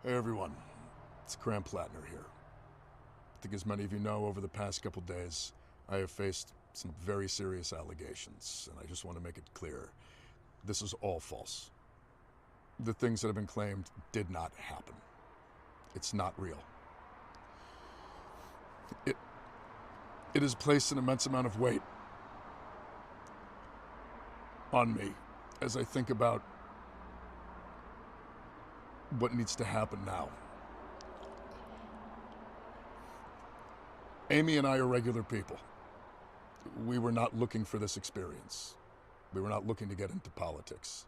Hey everyone, it's Graham Platner here. I think as many of you know, over the past couple days, I have faced some very serious allegations, and I just want to make it clear, this is all false. The things that have been claimed did not happen. It's not real. It has placed an immense amount of weight on me as I think about what needs to happen now. Amy and I are regular people. We were not looking for this experience. We were not looking to get into politics.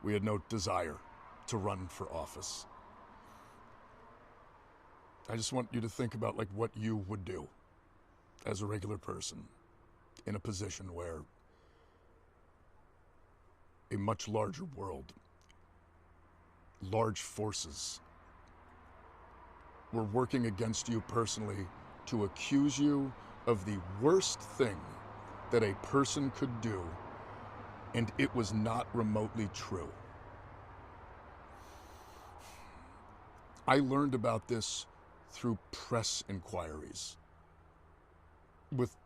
We had no desire to run for office. I just want you to think about what you would do as a regular person in a position where a much larger world, large forces were working against you personally to accuse you of the worst thing that a person could do, and it was not remotely true. I learned about this through press inquiries with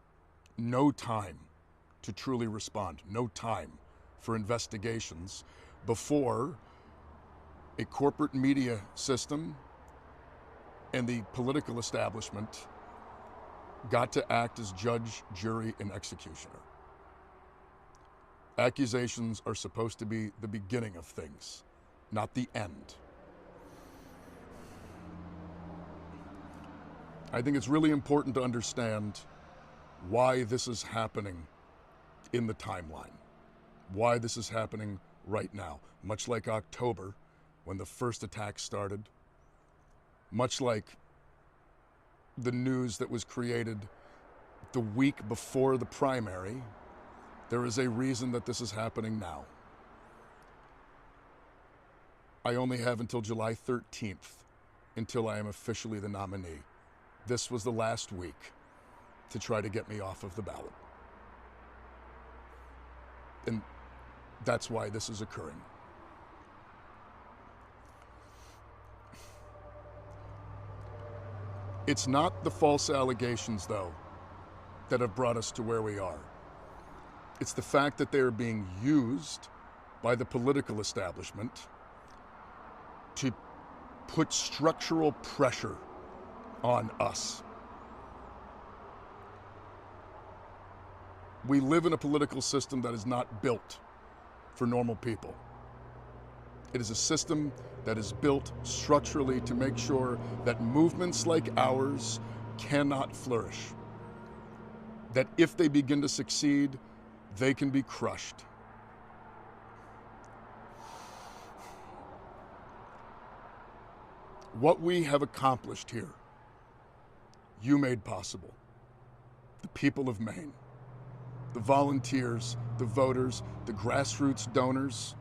no time to truly respond, no time for investigations before a corporate media system and the political establishment got to act as judge, jury, and executioner. Accusations are supposed to be the beginning of things, not the end. I think it's really important to understand why this is happening in the timeline, why this is happening right now, much like October, when the first attack started, much like the news that was created the week before the primary. There is a reason that this is happening now. I only have until July 13th until I am officially the nominee. This was the last week to try to get me off of the ballot. And that's why this is occurring. It's not the false allegations, though, that have brought us to where we are. It's the fact that they are being used by the political establishment to put structural pressure on us. We live in a political system that is not built for normal people. It is a system that is built structurally to make sure that movements like ours cannot flourish. That if they begin to succeed, they can be crushed. What we have accomplished here, you made possible. The people of Maine, the volunteers, the voters, the grassroots donors,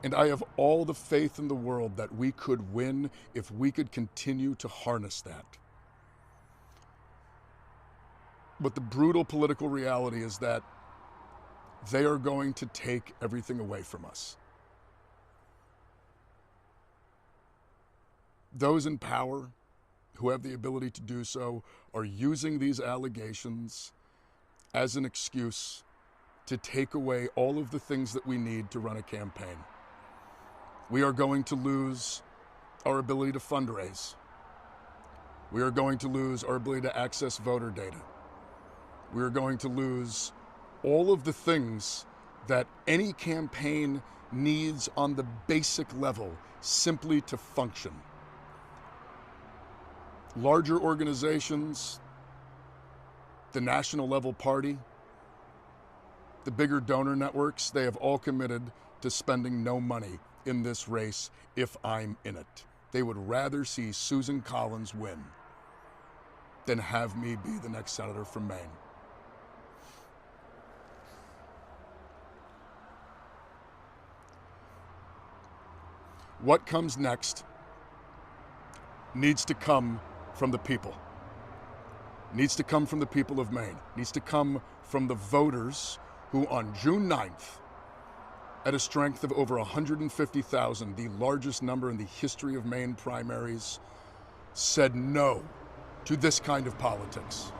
and I have all the faith in the world that we could win if we could continue to harness that. But the brutal political reality is that they are going to take everything away from us. Those in power who have the ability to do so are using these allegations as an excuse to take away all of the things that we need to run a campaign. We are going to lose our ability to fundraise. We are going to lose our ability to access voter data. We are going to lose all of the things that any campaign needs on the basic level simply to function. Larger organizations, the national level party, the bigger donor networks, they have all committed to spending no money in this race if I'm in it. They would rather see Susan Collins win than have me be the next senator from Maine. What comes next needs to come from the people. Needs to come from the people of Maine. Needs to come from the voters who on June 9th at a strength of over 150,000, the largest number in the history of Maine primaries, said no to this kind of politics.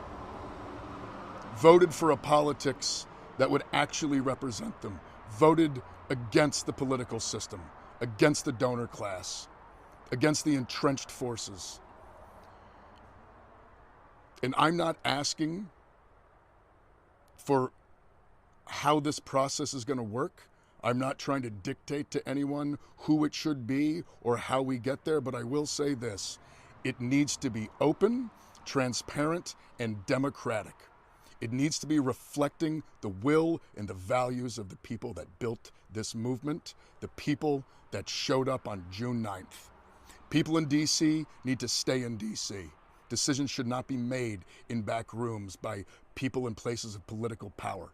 Voted for a politics that would actually represent them. Voted against the political system, against the donor class, against the entrenched forces. And I'm not asking for how this process is going to work. I'm not trying to dictate to anyone who it should be or how we get there, but I will say this. It needs to be open, transparent, and democratic. It needs to be reflecting the will and the values of the people that built this movement, the people that showed up on June 9th. People in D.C. need to stay in D.C. Decisions should not be made in back rooms by people in places of political power.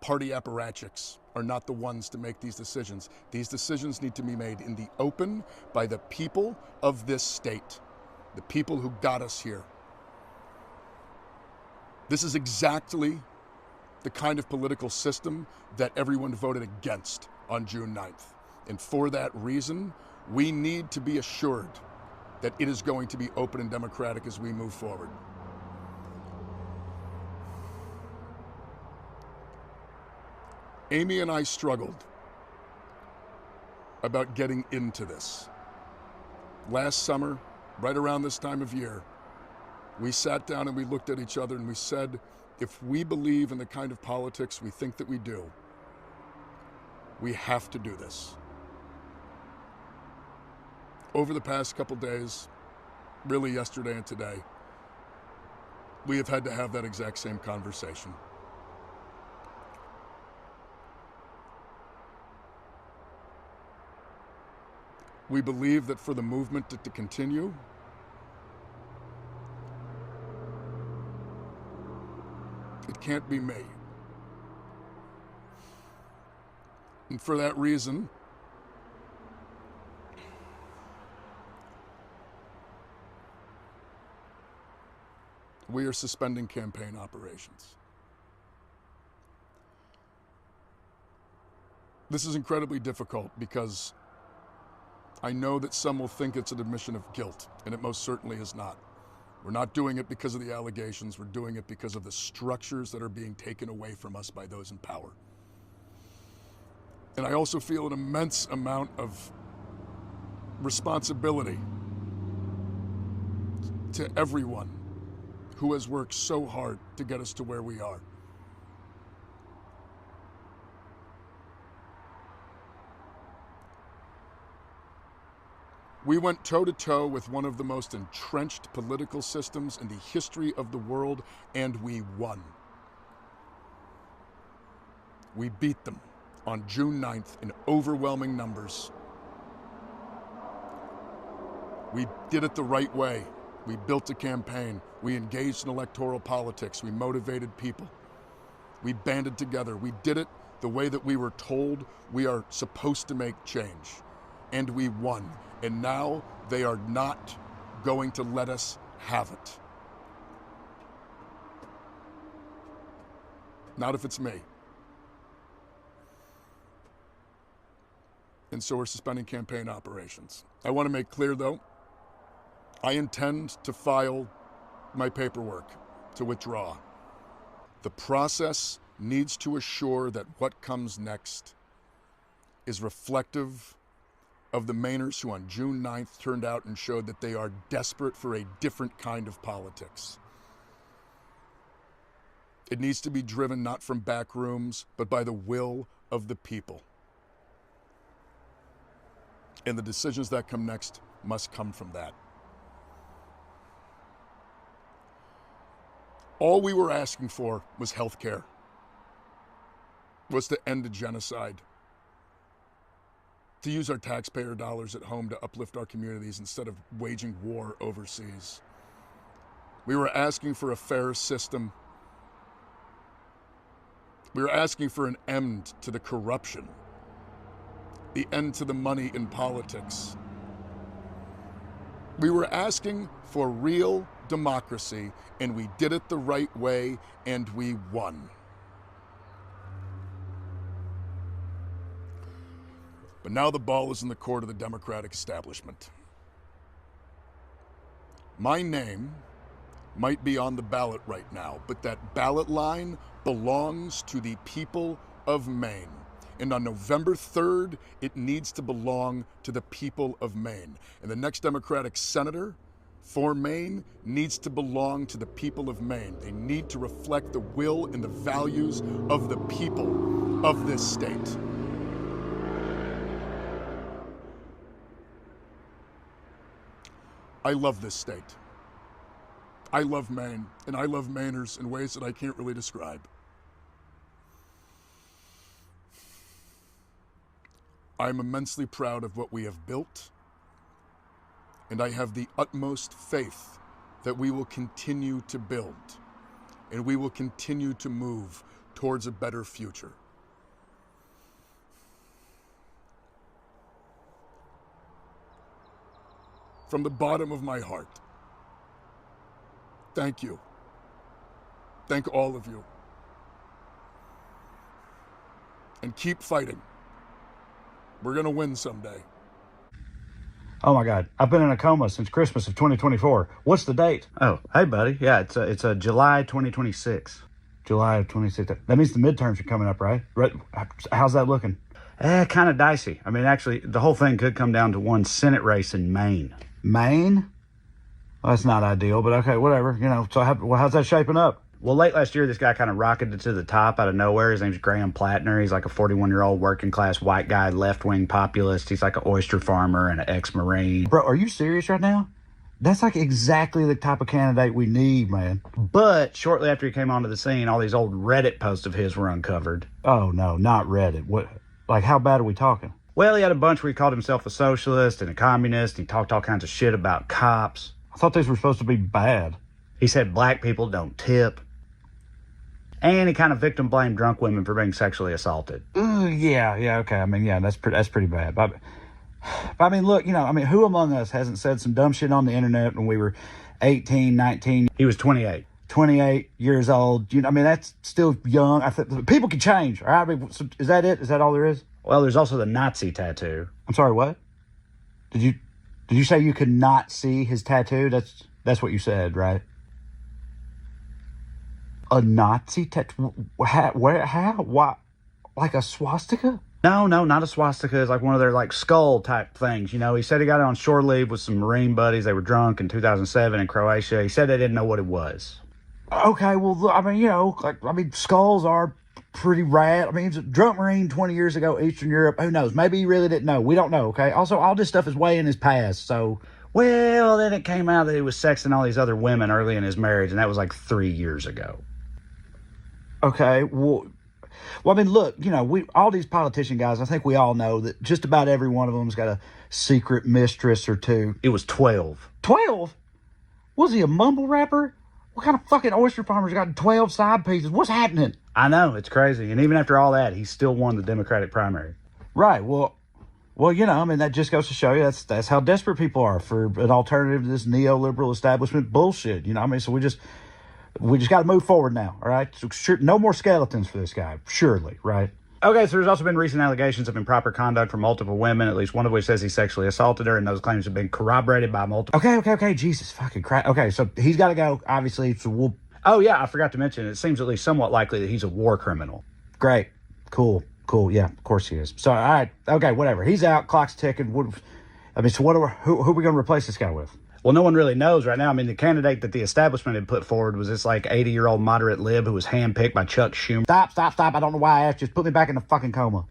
Party apparatchiks are not the ones to make these decisions. These decisions need to be made in the open by the people of this state, the people who got us here. This is exactly the kind of political system that everyone voted against on June 9th. And for that reason, we need to be assured that it is going to be open and democratic as we move forward. Amy and I struggled about getting into this. Last summer, right around this time of year, we sat down and we looked at each other and we said, if we believe in the kind of politics we think that we do, we have to do this. Over the past couple days, really yesterday and today, we have had to have that exact same conversation. We believe that for the movement to continue, it can't be me. And for that reason, we are suspending campaign operations. This is incredibly difficult because I know that some will think it's an admission of guilt, and it most certainly is not. We're not doing it because of the allegations. We're doing it because of the structures that are being taken away from us by those in power. And I also feel an immense amount of responsibility to everyone who has worked so hard to get us to where we are. We went toe-to-toe with one of the most entrenched political systems in the history of the world, and we won. We beat them on June 9th in overwhelming numbers. We did it the right way. We built a campaign. We engaged in electoral politics. We motivated people. We banded together. We did it the way that we were told we are supposed to make change. And we won. And now they are not going to let us have it. Not if it's me. And so we're suspending campaign operations. I want to make clear, though, I intend to file my paperwork to withdraw. The process needs to assure that what comes next is reflective of the Mainers who on June 9th turned out and showed that they are desperate for a different kind of politics. It needs to be driven not from back rooms, but by the will of the people. And the decisions that come next must come from that. All we were asking for was health care, was to end a genocide, to use our taxpayer dollars at home to uplift our communities instead of waging war overseas. We were asking for a fair system. We were asking for an end to the corruption, the end to the money in politics. We were asking for real democracy, and we did it the right way, and we won. But now the ball is in the court of the Democratic establishment. My name might be on the ballot right now, but that ballot line belongs to the people of Maine. And on November 3rd, it needs to belong to the people of Maine. And the next Democratic senator for Maine needs to belong to the people of Maine. They need to reflect the will and the values of the people of this state. I love this state. I love Maine, and I love Mainers in ways that I can't really describe. I'm immensely proud of what we have built, and I have the utmost faith that we will continue to build, and we will continue to move towards a better future. From the bottom of my heart, thank you. Thank all of you. And keep fighting. We're going to win someday. Oh my God, I've been in a coma since Christmas of 2024. What's the date? Oh, hey buddy. Yeah, it's a July 2026. July of 26. That means the midterms are coming up, right? How's that looking? Kind of dicey. I mean, actually, the whole thing could come down to one Senate race in Maine. Maine? Well, that's not ideal, but okay, whatever. You know, so how's that shaping up? Well, late last year, this guy kind of rocketed to the top out of nowhere. His name's Graham Platner. He's like a 41-year-old working-class white guy, left-wing populist. He's like an oyster farmer and an ex-Marine. Bro, are you serious right now? That's like exactly the type of candidate we need, man. But shortly after he came onto the scene, all these old Reddit posts of his were uncovered. Oh, no, not Reddit. What? Like, how bad are we talking? Well, he had a bunch where he called himself a socialist and a communist. He talked all kinds of shit about cops. I thought these were supposed to be bad. He said black people don't tip. And he kind of victim blamed drunk women for being sexually assaulted. Yeah, okay. I mean, yeah, that's pretty bad. But I mean, look, who among us hasn't said some dumb shit on the internet when we were 18, 19? He was 28. 28 years old. That's still young. I think people can change, all right? I mean, so is that it? Is that all there is? Well, there's also the Nazi tattoo. I'm sorry, what? Did you say you could not see his tattoo? That's what you said, right? A Nazi tattoo? Where? How? Why? Like a swastika? No, not a swastika. It's like one of their like skull type things. He said he got it on shore leave with some Marine buddies. They were drunk in 2007 in Croatia. He said they didn't know what it was. Okay, well, skulls are pretty rad. He's a drunk Marine 20 years ago, Eastern Europe. Who knows? Maybe he really didn't know. We don't know, okay? Also, all this stuff is way in his past, so... Well, then it came out that he was sexting all these other women early in his marriage, and that was like 3 years ago. Okay, well, look, all these politician guys, I think we all know that just about every one of them's got a secret mistress or two. It was 12. 12? Was he a mumble rapper? What kind of fucking oyster farmer's got 12 side pieces? What's happening? I know, it's crazy. And even after all that, he still won the Democratic primary. Right, well, that just goes to show you that's how desperate people are for an alternative to this neoliberal establishment bullshit. So we just got to move forward now, all right? So sure, no more skeletons for this guy, surely, right? Okay, so there's also been recent allegations of improper conduct from multiple women, at least one of which says he sexually assaulted her, and those claims have been corroborated by multiple... Okay, Jesus fucking Christ. Okay, so he's got to go, obviously, so we'll... Oh, yeah, I forgot to mention, it seems at least somewhat likely that he's a war criminal. Great. Cool, yeah, of course he is. So, all right, okay, whatever. He's out, clock's ticking. Who are we going to replace this guy with? Well, no one really knows right now. The candidate that the establishment had put forward was this, 80-year-old moderate lib who was handpicked by Chuck Schumer. Stop. I don't know why I asked. Just put me back in the fucking coma.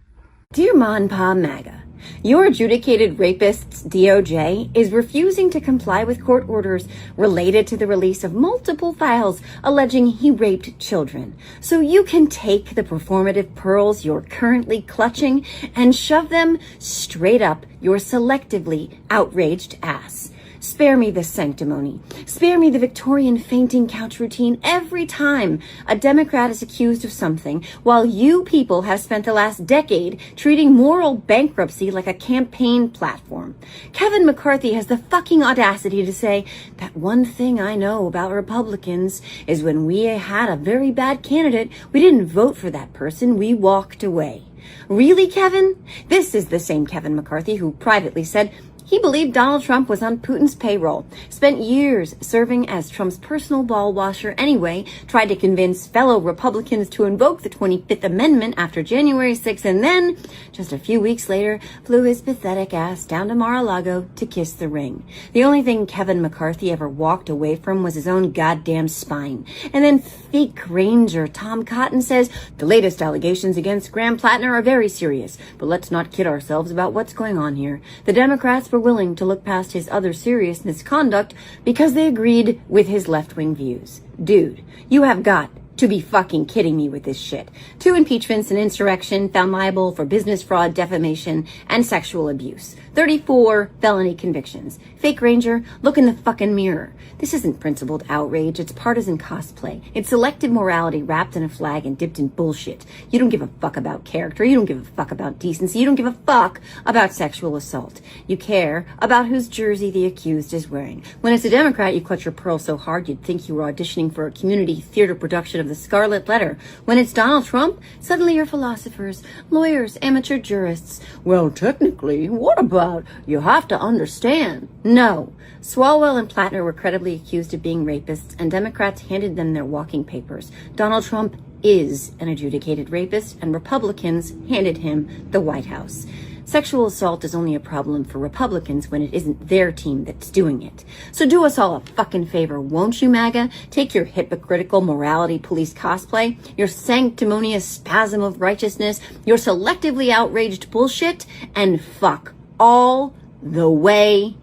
Dear Ma and Pa MAGA, your adjudicated rapist's DOJ is refusing to comply with court orders related to the release of multiple files alleging he raped children. So you can take the performative pearls you're currently clutching and shove them straight up your selectively outraged ass. Spare me the sanctimony. Spare me the Victorian fainting couch routine every time a Democrat is accused of something, while you people have spent the last decade treating moral bankruptcy like a campaign platform. Kevin McCarthy has the fucking audacity to say that one thing I know about Republicans is when we had a very bad candidate, we didn't vote for that person, we walked away. Really, Kevin? This is the same Kevin McCarthy who privately said he believed Donald Trump was on Putin's payroll, spent years serving as Trump's personal ball washer anyway, tried to convince fellow Republicans to invoke the 25th Amendment after January 6th, and then, just a few weeks later, flew his pathetic ass down to Mar-a-Lago to kiss the ring. The only thing Kevin McCarthy ever walked away from was his own goddamn spine. And then fake Ranger Tom Cotton says the latest allegations against Graham Platner are very serious, but let's not kid ourselves about what's going on here. The Democrats were willing to look past his other serious misconduct because they agreed with his left-wing views. Dude, you have got to be fucking kidding me with this shit. 2 impeachments and insurrection, found liable for business fraud, defamation, and sexual abuse. 34 felony convictions. Fake Ranger, look in the fucking mirror. This isn't principled outrage, it's partisan cosplay. It's selective morality wrapped in a flag and dipped in bullshit. You don't give a fuck about character, you don't give a fuck about decency, you don't give a fuck about sexual assault. You care about whose jersey the accused is wearing. When it's a Democrat, you clutch your pearl so hard you'd think you were auditioning for a community theater production of The Scarlet Letter. When it's Donald Trump, suddenly you're philosophers, lawyers, amateur jurists. Well, technically, what about you have to understand? No. Swalwell and Platner were credibly accused of being rapists, and Democrats handed them their walking papers. Donald Trump is an adjudicated rapist, and Republicans handed him the White House. Sexual assault is only a problem for Republicans when it isn't their team that's doing it. So do us all a fucking favor, won't you, MAGA? Take your hypocritical morality police cosplay, your sanctimonious spasm of righteousness, your selectively outraged bullshit, and fuck all the way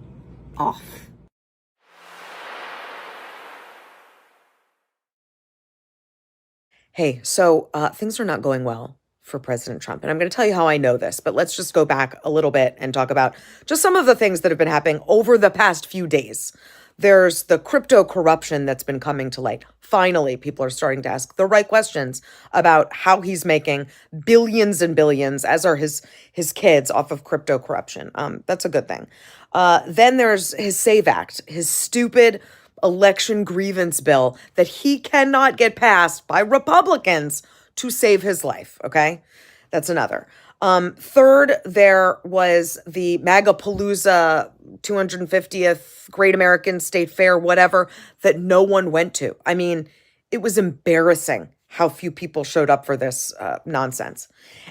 off. Hey, so things are not going well for President Trump. And I'm going to tell you how I know this, but let's just go back a little bit and talk about just some of the things that have been happening over the past few days. There's the crypto corruption that's been coming to light. Finally, people are starting to ask the right questions about how he's making billions and billions, as are his kids, off of crypto corruption. That's a good thing. Then there's his SAVE Act, his stupid election grievance bill that he cannot get passed by Republicans to save his life, okay? That's another. Third, there was the MAGA-palooza 250th Great American State Fair, whatever, that no one went to. I mean, it was embarrassing how few people showed up for this nonsense.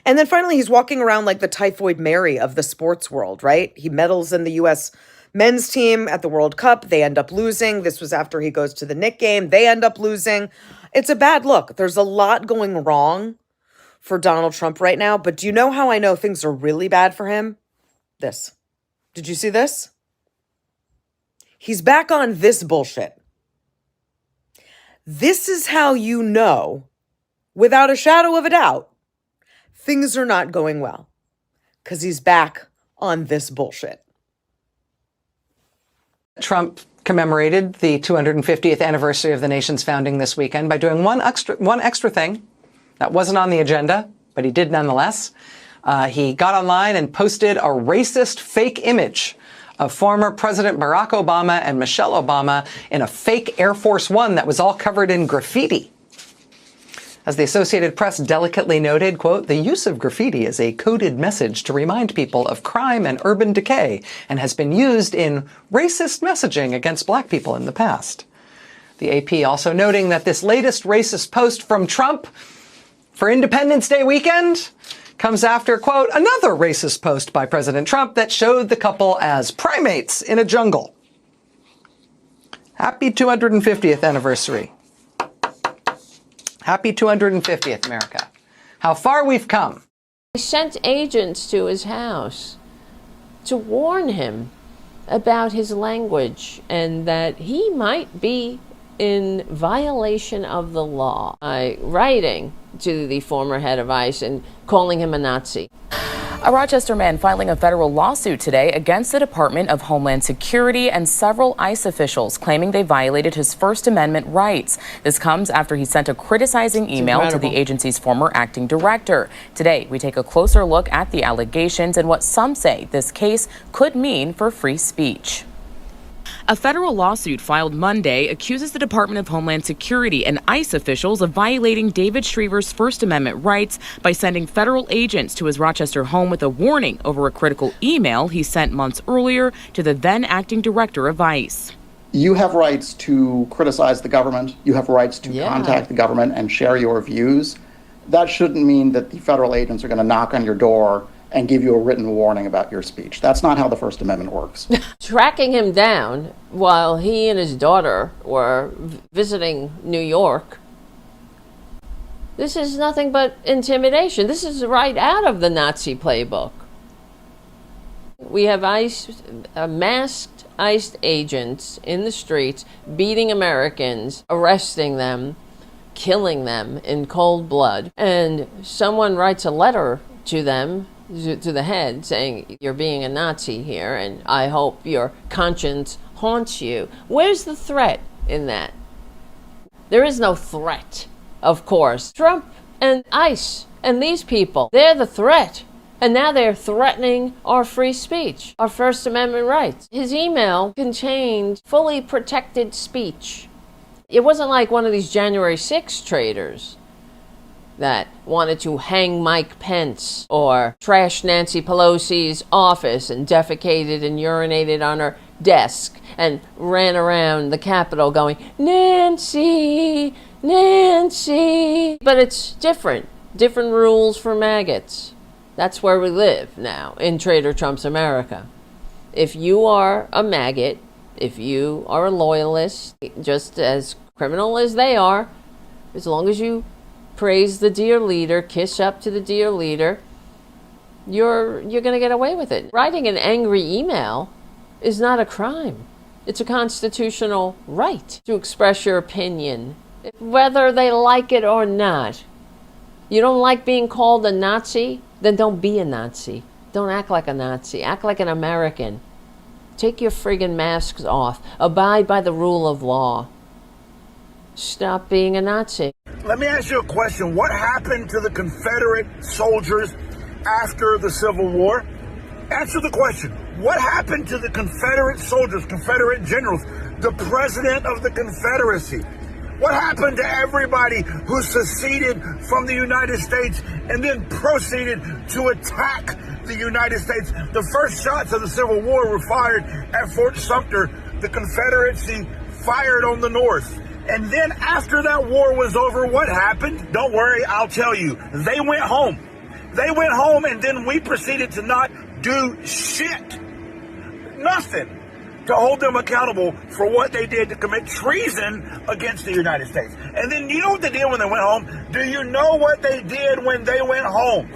And then finally, he's walking around like the typhoid Mary of the sports world, right? He medals in the U.S. men's team at the World Cup. They end up losing. This was after he goes to the Knick game. They end up losing. It's a bad look. There's a lot going wrong for Donald Trump right now. But do you know how I know things are really bad for him? This. Did you see this? He's back on this bullshit. This is how you know, without a shadow of a doubt, things are not going well. Because he's back on this bullshit. Trump commemorated the 250th anniversary of the nation's founding this weekend by doing one extra thing that wasn't on the agenda, but he did nonetheless. He got online and posted a racist fake image of former President Barack Obama and Michelle Obama in a fake Air Force One that was all covered in graffiti. As the Associated Press delicately noted, quote, the use of graffiti is a coded message to remind people of crime and urban decay and has been used in racist messaging against black people in the past. The AP also noting that this latest racist post from Trump for Independence Day weekend comes after, quote, another racist post by President Trump that showed the couple as primates in a jungle. Happy 250th anniversary. Happy 250th, America. How far we've come. I sent agents to his house to warn him about his language and that he might be in violation of the law by writing to the former head of ICE and calling him a Nazi. A Rochester man filing a federal lawsuit today against the Department of Homeland Security and several ICE officials claiming they violated his First Amendment rights. This comes after he sent a criticizing email to the agency's former acting director. Today, we take a closer look at the allegations and what some say this case could mean for free speech. A federal lawsuit filed Monday accuses the Department of Homeland Security and ICE officials of violating David Shriver's First Amendment rights by sending federal agents to his Rochester home with a warning over a critical email he sent months earlier to the then acting director of ICE. You have rights to criticize the government. You have rights to contact the government and share your views. That shouldn't mean that the federal agents are going to knock on your door and give you a written warning about your speech. That's not how the First Amendment works. Tracking him down while he and his daughter were visiting New York. This is nothing but intimidation. This is right out of the Nazi playbook. We have masked ICE agents in the streets, beating Americans, arresting them, killing them in cold blood. And someone writes a letter to them, to the head, saying, you're being a Nazi here, and I hope your conscience haunts you. Where's the threat in that? There is no threat, of course. Trump and ICE and these people, they're the threat. And now they're threatening our free speech, our First Amendment rights. His email contained fully protected speech. It wasn't like one of these January 6 traitors that wanted to hang Mike Pence or trash Nancy Pelosi's office and defecated and urinated on her desk and ran around the Capitol going, Nancy, Nancy. But it's different. Different rules for maggots. That's where we live now, in Traitor Trump's America. If you are a maggot, if you are a loyalist, just as criminal as they are, as long as you praise the dear leader, kiss up to the dear leader, you're going to get away with it. Writing an angry email is not a crime. It's a constitutional right to express your opinion, whether they like it or not. You don't like being called a Nazi? Then don't be a Nazi. Don't act like a Nazi. Act like an American. Take your friggin' masks off. Abide by the rule of law. Stop being a Nazi. Let me ask you a question. What happened to the Confederate soldiers after the Civil War? Answer the question. What happened to the Confederate soldiers, Confederate generals, the president of the Confederacy? What happened to everybody who seceded from the United States and then proceeded to attack the United States? The first shots of the Civil War were fired at Fort Sumter. The Confederacy fired on the North. And then after that war was over, what happened? Don't worry, I'll tell you. They went home. They went home, and then we proceeded to not do shit. Nothing. To hold them accountable for what they did to commit treason against the United States. And then you know what they did when they went home? Do you know what they did when they went home?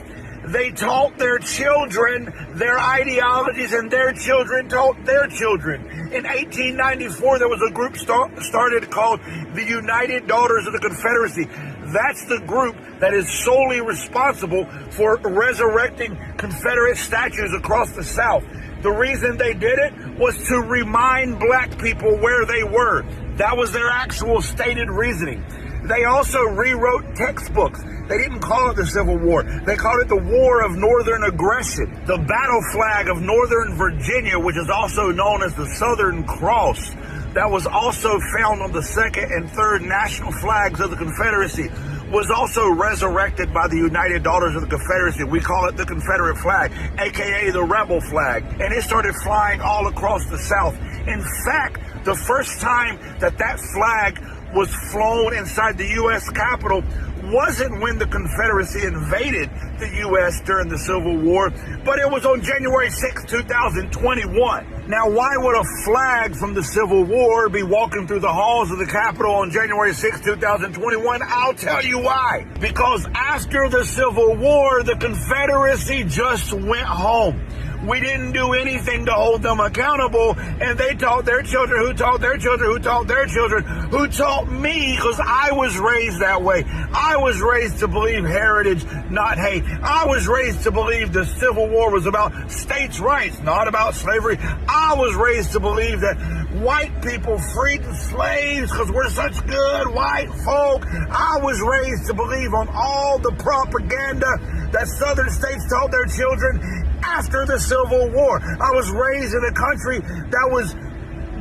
They taught their children their ideologies, and their children taught their children. In 1894, there was a group started called the United Daughters of the Confederacy. That's the group that is solely responsible for resurrecting Confederate statues across the South. The reason they did it was to remind black people where they were. That was their actual stated reasoning. They also rewrote textbooks. They didn't call it the Civil War. They called it the War of Northern Aggression. The battle flag of Northern Virginia, which is also known as the Southern Cross, that was also found on the second and third national flags of the Confederacy, was also resurrected by the United Daughters of the Confederacy. We call it the Confederate flag, aka the rebel flag. And it started flying all across the South. In fact, the first time that that flag was flown inside the U.S. Capitol wasn't when the Confederacy invaded the U.S. during the Civil War, but it was on January 6, 2021. Now, why would a flag from the Civil War be walking through the halls of the Capitol on January 6, 2021? I'll tell you why. Because after the Civil War, the Confederacy just went home. We didn't do anything to hold them accountable, and they taught their children, who taught their children, who taught their children, who taught me, because I was raised that way. I was raised to believe heritage, not hate. I was raised to believe the Civil War was about states' rights, not about slavery. I was raised to believe that white people freed the slaves because we're such good white folk. I was raised to believe on all the propaganda that southern states taught their children after the Civil War. I was raised in a country that was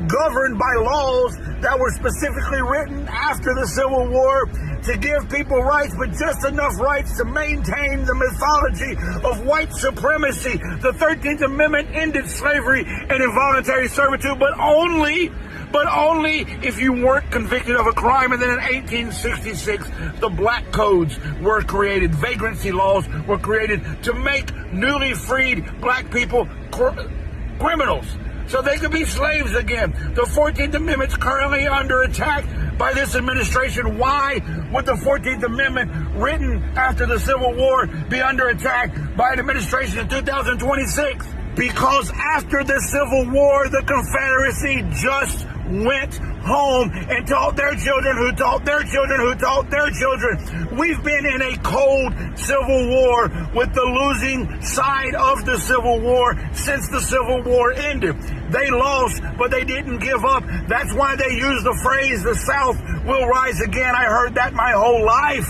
governed by laws that were specifically written after the Civil War to give people rights, but just enough rights to maintain the mythology of white supremacy. The 13th Amendment ended slavery and involuntary servitude, but only if you weren't convicted of a crime. And then in 1866, the black codes were created. Vagrancy laws were created to make newly freed black people criminals, so they could be slaves again. The 14th Amendment's currently under attack by this administration. Why would the 14th Amendment, written after the Civil War, be under attack by an administration in 2026? Because after the Civil War, the Confederacy just went home and taught their children who taught their children who taught their children. We've been in a cold Civil War with the losing side of the Civil War since the Civil War ended. They lost, but they didn't give up. That's why they use the phrase, the South will rise again. I heard that my whole life.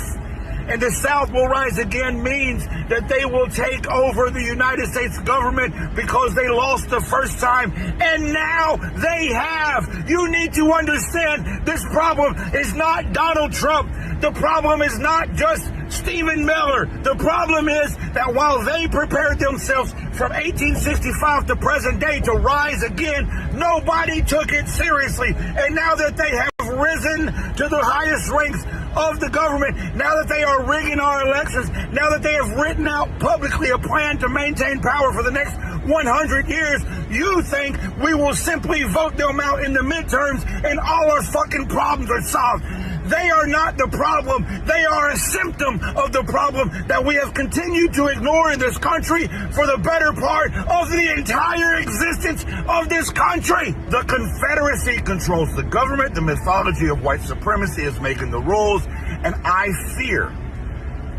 And the South will rise again means that they will take over the United States government because they lost the first time. And now they have. You need to understand this problem is not Donald Trump. The problem is not just Stephen Miller. The problem is that while they prepared themselves from 1865 to present day to rise again, nobody took it seriously. And now that they have risen to the highest ranks of the government, now that they are rigging our elections, now that they have written out publicly a plan to maintain power for the next 100 years, you think we will simply vote them out in the midterms and all our fucking problems are solved. They are not the problem. They are a symptom of the problem that we have continued to ignore in this country for the better part of the entire existence of this country. The Confederacy controls the government. The mythology of white supremacy is making the rules. And I fear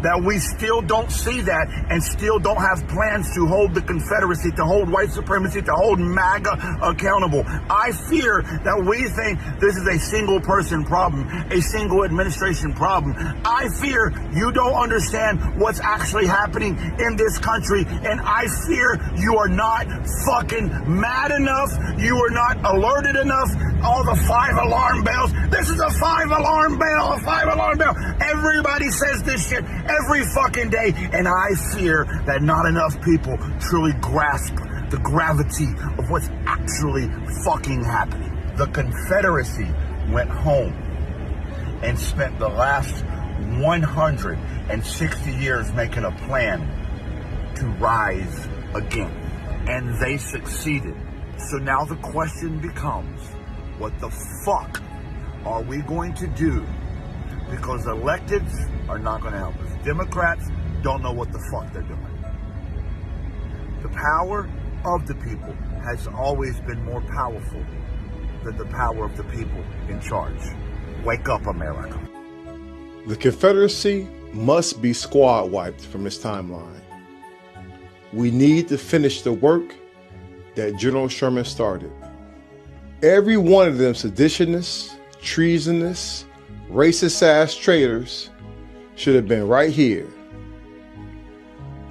that we still don't see that and still don't have plans to hold the Confederacy, to hold white supremacy, to hold MAGA accountable. I fear that we think this is a single person problem, a single administration problem. I fear you don't understand what's actually happening in this country, and I fear you are not fucking mad enough, you are not alerted enough. All the 5 alarm bells. This is a 5 alarm bell, a 5 alarm bell. Everybody says this shit every fucking day, and I fear that not enough people truly grasp the gravity of what's actually fucking happening. The Confederacy went home and spent the last 160 years making a plan to rise again, and they succeeded. So now the question becomes, what the fuck are we going to do? Because electeds are not going to help us. Democrats don't know what the fuck they're doing. The power of the people has always been more powerful than the power of the people in charge. Wake up, America. The Confederacy must be squad wiped from this timeline. We need to finish the work that General Sherman started. Every one of them seditionists, treasonous, racist-ass traitors should have been right here.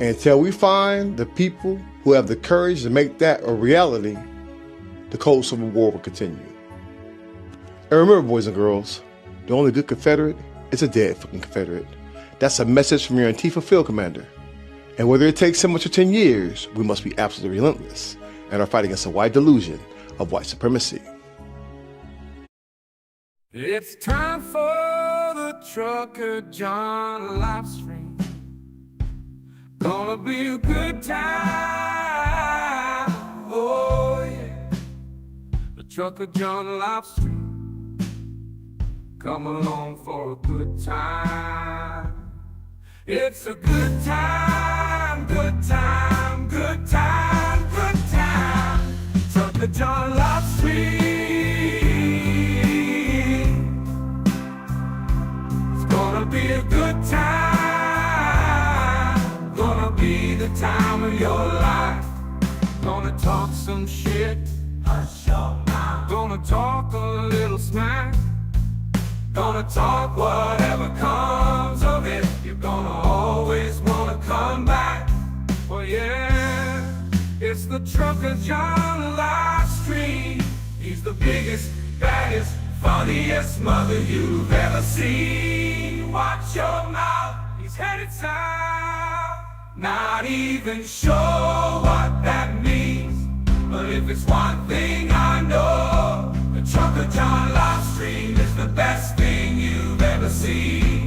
Until we find the people who have the courage to make that a reality, the cold Civil War will continue. And remember, boys and girls, the only good Confederate is a dead fucking Confederate. That's a message from your Antifa field commander. And whether it takes 7 or 10 years, we must be absolutely relentless in our fight against the white delusion of white supremacy. It's time for the trucker John live stream. Gonna be a good time. Oh yeah. The trucker John live stream. Come along for a good time. It's a good time, good time, good time, good time. Trucker John live stream. Gonna be a good time. Gonna be the time of your life. Gonna talk some shit. Hush your mouth. Gonna talk a little smack. Gonna talk whatever comes of it. You're gonna always wanna come back. Well, yeah, it's the trucker John live stream. He's the biggest, baddest, funniest mother you've ever seen. Watch your mouth, he's headed south. Not even sure what that means, but if it's one thing I know, the Trucker John live stream is the best thing you've ever seen.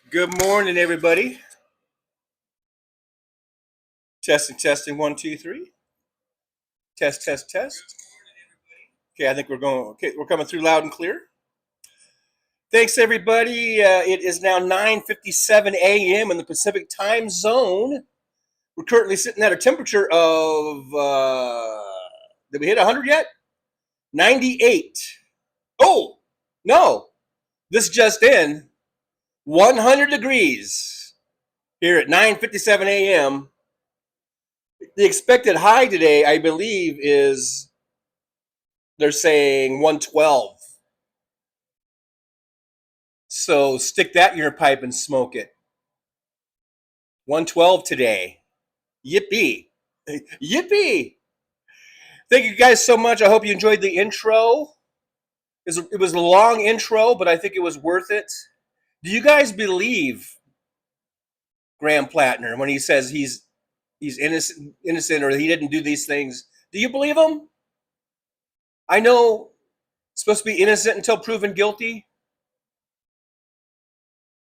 Good morning, everybody. Testing, 1, 2, 3. Test. Okay, I think we're going. Okay, we're coming through loud and clear. Thanks, everybody. It is now 9:57 a.m. in the Pacific time zone. We're currently sitting at a temperature of, did we hit 100 yet? 98. Oh, no. This just in. 100 degrees here at 9:57 a.m. The expected high today, I believe, is, they're saying 112. So stick that in your pipe and smoke it. 112 today. Yippee. Yippee. Thank you guys so much. I hope you enjoyed the intro. It was a long intro, but I think it was worth it. Do you guys believe Graham Platner when he says he's innocent or he didn't do these things? Do you believe him? I know it's supposed to be innocent until proven guilty.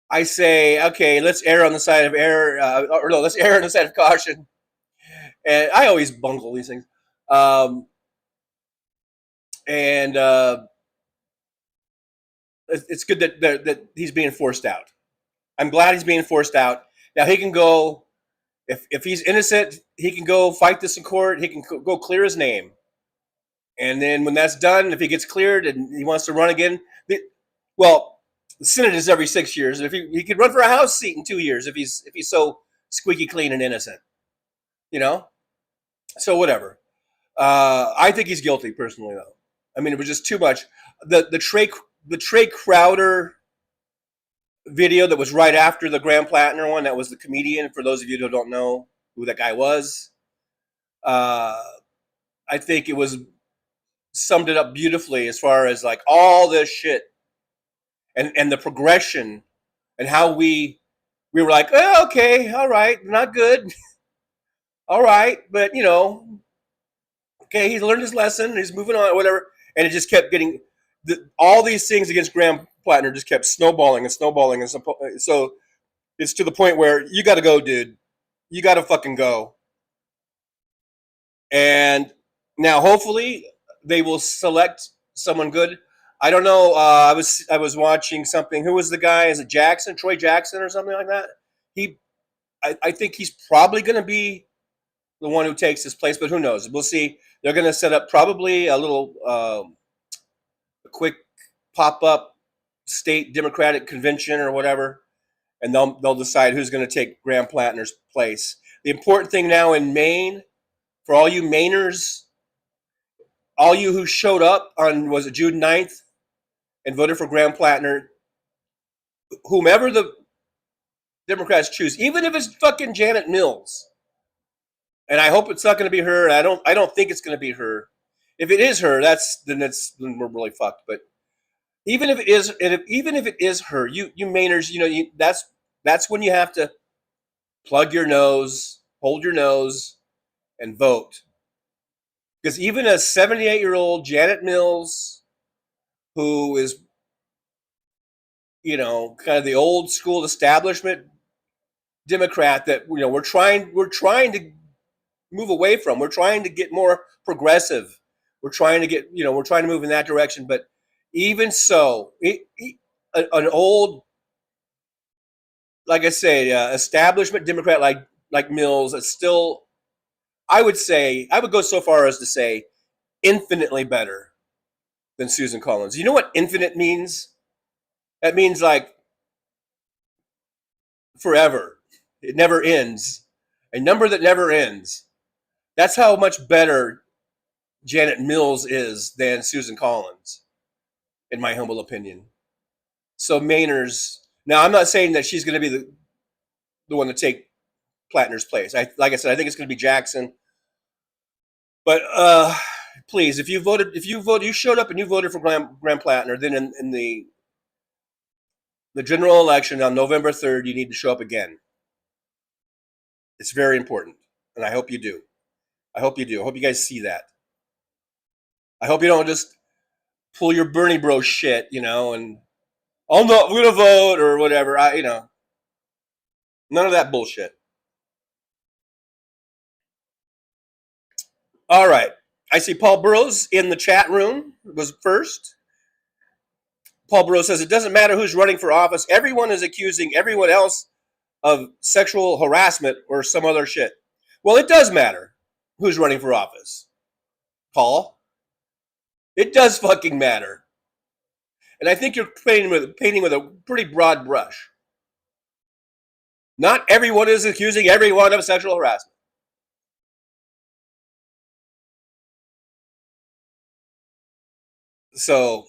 I say, okay, let's err on the side of let's err on the side of caution. And I always bungle these things. It's good that he's being forced out. I'm glad he's being forced out. Now he can go, if he's innocent, he can go fight this in court. He can go clear his name. And then when that's done, if he gets cleared and he wants to run again, the Senate is every 6 years. If he could run for a House seat in 2 years if he's so squeaky clean and innocent, So whatever. I think he's guilty personally, though. I mean, it was just too much. The Trey Crowder video that was right after the Graham Platner one, that was the comedian. For those of you who don't know who that guy was, I think it was summed it up beautifully as far as like all this shit and the progression and how we were like, oh, okay, all right, not good, all right, but okay, he's learned his lesson, he's moving on, whatever, and it just kept getting all these things against Graham Platner just kept snowballing, and so it's to the point where you got to go, dude, you got to fucking go. And now hopefully they will select someone good. I don't know. I was watching something. Who was the guy? Is it Jackson, Troy Jackson, or something like that? I think he's probably going to be the one who takes his place, but who knows? We'll see. They're going to set up probably a little, a quick pop-up state Democratic convention or whatever, and they'll decide who's going to take Graham Platner's place. The important thing now in Maine, for all you Mainers, all you who showed up on, was it June 9th, and voted for Graham Platner, whomever the Democrats choose, even if it's fucking Janet Mills, and I hope it's not going to be her. I don't think it's going to be her. If it is her, then we're really fucked. But even if it is her, you Mainers, that's when you have to plug your nose, hold your nose, and vote. Because even a 78-year-old Janet Mills, who is, kind of the old school establishment Democrat that we're trying to move away from. We're trying to get more progressive. We're trying to move in that direction. But Even so, an old, like I say, establishment Democrat like Mills is still, I would go so far as to say, infinitely better than Susan Collins. You know what infinite means? That means like forever. It never ends. A number that never ends. That's how much better Janet Mills is than Susan Collins, in my humble opinion. So Mainers. Now, I'm not saying that she's going to be the one to take Platner's place. Like I said, I think it's going to be Jackson. But please, if you showed up and you voted for Graham Platner, then in the general election on November 3rd, you need to show up again. It's very important, and I hope you do. I hope you do. I hope you guys see that. I hope you don't just pull your Bernie bro shit, and I'm not going to vote or whatever. None of that bullshit. All right. I see Paul Burrows in the chat room was first. Paul Burrows says it doesn't matter who's running for office. Everyone is accusing everyone else of sexual harassment or some other shit. Well, it does matter who's running for office, Paul. It does fucking matter. And I think you're painting with a pretty broad brush. Not everyone is accusing everyone of sexual harassment. So,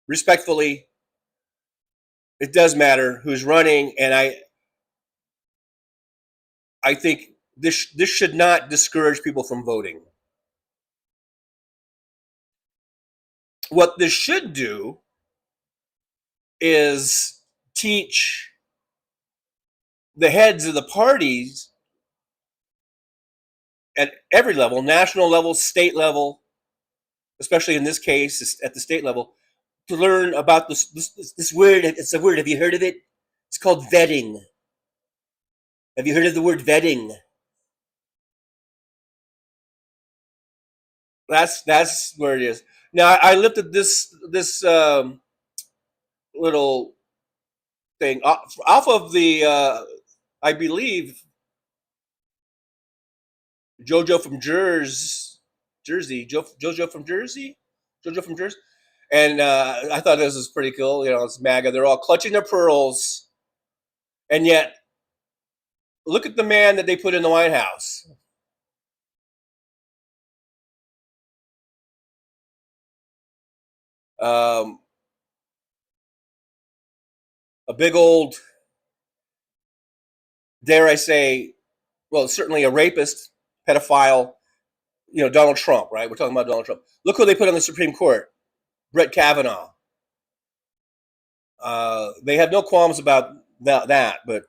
respectfully, it does matter who's running, and I think this should not discourage people from voting. What this should do is teach the heads of the parties at every level, national level, state level, especially in this case at the state level, to learn about this word. It's a word. Have you heard of it? It's called vetting. Have you heard of the word vetting? That's where it is. Now I lifted this little thing off of the I believe JoJo from Jersey, JoJo from Jersey, and I thought this was pretty cool. It's MAGA. They're all clutching their pearls, and yet look at the man that they put in the White House. A big old, dare I say, well, certainly a rapist, pedophile, Donald Trump, right? We're talking about Donald Trump. Look who they put on the Supreme Court, Brett Kavanaugh. They have no qualms about that, but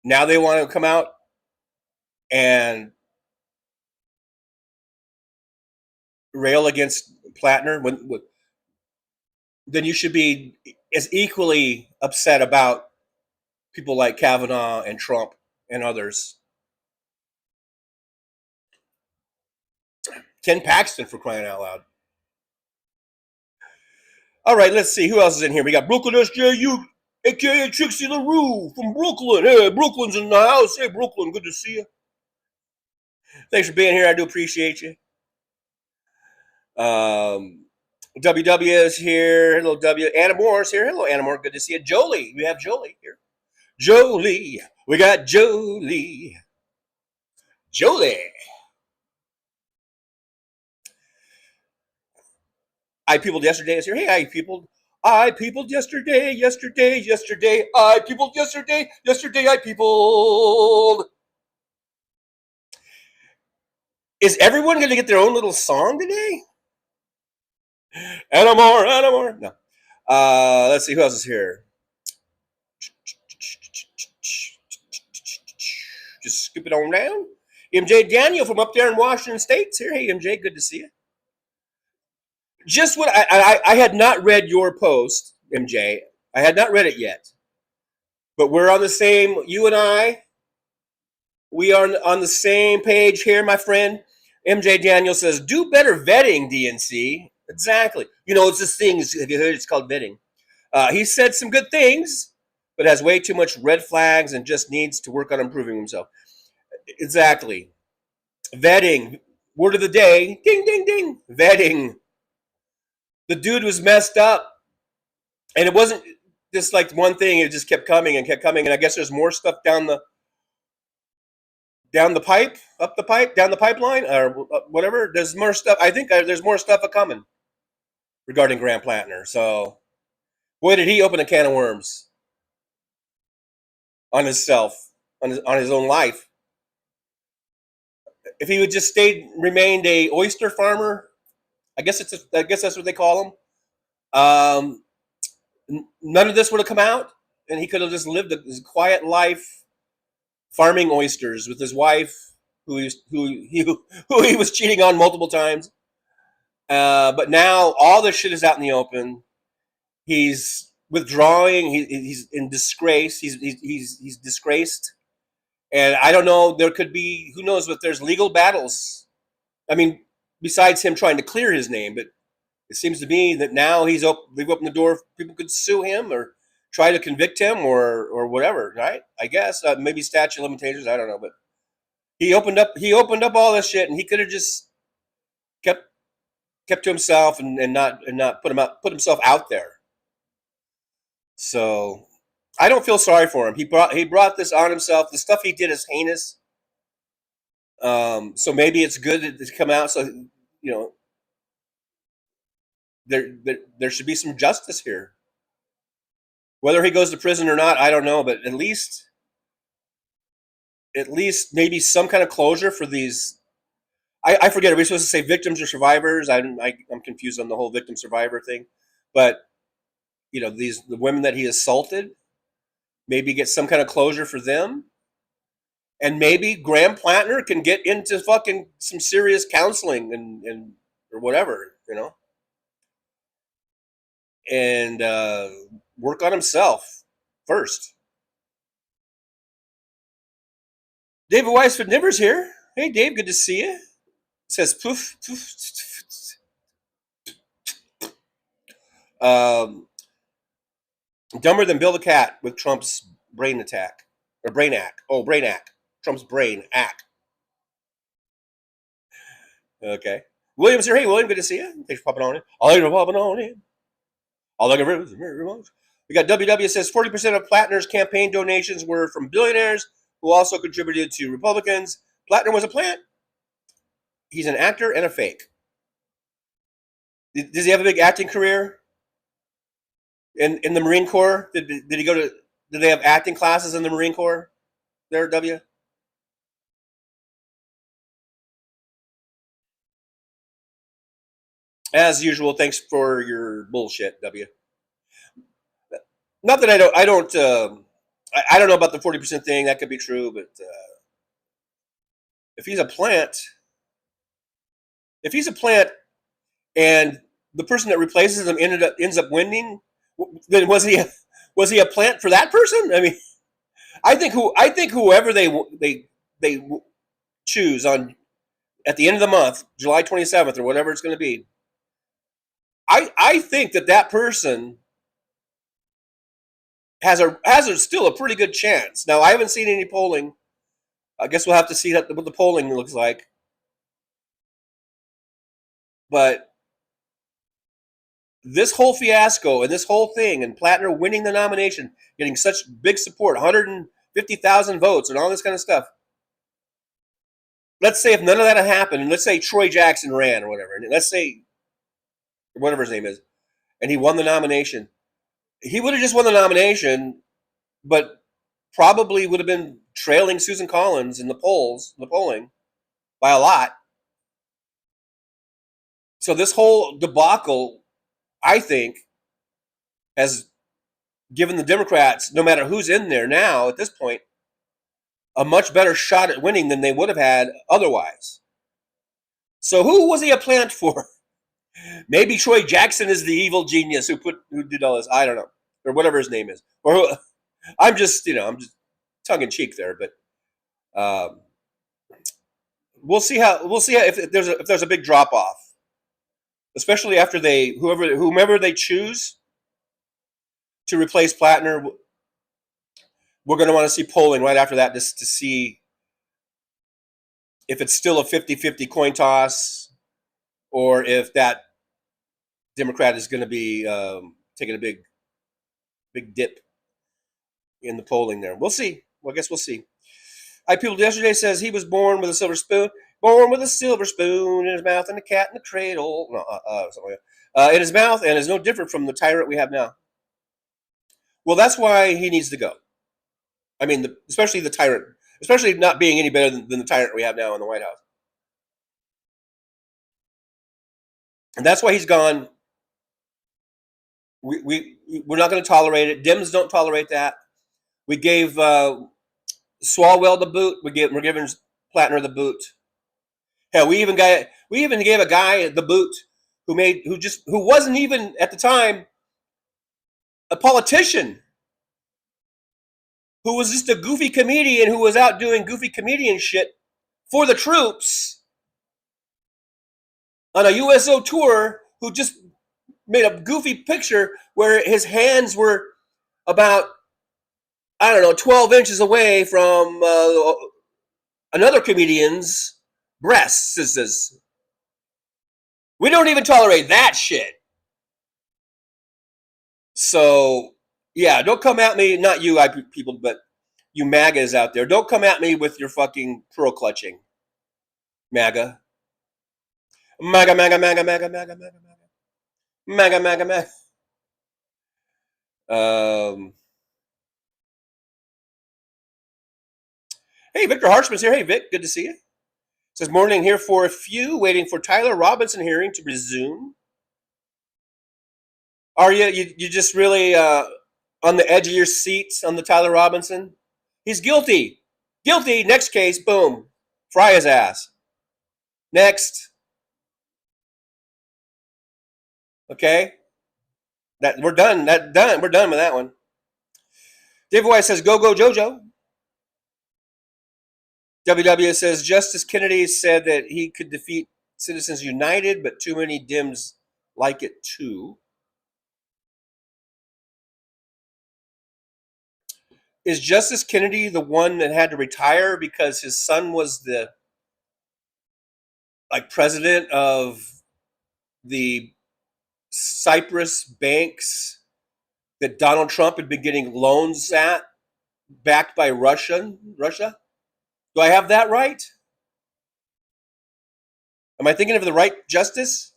now they want to come out and rail against Platner. Then you should be as equally upset about people like Kavanaugh and Trump and others. Ken Paxton, for crying out loud. All right, let's see. Who else is in here? We got Brooklyn SJU, a.k.a. Trixie LaRue from Brooklyn. Hey, Brooklyn's in the house. Hey, Brooklyn, good to see you. Thanks for being here. I do appreciate you. WW is here. Hello, W. Anna Moore is here. Hello, Anna Moore. Good to see you. Jolie. We have Jolie here. Jolie. We got Jolie. Jolie. I Peopled Yesterday is here. Hey, I Peopled. I peopled yesterday. I peopled yesterday. I peopled. Is everyone going to get their own little song today? Anna Moore. No. Let's see who else is here. Just skip it on down. MJ Daniel from up there in Washington State's here. Hey, MJ, good to see you. Just what I had not read your post, MJ. I had not read it yet. But we're on the same, you and I, we are on the same page here, my friend. MJ Daniel says, do better vetting, DNC. Exactly. You know, it's this thing, have you heard, it's called vetting. He said some good things, but has way too much red flags and just needs to work on improving himself. Exactly. Vetting. Word of the day. Ding, ding, ding. Vetting. The dude was messed up. And it wasn't just like one thing. It just kept coming and kept coming. And I guess there's more stuff down the pipe, up the pipe, down the pipeline, or whatever. There's more stuff. I think there's more stuff coming regarding Graham Platner. So, boy, did he open a can of worms on himself, on his own life. If he would just remained a oyster farmer, I guess that's what they call him. None of this would have come out, and he could have just lived his quiet life, farming oysters with his wife, who he was cheating on multiple times. But now all this shit is out in the open. He's withdrawing. He's in disgrace. He's disgraced. And I don't know. There could be, who knows, but there's legal battles. I mean, besides him trying to clear his name, but it seems to me that now they've opened the door. People could sue him or try to convict him or whatever, right? I guess maybe statute of limitations. I don't know, but he opened up all this shit, and he could have just kept to himself and not put himself out there. So I don't feel sorry for him. He brought this on himself. The stuff he did is heinous. So maybe it's good to come out. So you know, there should be some justice here. Whether he goes to prison or not, I don't know. But at least maybe some kind of closure for these. I forget. Are we supposed to say victims or survivors? I'm confused on the whole victim survivor thing. But you know, the women that he assaulted, maybe get some kind of closure for them. And maybe Graham Platner can get into fucking some serious counseling and or whatever, you know, and work on himself first. David Weisford Nivers here. Hey, Dave, good to see you. Says poof, poof. Dumber than Bill the Cat with Trump's brain attack. Or brain act. Oh, brain act. Trump's brain act. Okay. William's here. Hey, William, good to see you. Thanks for popping on in. All you popping on in. All I can we got WW says 40% of Platner's campaign donations were from billionaires who also contributed to Republicans. Platner was a plant. He's an actor and a fake. Does he have a big acting career? In the Marine Corps? Did he go to? Did they have acting classes in the Marine Corps? There, W. As usual, thanks for your bullshit, W. Not that I don't know about the 40% thing. That could be true, but if he's a plant, and the person that replaces him ends up winning, then was he a plant for that person? I mean, I think whoever they choose on at the end of the month, July 27th or whatever it's going to be, I think that person has still a pretty good chance. Now, I haven't seen any polling. I guess we'll have to see what the polling looks like. But this whole fiasco and this whole thing and Platner winning the nomination, getting such big support, 150,000 votes and all this kind of stuff. Let's say if none of that had happened, and let's say Troy Jackson ran or whatever, and let's say whatever his name is, and he won the nomination. He would have just won the nomination, but probably would have been trailing Susan Collins in the polling by a lot. So this whole debacle, I think, has given the Democrats, no matter who's in there now at this point, a much better shot at winning than they would have had otherwise. So who was he a plant for? Maybe Troy Jackson is the evil genius who did all this. I don't know, or whatever his name is. Or I'm just tongue in cheek there, but we'll see how if there's a big drop off, especially after whomever they choose to replace Platner. We're going to want to see polling right after that just to see if it's still a 50-50 coin toss, or if that Democrat is going to be taking a big dip in the polling there. We'll see. Well, I guess we'll see. People yesterday says he was born with a silver spoon in his mouth and a cat in the cradle. No, something like that. In his mouth, and is no different from the tyrant we have now. Well, that's why he needs to go. I mean, especially the tyrant, especially not being any better than the tyrant we have now in the White House. And that's why he's gone. We're not going to tolerate it. Dems don't tolerate that. We gave Swalwell the boot. We're giving Platner the boot. Hell, we even gave a guy the boot who wasn't even at the time a politician, who was just a goofy comedian who was out doing goofy comedian shit for the troops on a USO tour, who just made a goofy picture where his hands were about, 12 inches away from another comedian's breasts. We don't even tolerate that shit. So, yeah, don't come at me, not you people, but you MAGAs out there. Don't come at me with your fucking pearl clutching. MAGA. MAGA, MAGA, MAGA, MAGA, MAGA, MAGA, MAGA. MAGA, MAGA, MAGA. Hey, Victor Harshman's here. Hey, Vic, good to see you. Says, morning here for a few, waiting for Tyler Robinson hearing to resume. Are you just really on the edge of your seat on the Tyler Robinson? He's guilty. Guilty. Next case. Boom. Fry his ass. Next. Okay. We're done. We're done with that one. Dave White says, go, go, JoJo. WW says, Justice Kennedy said that he could defeat Citizens United, but too many Dems like it too. Is Justice Kennedy the one that had to retire because his son was the president of the Cyprus banks that Donald Trump had been getting loans at, backed by Russia? Do I have that right? Am I thinking of the right justice?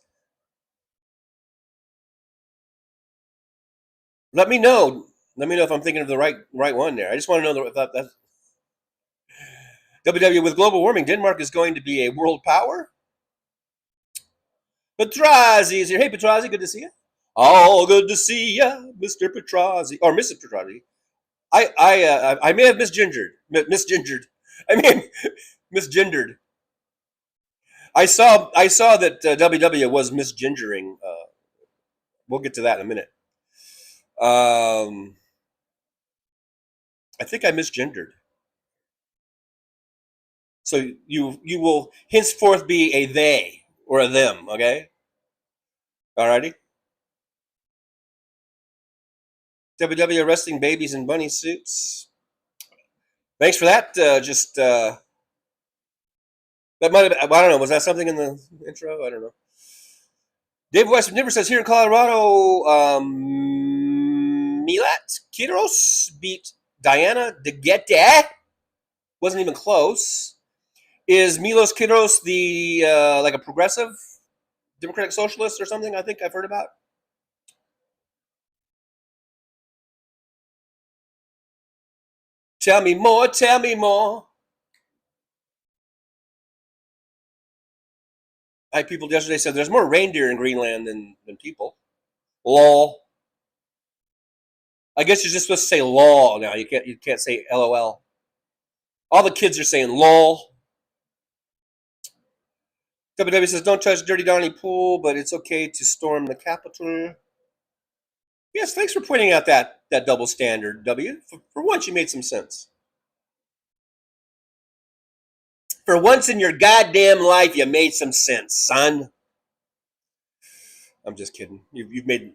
Let me know. Let me know if I'm thinking of the right one there. I just want to know if that's WW. With global warming, Denmark is going to be a world power. Petrazi is here. Hey, Petrazi, good to see you. Oh, good to see you, Mr. Petrazi or Mrs. Petrazi. I may have misgendered. I mean, misgendered. I saw that WW was misgendering. We'll get to that in a minute. I think I misgendered. So you will henceforth be a they or a them, okay? Alrighty. WW arresting babies in bunny suits. Thanks for that. That might have, I don't know, was that something in the intro? I don't know. Dave West Niver says, here in Colorado, Milat Kidros beat Diana DeGette. Wasn't even close. Is Milos Kidros the like a progressive Democratic Socialist or something? I think I've heard about. Tell me more. Tell me more. People yesterday said there's more reindeer in Greenland than people. Lol. I guess you're just supposed to say lol now. You can't say LOL. All the kids are saying lol. WW says, don't touch Dirty Donnie Pool, but it's okay to storm the Capitol. Yes, thanks for pointing out that double standard, W. For once, you made some sense. For once in your goddamn life, you made some sense, son. I'm just kidding. You've made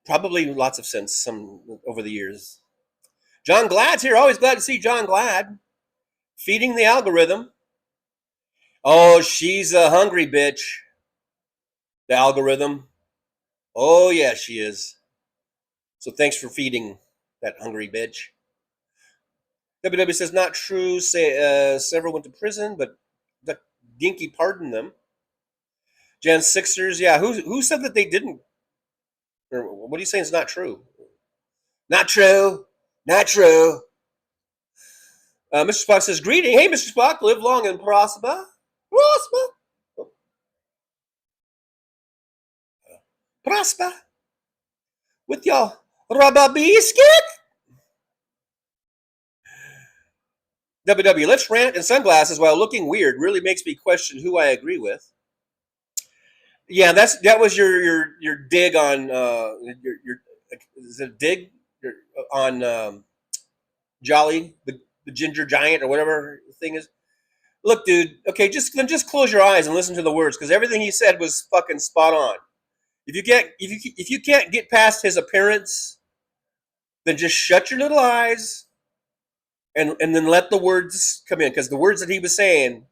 probably lots of sense some over the years. John Glad's here. Always glad to see John Glad. Feeding the algorithm. Oh, she's a hungry bitch. The algorithm. Oh, yeah, she is. So thanks for feeding that hungry bitch. WW says, not true. Several went to prison, but the Dinky pardoned them. Jan Sixers, yeah. Who said that they didn't? Or what are you saying is not true? Not true. Not true. Mr. Spock says, greeting. Hey, Mr. Spock, live long and prosper. Prosper. Prosper. With your rubber biscuit. WW, let's rant in sunglasses while looking weird. Really makes me question who I agree with. Yeah, that was your dig on your is it a dig on Jolly the ginger giant or whatever the thing is. Look, dude. Okay, just close your eyes and listen to the words because everything he said was fucking spot on. If you can't get past his appearance, then just shut your little eyes and then let the words come in because the words that he was saying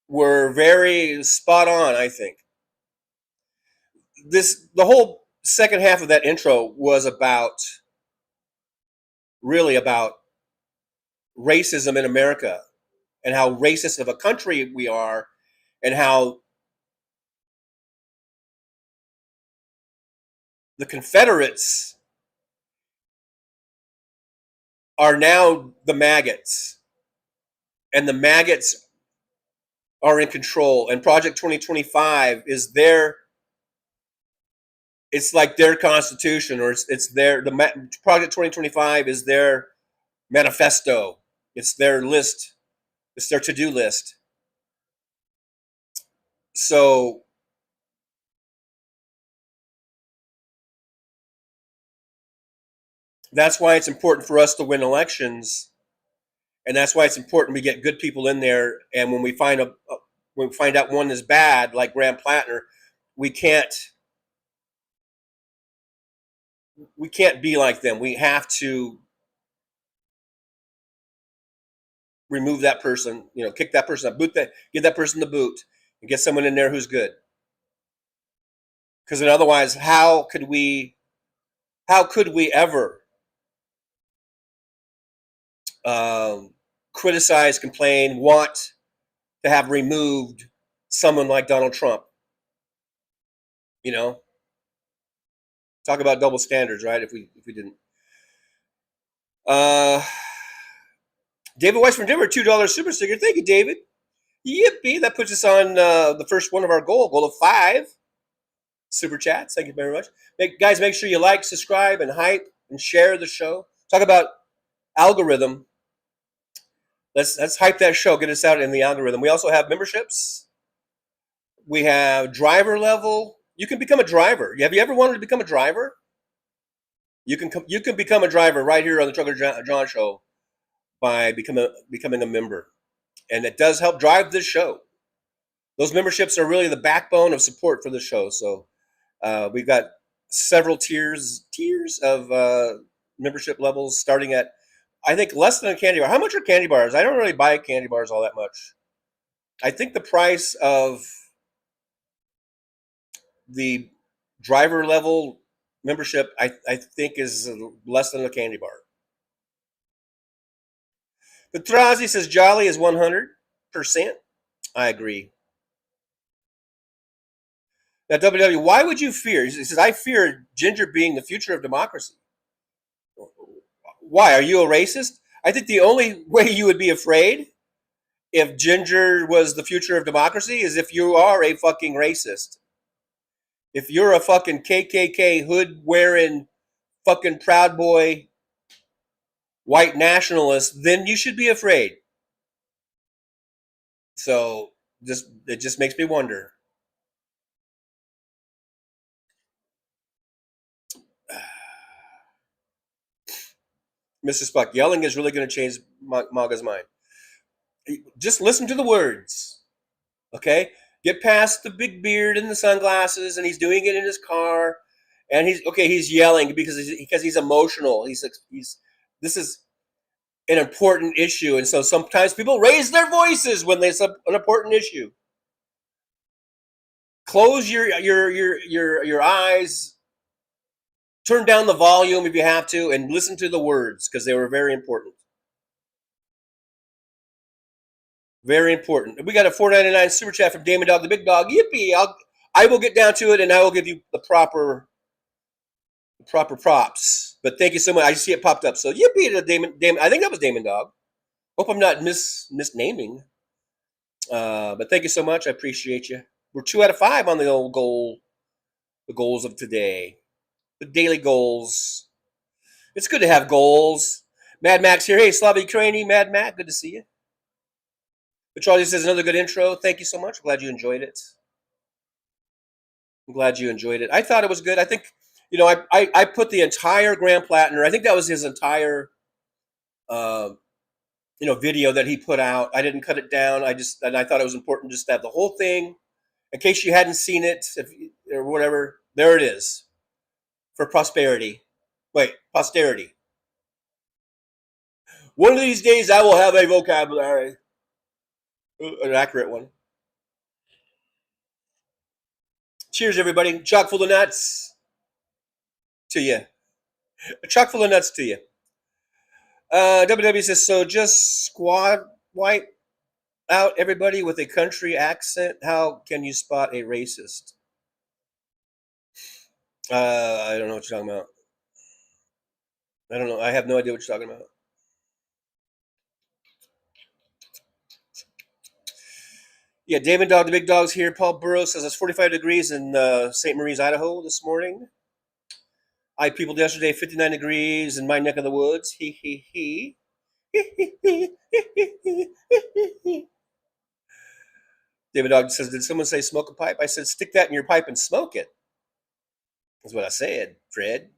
were very spot on. I think the whole second half of that intro was really about racism in America and how racist of a country we are and how the Confederates are now the maggots and the maggots are in control and Project 2025 is it's like their constitution or it's their Project 2025 is their manifesto. It's their list. It's their to-do list. So that's why it's important for us to win elections, and that's why it's important we get good people in there. And when we find out one is bad, like Graham Platner, we can't be like them. We have to remove that person, kick that person out, give that person the boot, and get someone in there who's good. Because otherwise, how could we ever criticize, complain, want to have removed someone like Donald Trump? Talk about double standards, right? If we didn't. David Weiss from Denver, $2 super sticker. Thank you, David. Yippee! That puts us on the first one of our goal of 5 super chats. Thank you very much. Guys, make sure you like, subscribe, and hype and share the show. Talk about algorithm. Let's hype that show. Get us out in the algorithm. We also have memberships. We have driver level. You can become a driver. Have you ever wanted to become a driver? You can become a driver right here on the Trucker John Show by becoming a member, and it does help drive this show. Those memberships are really the backbone of support for the show. So we've got several tiers of membership levels, starting at I think less than a candy bar. How much are candy bars? I don't really buy candy bars all that much. I think the price of the driver level membership, I think, is less than a candy bar. But Trazi says Jolly is 100%. I agree. Now, WW, why would you fear? He says, I fear Ginger being the future of democracy. Why? Are you a racist? I think the only way you would be afraid if Ginger was the future of democracy is if you are a fucking racist. If you're a fucking KKK hood wearing fucking Proud Boy white nationalist, then you should be afraid. So it just makes me wonder. Mr. Spock, yelling is really going to change MAGA's mind. Just listen to the words, okay? Get past the big beard and the sunglasses, and he's doing it in his car, and he's yelling because he's emotional. This is an important issue, and so sometimes people raise their voices when there's an important issue. Close your eyes, turn down the volume if you have to, and listen to the words because they were very important. Very important. We got a $4.99 super chat from Damon Dog, the Big Dog. Yippee! I will get down to it, and I will give you the proper props. But thank you so much. I see it popped up. So yippee to Damon. I think that was Damon Dog. Hope I'm not misnaming. But thank you so much. I appreciate you. We're 2 out of 5 on the old goal. The goals of today. The daily goals. It's good to have goals. Mad Max here. Hey, Slava Ukraini. Mad Mac. Good to see you. But Charlie says another good intro. Thank you so much. I'm glad you enjoyed it. I thought it was good. I think, I put the entire Graham Platner. I think that was his entire, video that he put out. I didn't cut it down. I thought it was important just to have the whole thing in case you hadn't seen it or whatever. There it is for posterity. One of these days I will have a vocabulary, an accurate one. Cheers, everybody. Chock full of nuts to you. Chock full of nuts to you. WW says, so just squad wipe out everybody with a country accent. How can you spot a racist? I don't know what you're talking about. I don't know. I have no idea what you're talking about. Yeah, David Dog, the Big Dog's here. Paul Burrows says it's 45 degrees in St. Mary's, Idaho this morning. I peopled yesterday, 59 degrees in my neck of the woods. He. David Dog says, did someone say smoke a pipe? I said, stick that in your pipe and smoke it. That's what I said, Fred.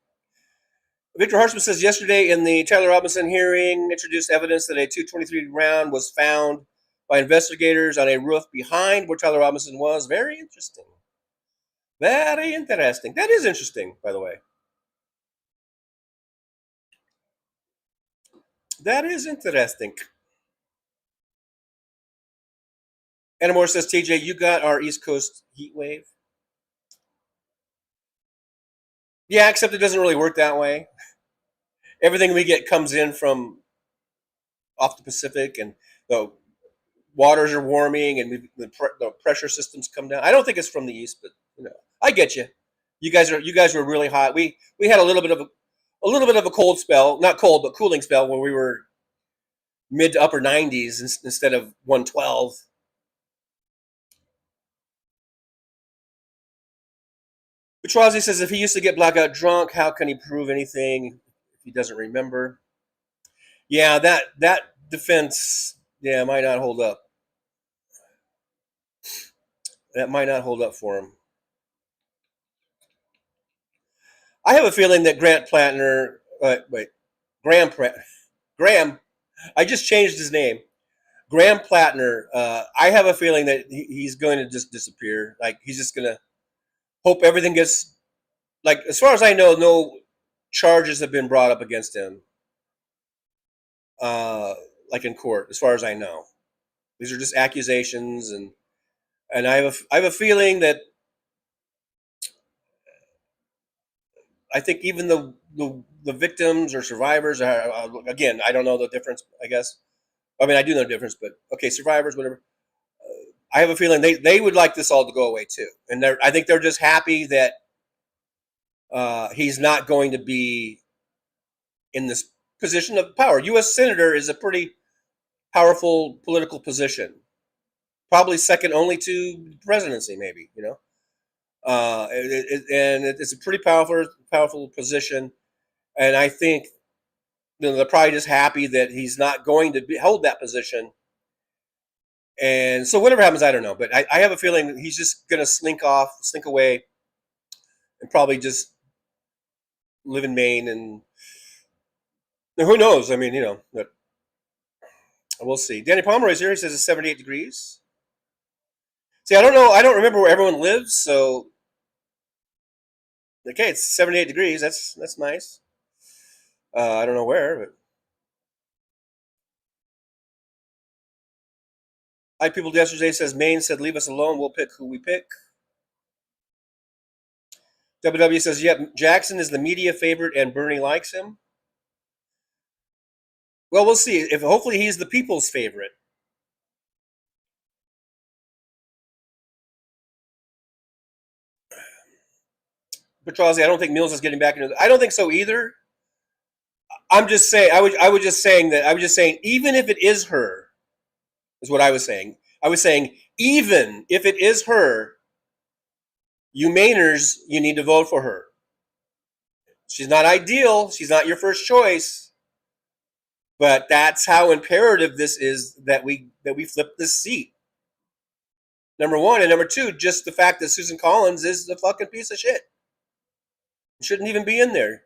Victor Harshman says, yesterday in the Tyler Robinson hearing, introduced evidence that a .223 round was found by investigators on a roof behind where Tyler Robinson was. Very interesting. Very interesting. That is interesting, by the way. That is interesting. Anna Moore says, TJ, you got our East Coast heat wave. Yeah, except it doesn't really work that way. Everything we get comes in from off the Pacific, and the waters are warming, and the pressure systems come down. I don't think it's from the east, but I get you. You guys were really hot. We had a little bit of a cold spell, not cold, but cooling spell when we were mid to upper 90s instead of 112. Petrozzi says, if he used to get blackout drunk, how can he prove anything if he doesn't remember? Yeah, that defense, might not hold up. That might not hold up for him. I have a feeling that Graham, I just changed his name. Graham Platner, I have a feeling that he's going to just disappear. Like, he's just going to hope everything gets, like, as far as I know, no charges have been brought up against him, like in court, as far as I know. These are just accusations, and I have a feeling that I think even the victims or survivors are, again, I don't know the difference, I guess. I mean, I do know the difference, but okay, survivors, whatever. I have a feeling they would like this all to go away too, and I think they're just happy that he's not going to be in this position of power. U.S. Senator is a pretty powerful political position, probably second only to presidency, maybe. And it's a pretty powerful position, and I think they're probably just happy that he's not going to hold that position. And so whatever happens, I don't know. But I have a feeling he's just going to slink away, and probably just live in Maine. And who knows? I mean, We'll see. Danny Pomeroy's here. He says it's 78 degrees. See, I don't know. I don't remember where everyone lives, so okay, it's 78 degrees. That's nice. I don't know where, but Hi People Yesterday says Maine said leave us alone. We'll pick who we pick. WW says, yep, Jackson is the media favorite and Bernie likes him. Well, we'll see. If hopefully he's the people's favorite. Petrozzi, I don't think Mills is getting back into. I don't think so either. I'm just saying. I was just saying that. I was just saying even if it is her, is what I was saying. I was saying even if it is her, you Mainers, you need to vote for her. She's not ideal. She's not your first choice. But that's how imperative this is that we flip this seat. Number one, and number two, just the fact that Susan Collins is a fucking piece of shit. Shouldn't even be in there.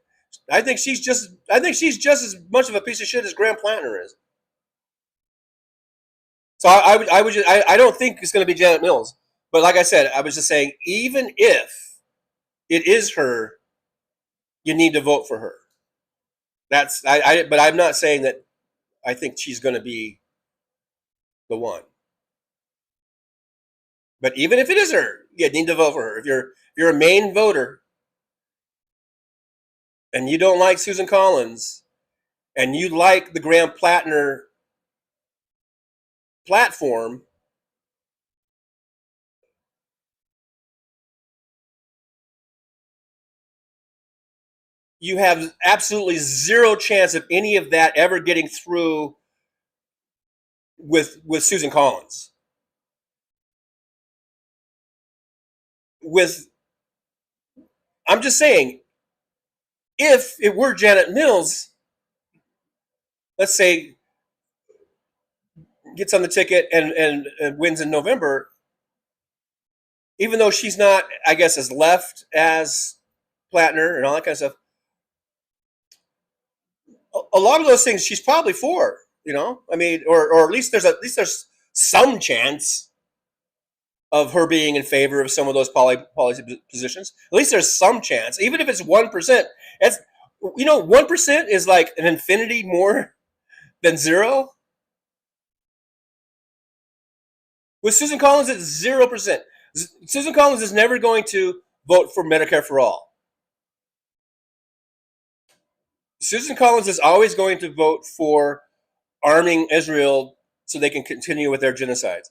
I think she's just as much of a piece of shit as Graham Platner is. So I don't think it's going to be Janet Mills. But like I said, I was just saying, even if it is her, you need to vote for her. But I'm not saying that I think she's going to be the one. But even if it is her, you need to vote for her. If you're a Maine voter and you don't like Susan Collins and you like the Graham Platner platform, you have absolutely zero chance of any of that ever getting through with Susan Collins. I'm just saying, if it were Janet Mills, let's say gets on the ticket and wins in November, even though she's not, I guess, as left as Platner and all that kind of stuff, a lot of those things she's probably for. I mean, or at least there's some chance of her being in favor of some of those policy positions. At least there's some chance, even if it's 1%. That's 1% is like an infinity more than zero. With Susan Collins, it's 0%. Susan Collins is never going to vote for Medicare for all. Susan Collins is always going to vote for arming Israel so they can continue with their genocide.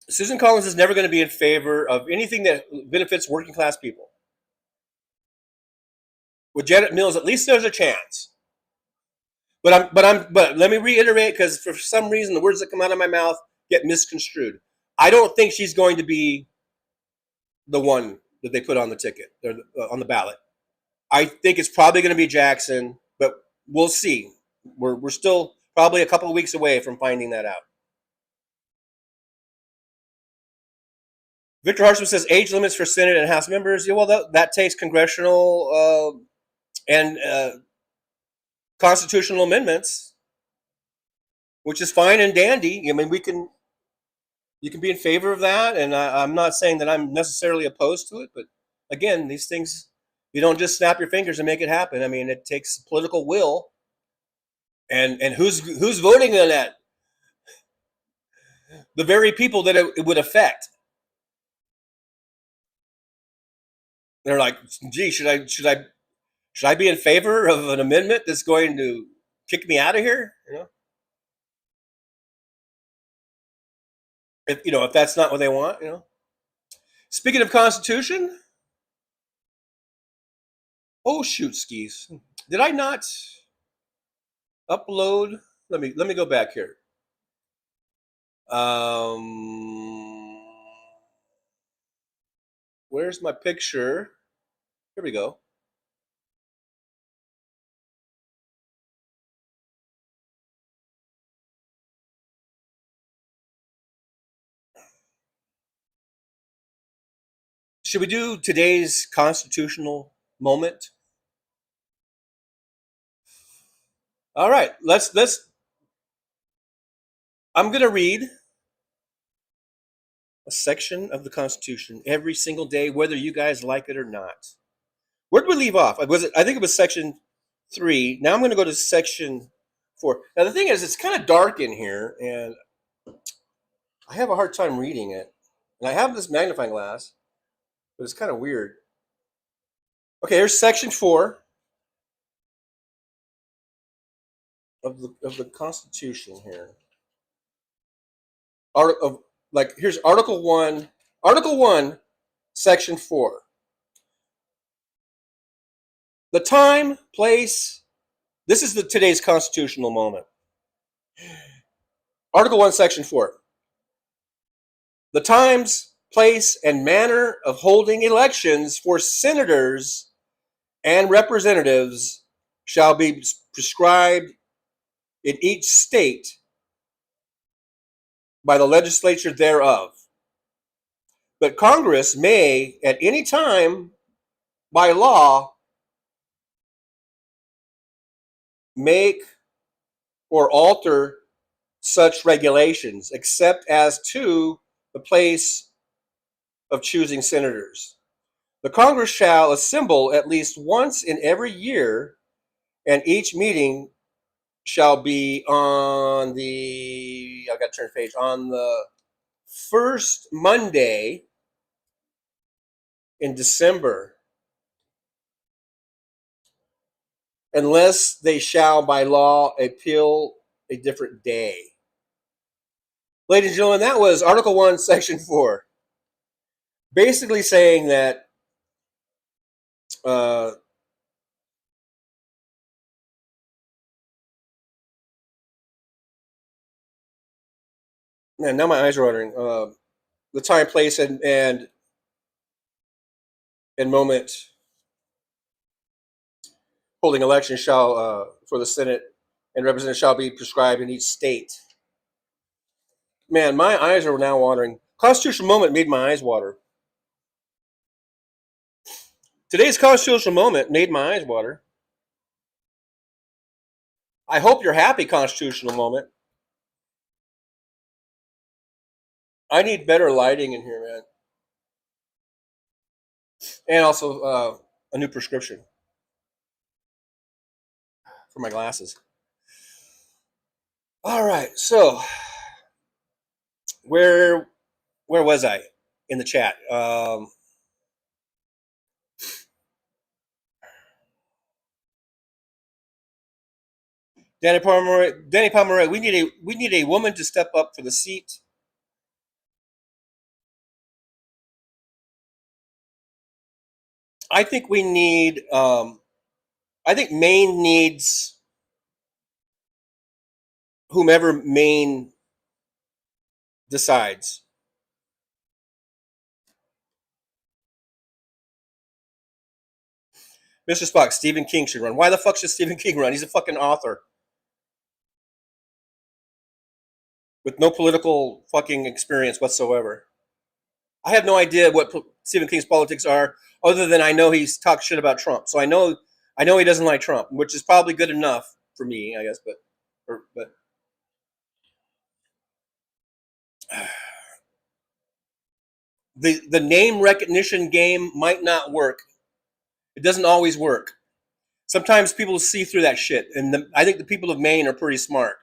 Susan Collins is never going to be in favor of anything that benefits working class people. With Janet Mills, at least there's a chance. But let me reiterate, because for some reason the words that come out of my mouth get misconstrued. I don't think she's going to be the one that they put on the ticket or on the ballot. I think it's probably going to be Jackson, but we'll see. We're still probably a couple of weeks away from finding that out. Victor Harshman says age limits for Senate and House members. Yeah, well, that takes congressional and constitutional amendments, which is fine and dandy. I mean, you can be in favor of that, and I'm not saying that I'm necessarily opposed to it, but again, these things, you don't just snap your fingers and make it happen. I mean, it takes political will, and who's voting on that? The very people that it would affect. They're like, gee, should I be in favor of an amendment that's going to kick me out of here? If that's not what they want. Speaking of Constitution, oh shoot, skis! Did I not upload? Let me go back here. Where's my picture? Here we go. Should we do today's constitutional moment? All right, let's. I'm going to read a section of the Constitution every single day, whether you guys like it or not. Where did we leave off? Was it? I think it was section 3. Now I'm going to go to section 4. Now the thing is, it's kind of dark in here, and I have a hard time reading it. And I have this magnifying glass, but it's kind of weird. Okay, here's section 4 of the Constitution here. Here's Article 1. Article 1, Section 4. The time, place. This is today's constitutional moment. Article 1, Section 4. The times, place, and manner of holding elections for senators and representatives shall be prescribed in each state by the legislature thereof. But Congress may, at any time, by law, make or alter such regulations, except as to the place of choosing senators. The Congress shall assemble at least once in every year, and each meeting shall be on I've got to turn page, on the first Monday in December, unless they shall by law appeal a different day. Ladies and gentlemen, that was Article 1, Section 4. Basically saying that man, now my eyes are watering. The time, place, and moment holding elections shall for the Senate and representatives shall be prescribed in each state. Man, my eyes are now watering. Constitutional moment made my eyes water. Today's constitutional moment made my eyes water. I hope you're happy, constitutional moment. I need better lighting in here, man. And also a new prescription for my glasses. All right, so where was I in the chat? Danny Pomeroy, we need a woman to step up for the seat. I think we need. I think Maine needs whomever Maine decides. Mr. Spock, Stephen King should run. Why the fuck should Stephen King run? He's a fucking author with no political fucking experience whatsoever. I have no idea what Stephen King's politics are, other than I know he's talked shit about Trump. So I know he doesn't like Trump, which is probably good enough for me, I guess. But the name recognition game might not work. It doesn't always work. Sometimes people see through that shit, and I think the people of Maine are pretty smart.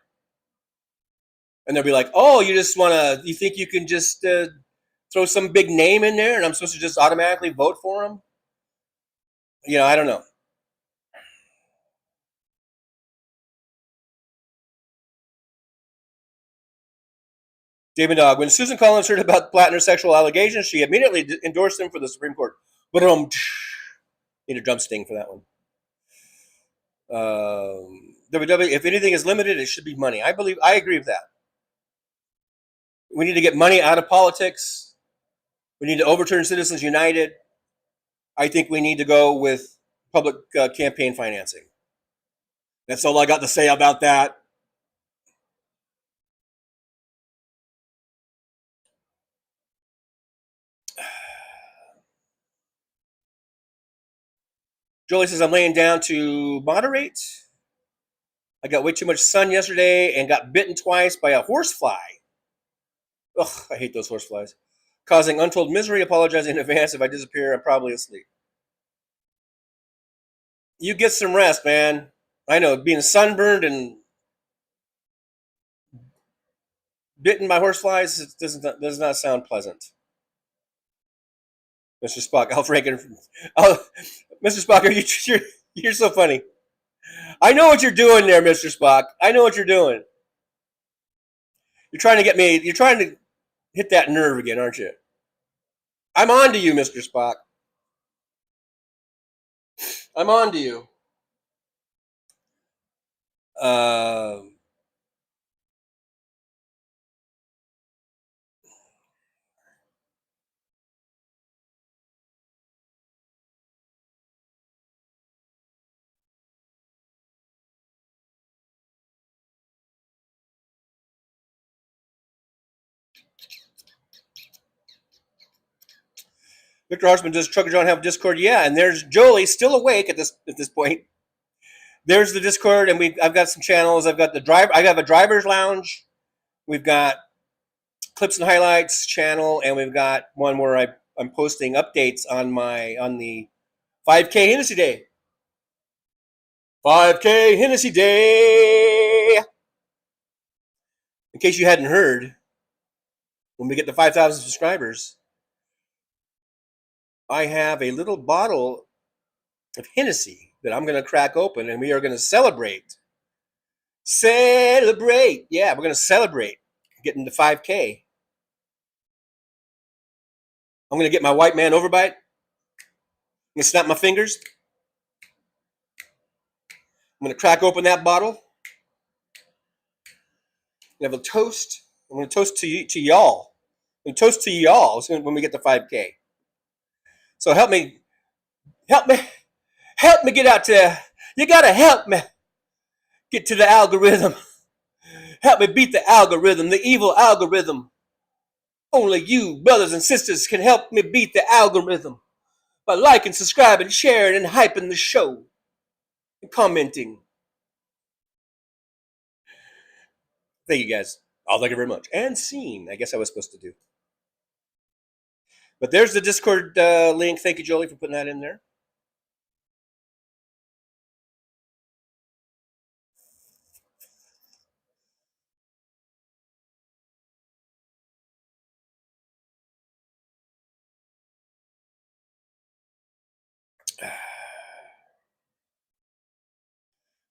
And they'll be like, "Oh, you think you can just throw some big name in there, and I'm supposed to just automatically vote for him?" I don't know. David Dog, when Susan Collins heard about Platner's sexual allegations, she immediately endorsed him for the Supreme Court. But need a drum sting for that one. WW, if anything is limited, it should be money. I agree with that. We need to get money out of politics. We need to overturn Citizens United. I think we need to go with public campaign financing. That's all I got to say about that. Jolie says, I'm laying down to moderate. I got way too much sun yesterday and got bitten twice by a horsefly. Ugh, I hate those horseflies. Causing untold misery. Apologizing in advance if I disappear. I'm probably asleep. You get some rest, man. I know, being sunburned and bitten by horseflies does not sound pleasant. Mr. Spock, Alf Rankin. Oh, Mr. Spock, you're so funny. I know what you're doing there, Mr. Spock. I know what you're doing. You're trying to get me. You're trying to hit that nerve again, aren't you? I'm on to you, Mr. Spock. I'm on to you. Victor Horseman, does Trucker John have Discord? Yeah, and there's Jolie still awake at this point. There's the Discord, and I've got some channels. I've got the driver. I have a driver's lounge. We've got clips and highlights channel, and we've got one where I'm posting updates on the 5K Hennessy Day. 5K Hennessy Day. In case you hadn't heard, when we get to 5,000 subscribers, I have a little bottle of Hennessy that I'm going to crack open, and we are going to celebrate. Celebrate. Yeah, we're going to celebrate getting to 5K. I'm going to get my white man overbite. I'm going to snap my fingers. I'm going to crack open that bottle. I'm going to have a toast. I'm going to toast to y'all. I'm going to toast to y'all when we get to 5K. So help me get out there. You got to help me get to the algorithm. Help me beat the algorithm, the evil algorithm. Only you, brothers and sisters, can help me beat the algorithm by liking, subscribing, sharing, and hyping the show and commenting. Thank you guys. Oh, thank you very much. And scene, I guess I was supposed to do. But there's the Discord link. Thank you, Jolie, for putting that in there.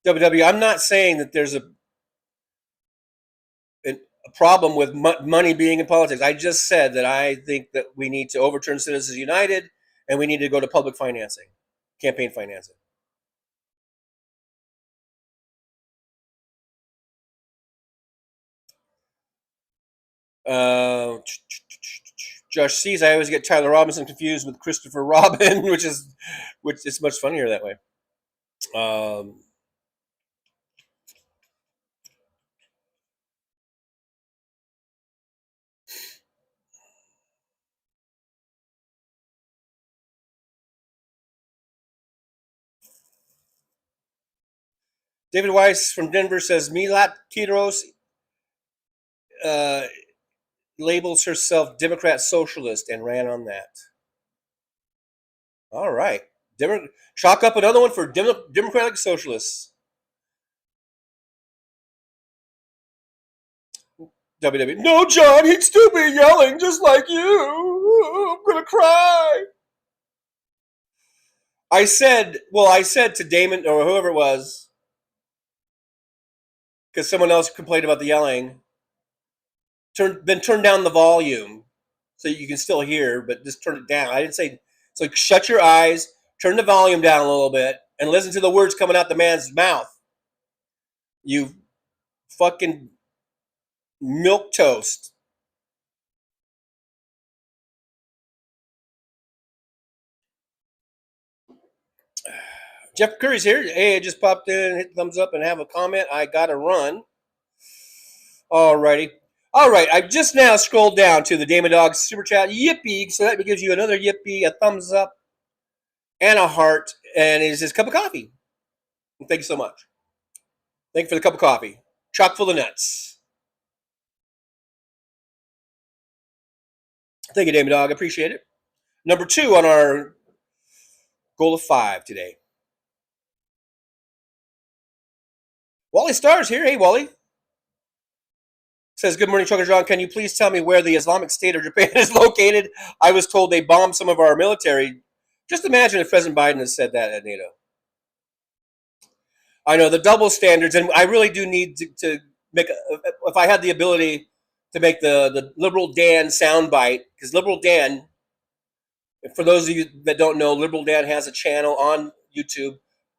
WW, I'm not saying that there's a problem with money being in politics. I just said that I think that we need to overturn Citizens United and we need to go to public financing, campaign financing. Josh sees I always get Tyler Robinson confused with Christopher Robin, which is much funnier that way. David Weiss from Denver says Milat Kidros labels herself Democrat Socialist and ran on that. All right. Chalk up another one for Democratic Socialists. WW. No, John, he'd still be yelling just like you. I'm going to cry. I said to Damon or whoever it was, because someone else complained about the yelling, turn down the volume so you can still hear, but just turn it down. I didn't say, so shut your eyes, turn the volume down a little bit, and listen to the words coming out the man's mouth. You fucking milk toast. Jeff Curry's here. Hey, I just popped in, hit thumbs up, and have a comment. I gotta run. Alrighty. All right, I just now scrolled down to the Damon Dog Super Chat. Yippee. So that gives you another yippee, a thumbs up, and a heart, and it's his cup of coffee. And thank you so much. Thank you for the cup of coffee. Chock full of nuts. Thank you, Damon Dog. Appreciate it. Number 2 on our goal of 5 today. Wally Star's here. Hey, Wally. Says, good morning, Trucker John. Can you please tell me where the Islamic State of Japan is located? I was told they bombed some of our military. Just imagine if President Biden has said that at NATO. I know the double standards, and I really do need to make, if I had the ability to make the Liberal Dan soundbite, because Liberal Dan, for those of you that don't know, Liberal Dan has a channel on YouTube.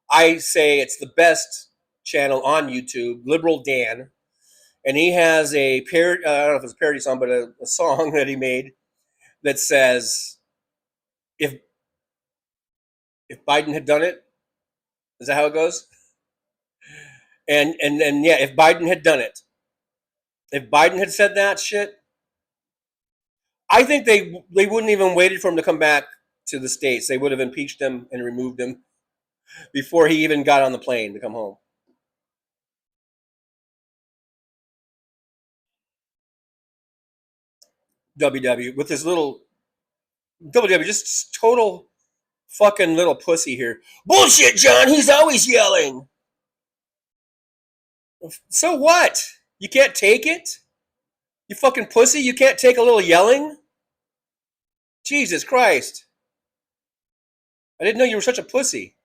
I say it's the best channel on YouTube, Liberal Dan. And he has a parody, I don't know if it's a parody song, but a song that he made that says, if Biden had done it, is that how it goes? And yeah, if Biden had done it, if Biden had said that shit, I think they wouldn't even waited for him to come back to the States. They would have impeached him and removed him before he even got on the plane to come home. WW with his little WW, just total fucking little pussy here. Bullshit, John. He's always yelling. So what? You can't take it? You fucking pussy? You can't take a little yelling? Jesus Christ. I didn't know you were such a pussy.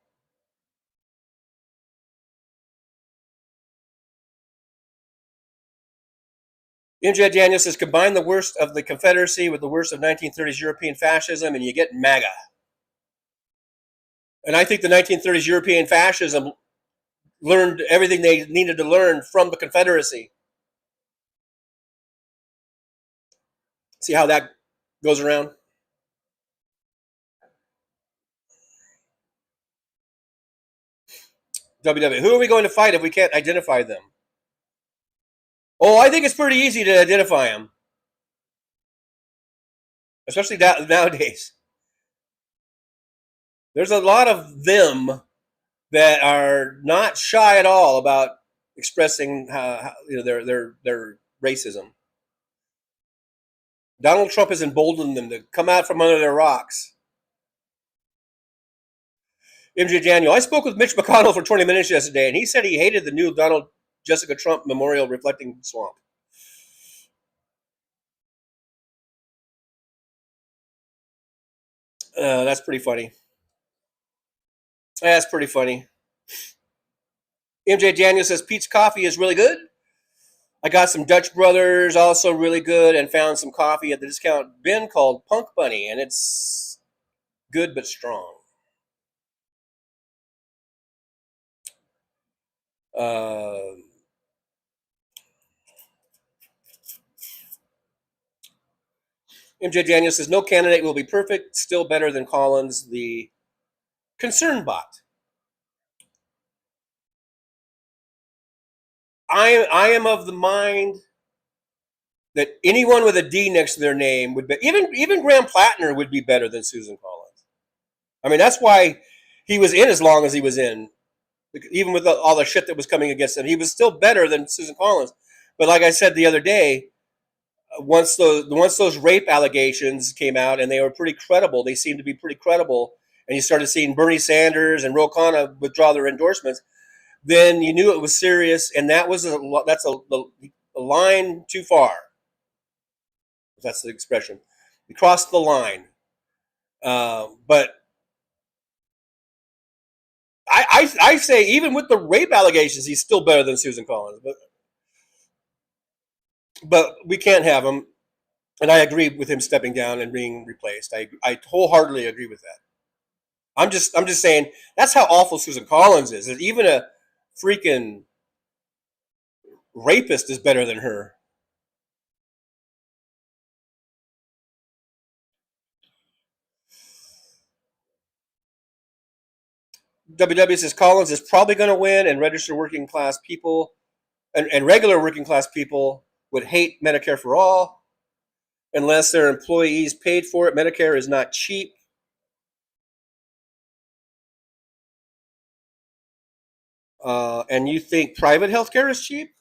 MJ Daniel says, combine the worst of the Confederacy with the worst of 1930s European fascism and you get MAGA. And I think the 1930s European fascism learned everything they needed to learn from the Confederacy. See how that goes around? WW, who are we going to fight if we can't identify them? Oh, I think it's pretty easy to identify them. Especially nowadays. There's a lot of them that are not shy at all about expressing their racism. Donald Trump has emboldened them to come out from under their rocks. MJ Daniel, I spoke with Mitch McConnell for 20 minutes yesterday, and he said he hated the new Donald Jessica Trump Memorial Reflecting Swamp. That's pretty funny. That's pretty funny. MJ Daniel says Pete's coffee is really good. I got some Dutch Brothers, also really good, and found some coffee at the discount bin called Punk Bunny, and it's good but strong. MJ Daniel says, no candidate will be perfect, still better than Collins, the concern bot. I am of the mind that anyone with a D next to their name would be, even Graham Platner would be better than Susan Collins. I mean, that's why he was in as long as he was in. Even with all the shit that was coming against him, he was still better than Susan Collins. But like I said the other day, once those rape allegations came out and they were pretty credible, they seemed to be pretty credible, and you started seeing Bernie Sanders and Ro Khanna withdraw their endorsements, then you knew it was serious, and that's a line too far. If that's the expression. You crossed the line. But I say even with the rape allegations, he's still better than Susan Collins. But we can't have him, and I agree with him stepping down and being replaced. I wholeheartedly agree with that. I'm just saying that's how awful Susan Collins is. That even a freaking rapist is better than her. WW says Collins is probably going to win, and registered working class people and regular working class people would hate Medicare for all unless their employees paid for it. Medicare is not cheap. and you think private healthcare is cheap?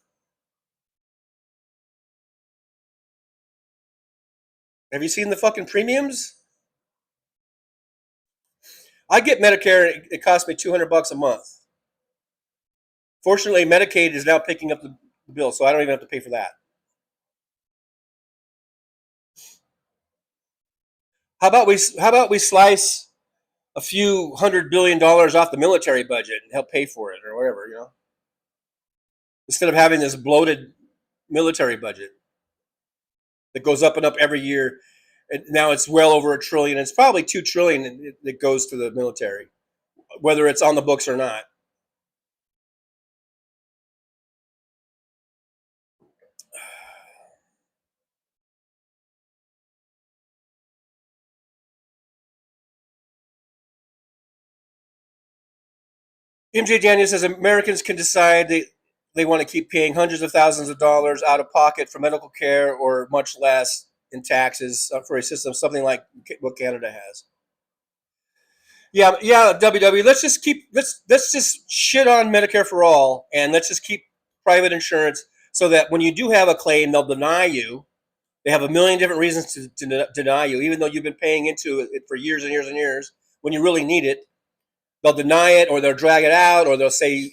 Have you seen the fucking premiums? I get Medicare. It costs me $200 a month. Fortunately, Medicaid is now picking up the bill, so I don't even have to pay for that. How about we slice a few $100 billion off the military budget and help pay for it or whatever, instead of having this bloated military budget that goes up and up every year. And now it's well over $1 trillion. It's probably $2 trillion that goes to the military, whether it's on the books or not. MJ Daniels says Americans can decide they want to keep paying hundreds of thousands of dollars out of pocket for medical care or much less in taxes for a system, something like what Canada has. Yeah, WW. Let's just shit on Medicare for all, and let's just keep private insurance so that when you do have a claim, they'll deny you. They have a million different reasons to deny you, even though you've been paying into it for years and years and years. When you really need it, they'll deny it, or they'll drag it out, or they'll say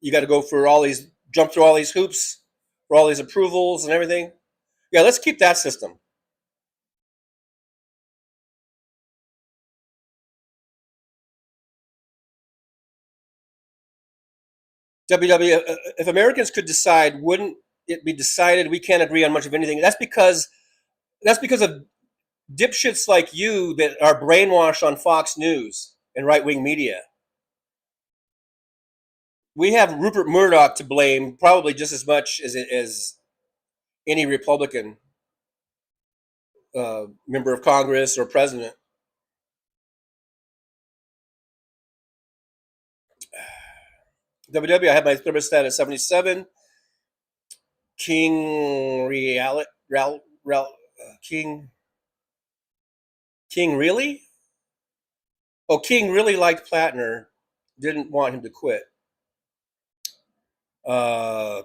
you got to go for jump through all these hoops for all these approvals and everything. Yeah, let's keep that system. If Americans could decide, wouldn't it be decided we can't agree on much of anything? That's because of dipshits like you that are brainwashed on Fox News and right-wing media. We have Rupert Murdoch to blame, probably just as much as any Republican member of Congress or president. WW, I have my thermostat at 77. King really? Oh, King really liked Platner, didn't want him to quit.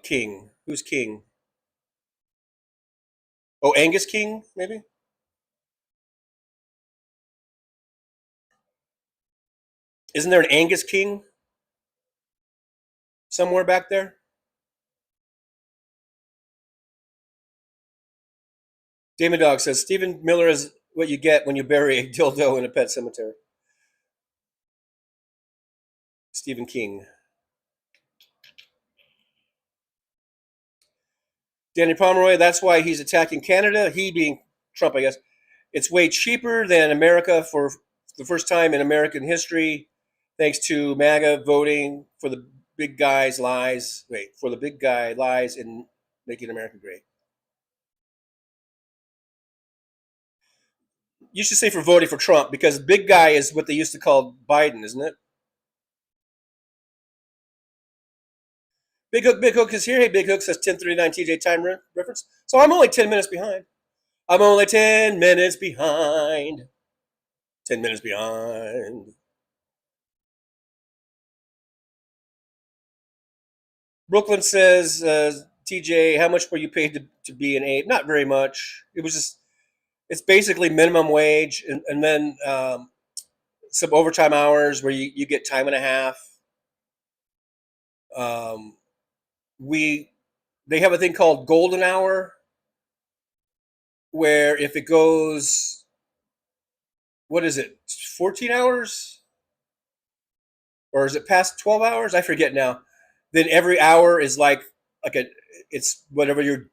King. Who's King? Oh, Angus King, maybe? Isn't there an Angus King somewhere back there? Damon Dog says Stephen Miller is what you get when you bury a dildo in a pet cemetery. Stephen King. Danny Pomeroy, that's why he's attacking Canada. He being Trump, I guess. It's way cheaper than America for the first time in American history, thanks to MAGA voting for the big guy's lies. For the big guy lies in making America great. You should say for voting for Trump, because big guy is what they used to call Biden, isn't it? Big Hook is here. Hey, Big Hook says 10:39 TJ time reference. So I'm only 10 minutes behind. 10 minutes behind. 10 minutes behind. Brooklyn says, TJ, how much were you paid to be an aide? Not very much. It's basically minimum wage, and then some overtime hours where you get time and a half. They have a thing called golden hour, where if it goes, what is it, 14 hours? Or is it past 12 hours? I forget now. Then every hour is it's whatever your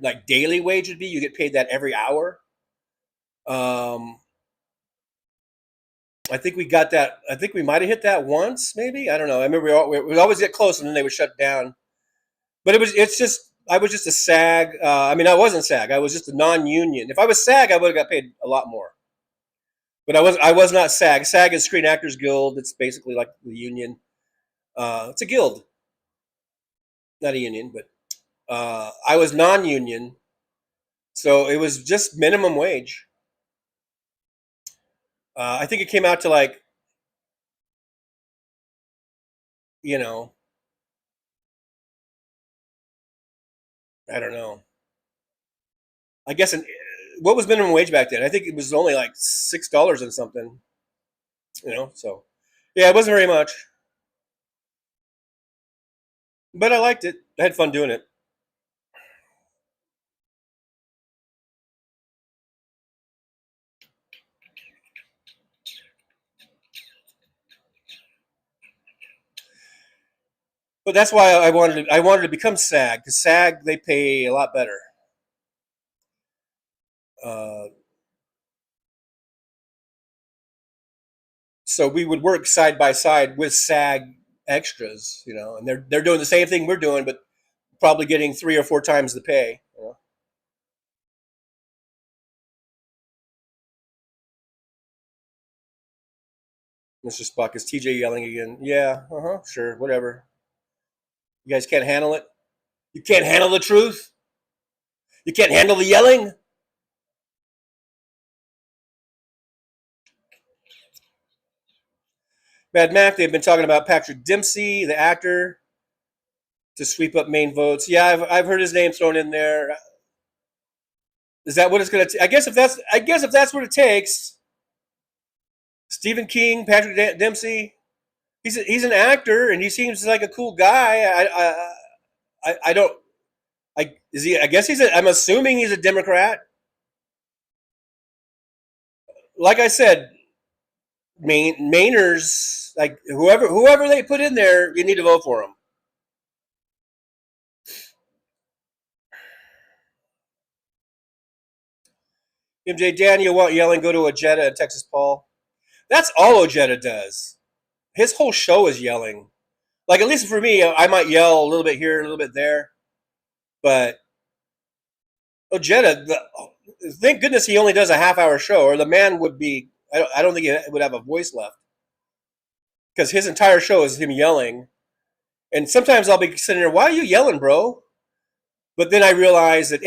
like daily wage would be. You get paid that every hour. I think we got that. I think we might have hit that once, maybe. I don't know. I remember we always get close, and then they would shut down. But I was just a SAG. I wasn't SAG. I was just a non-union. If I was SAG, I would have got paid a lot more. But I was not SAG. SAG is Screen Actors Guild. It's basically like the union. It's a guild, not a union. But I was non-union, so it was just minimum wage. I think it came out to like you know, I don't know. I guess what was minimum wage back then? I think it was only like $6 and something. So yeah, it wasn't very much, but I liked it. I had fun doing it. But that's why I wanted to become SAG, because SAG, they pay a lot better. Uh, so we would work side by side with SAG extras, and they're doing the same thing we're doing, but probably getting 3 or 4 times the pay. Mr. Spock, is TJ yelling again? Yeah, sure, whatever. You guys can't handle it? You can't handle the truth? You can't handle the yelling? Mad Mac, they've been talking about Patrick Dempsey, the actor, to sweep up Maine votes. Yeah, I've heard his name thrown in there. Is that what it's going to take? I guess if that's what it takes. Stephen King, Patrick Dempsey. He's an actor, and he seems like a cool guy. I don't. Is he? I guess I'm assuming he's a Democrat. Like I said, Mainers, like whoever they put in there, you need to vote for them. MJ Daniel want yelling, go to Ojeda and Texas Paul. That's all Ojeda does. His whole show is yelling. Like, at least for me, I might yell a little bit here, a little bit there, but Ojeda, thank goodness he only does a half-hour show, or the man would be. I don't think he would have a voice left, because his entire show is him yelling. And sometimes I'll be sitting there, why are you yelling, bro? But then I realize that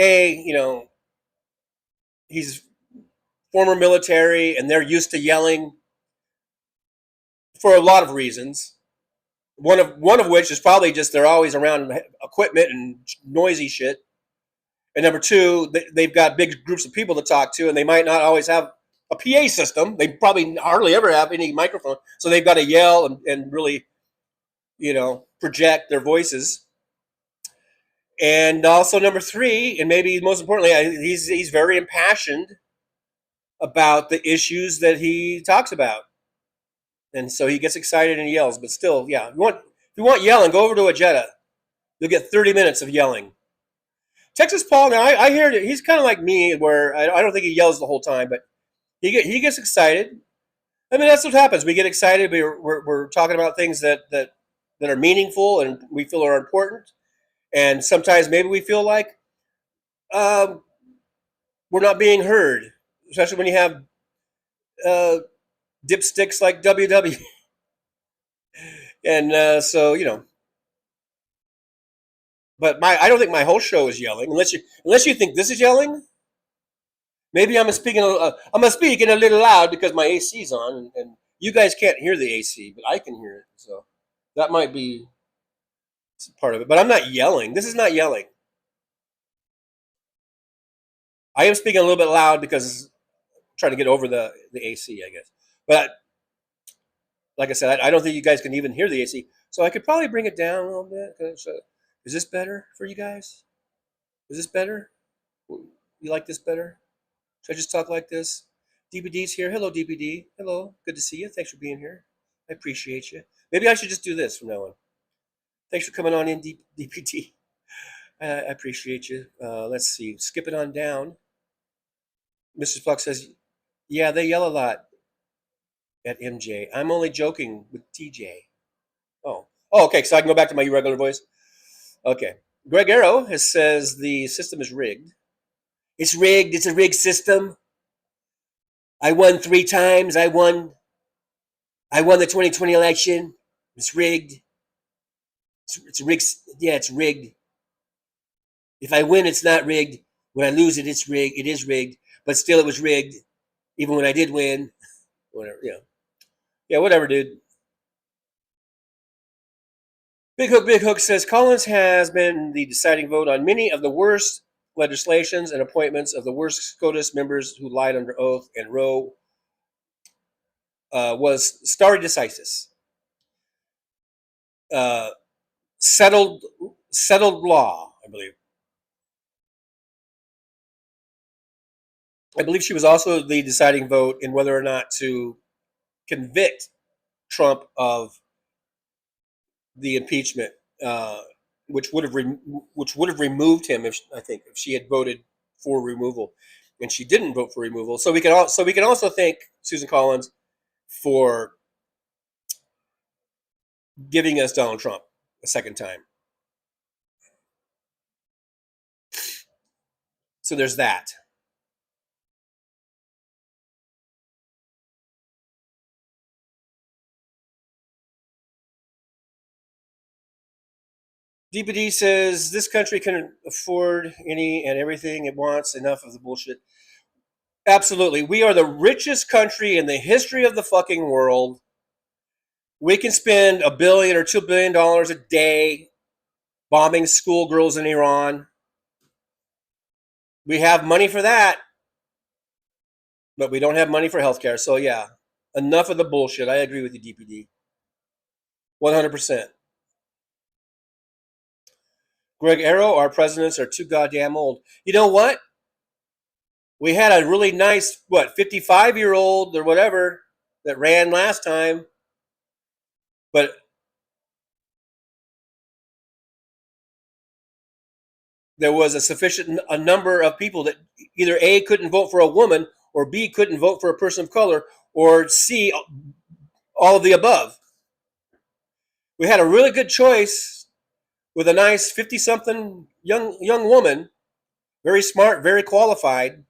he's former military, and they're used to yelling for a lot of reasons. One of which is probably just they're always around equipment and noisy shit. And number two, they've got big groups of people to talk to, and they might not always have a PA system. They probably hardly ever have any microphone, so they've got to yell and really, project their voices. And also number three, and maybe most importantly, he's very impassioned about the issues that he talks about, and so he gets excited and he yells. But still, yeah, if you want yelling, go over to Ojeda. You'll get 30 minutes of yelling. Texas Paul, now I hear that he's kind of like me, where I don't think he yells the whole time, but he gets excited. I mean, that's what happens. We get excited. We're talking about things that are meaningful and we feel are important. And sometimes maybe we feel like we're not being heard, especially when you have dipsticks like WW. And so, but I don't think my whole show is yelling, unless you think this is yelling. Maybe I'm speaking a little loud because my AC's on, and you guys can't hear the AC, but I can hear it. So that might be part of it. But I'm not yelling. This is not yelling. I am speaking a little bit loud because I'm trying to get over the AC, I guess. But like I said, I don't think you guys can even hear the AC. So I could probably bring it down a little bit. Is this better for you guys? Is this better? You like this better? Should I just talk like this? DPD's here. Hello, DPD. Hello. Good to see you. Thanks for being here. I appreciate you. Maybe I should just do this from now on. Thanks for coming on in, DPD. I appreciate you. Let's see. Skip it on down. Mrs. Pluck says, yeah, they yell a lot at MJ. I'm only joking with TJ. Oh, okay. So I can go back to my regular voice. Okay. Greg Arrow says the system is rigged. It's rigged. It's a rigged system. I won 3 times. I won the 2020 election. It's rigged. It's rigged. Yeah, it's rigged. If I win, it's not rigged. When I lose it, it's rigged. It is rigged. But still, it was rigged. Even when I did win. Whatever. Yeah, whatever, dude. Big Hook says Collins has been the deciding vote on many of the worst legislations and appointments of the worst SCOTUS members who lied under oath, and Roe was stare decisis. Settled law, I believe. I believe she was also the deciding vote in whether or not to convict Trump of the impeachment, which would have removed him if she had voted for removal, and she didn't vote for removal. So we can also thank Susan Collins for giving us Donald Trump a second time. So there's that. DPD says this country can afford any and everything it wants. Enough of the bullshit. Absolutely. We are the richest country in the history of the fucking world. We can spend $1 billion or $2 billion a day bombing schoolgirls in Iran. We have money for that, but we don't have money for healthcare. So yeah, enough of the bullshit. I agree with you, DPD. 100%. Greg Arrow, our presidents are too goddamn old. You know what? We had a really nice, 55-year-old or whatever that ran last time. But there was a sufficient a number of people that either A, couldn't vote for a woman, or B, couldn't vote for a person of color, or C, all of the above. We had a really good choice with a nice 50-something young woman, very smart, very qualified.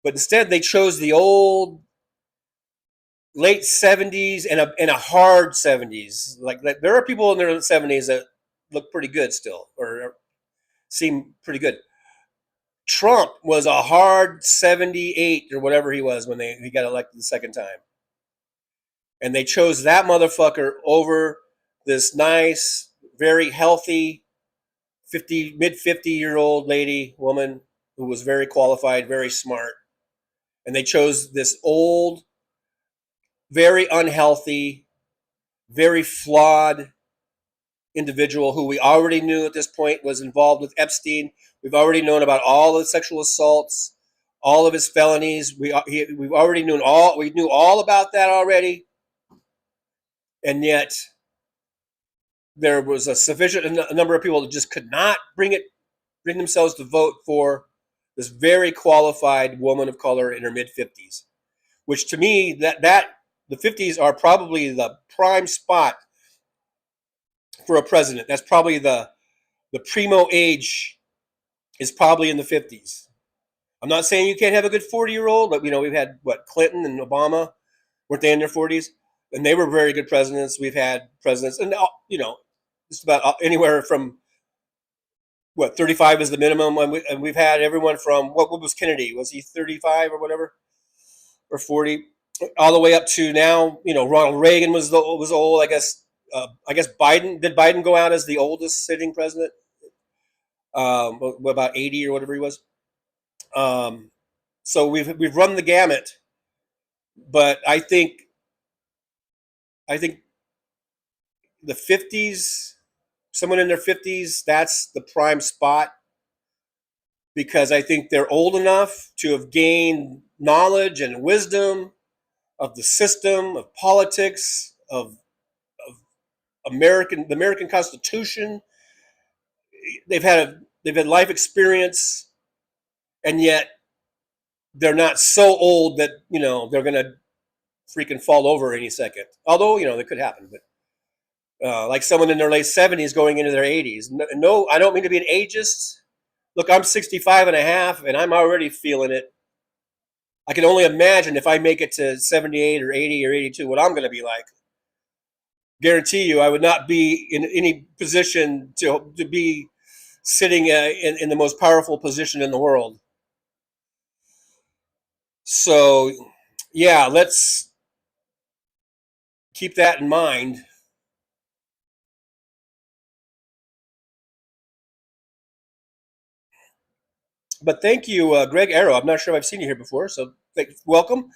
But instead, they chose the old late 70s and a hard 70s. Like there are people in their 70s that look pretty good still, or seem pretty good. Trump was a hard 78 or whatever he was when he got elected the second time. And they chose that motherfucker over this nice, very healthy mid 50-year-old woman who was very qualified, very smart. And they chose this old, very unhealthy, very flawed individual who we already knew at this point was involved with Epstein. We've already known about all the sexual assaults, all of his felonies. We knew all about that already. And yet there was a sufficient number of people that just could not bring themselves to vote for this very qualified woman of color in her mid 50s, which to me that the 50s are probably the prime spot for a president. That's probably the primo age is probably in the 50s. I'm not saying you can't have a good 40-year-old, but we've had Clinton and Obama, weren't they in their 40s? And they were very good presidents. We've had presidents, and just about anywhere from 35 is the minimum, and we've had everyone from what was Kennedy? Was he 35 or whatever, or 40, all the way up to now? Ronald Reagan was old. I guess Biden, did Biden go out as the oldest sitting president? About 80 or whatever he was. So we've run the gamut, but I think the 50s, someone in their 50s, that's the prime spot, because I think they're old enough to have gained knowledge and wisdom of the system, of politics, of the American Constitution. They've had life experience, and yet they're not so old that they're gonna freaking fall over any second. Although that could happen, but like someone in their late 70s going into their 80s. No, I don't mean to be an ageist. Look, I'm 65 and a half, and I'm already feeling it. I can only imagine if I make it to 78 or 80 or 82, what I'm going to be like. Guarantee you, I would not be in any position to be sitting in the most powerful position in the world. So, yeah, let's keep that in mind. But thank you, Greg Arrow. I'm not sure if I've seen you here before, so welcome.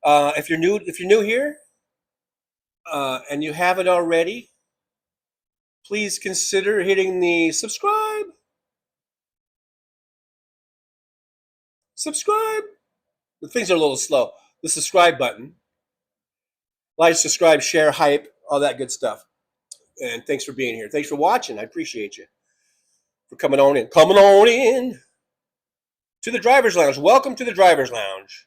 If you're new here, and you haven't already, please consider hitting the subscribe. Subscribe. The things are a little slow. The subscribe button. Like, subscribe, share, hype, all that good stuff. And thanks for being here. Thanks for watching. I appreciate you for coming on in. Coming on in to the Driver's Lounge. Welcome to the Driver's Lounge.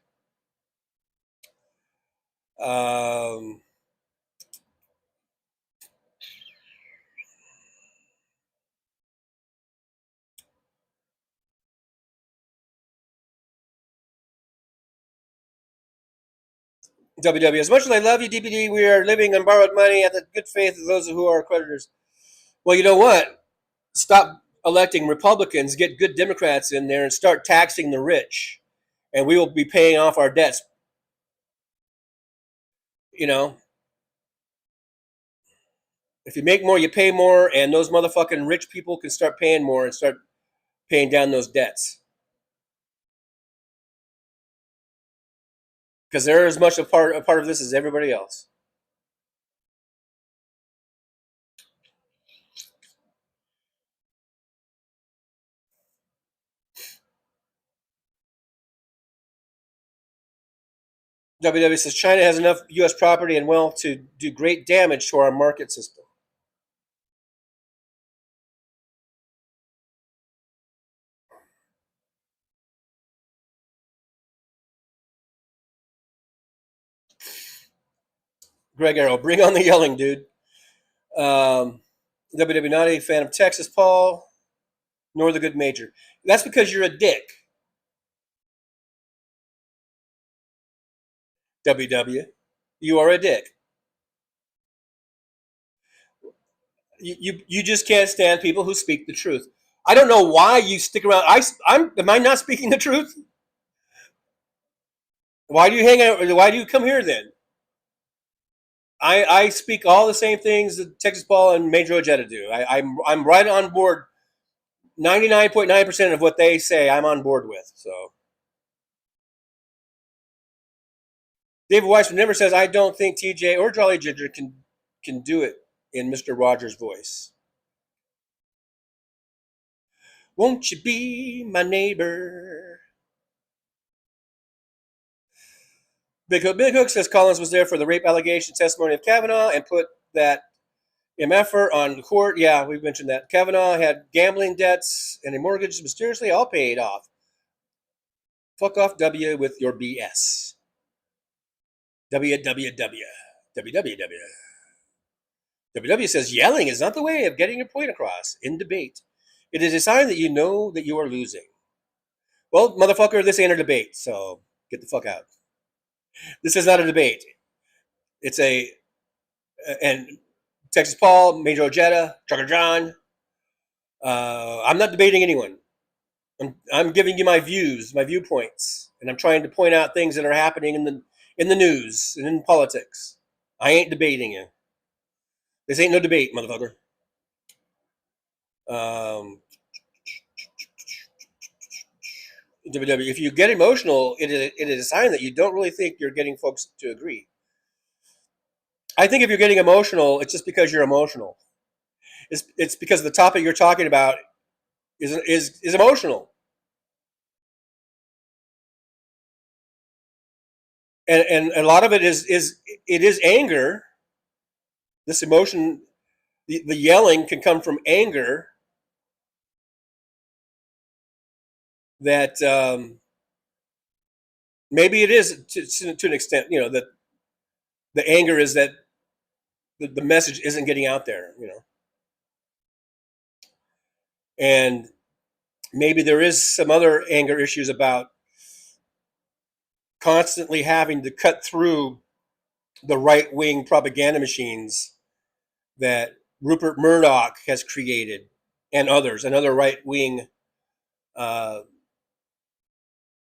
WW, as much as I love you, DPD, we are living on borrowed money at the good faith of those who are creditors. Well, you know what? Stop electing Republicans, get good Democrats in there, and start taxing the rich. And we will be paying off our debts. You know, if you make more, you pay more, and those motherfucking rich people can start paying more and start paying down those debts. Because they're as much a part of this as everybody else. WW says China has enough U.S. property and wealth to do great damage to our market system. Greg Arrow, bring on the yelling, dude. WW, not a fan of Texas, Paul, nor the good major. That's because you're a dick. WW, you are a dick. You just can't stand people who speak the truth. I don't know why you stick around. Am I not speaking the truth? Why do you hang out? Why do you come here then? I speak all the same things that Texas Paul and Major Ojeda do. I'm right on board. 99.9% of what they say, I'm on board with. So David Weissman never says, I don't think TJ or Jolly Ginger can do it in Mr. Rogers' voice. Won't you be my neighbor? Big Hook says Collins was there for the rape allegation testimony of Kavanaugh and put that MFer on court. Yeah, we've mentioned that. Kavanaugh had gambling debts and a mortgage mysteriously all paid off. Fuck off, W, with your BS. WWW. WW says yelling is not the way of getting your point across in debate. It is a sign that you know that you are losing. Well, motherfucker, this ain't a debate, so get the fuck out. This is not a debate. It's and Texas Paul, Major Ojeda, Trucker John. I'm not debating anyone. I'm giving you my views, my viewpoints, and I'm trying to point out things that are happening in the news and in politics. I ain't debating you. This ain't no debate, motherfucker. If you get emotional, it is a sign that you don't really think you're getting folks to agree. I think if you're getting emotional, it's just because you're emotional. It's because the topic you're talking about is emotional. And a lot of it is anger. This emotion, the yelling can come from anger that maybe it is to an extent, that the anger is that the message isn't getting out there, and maybe there is some other anger issues about constantly having to cut through the right-wing propaganda machines that Rupert Murdoch has created and others and other right-wing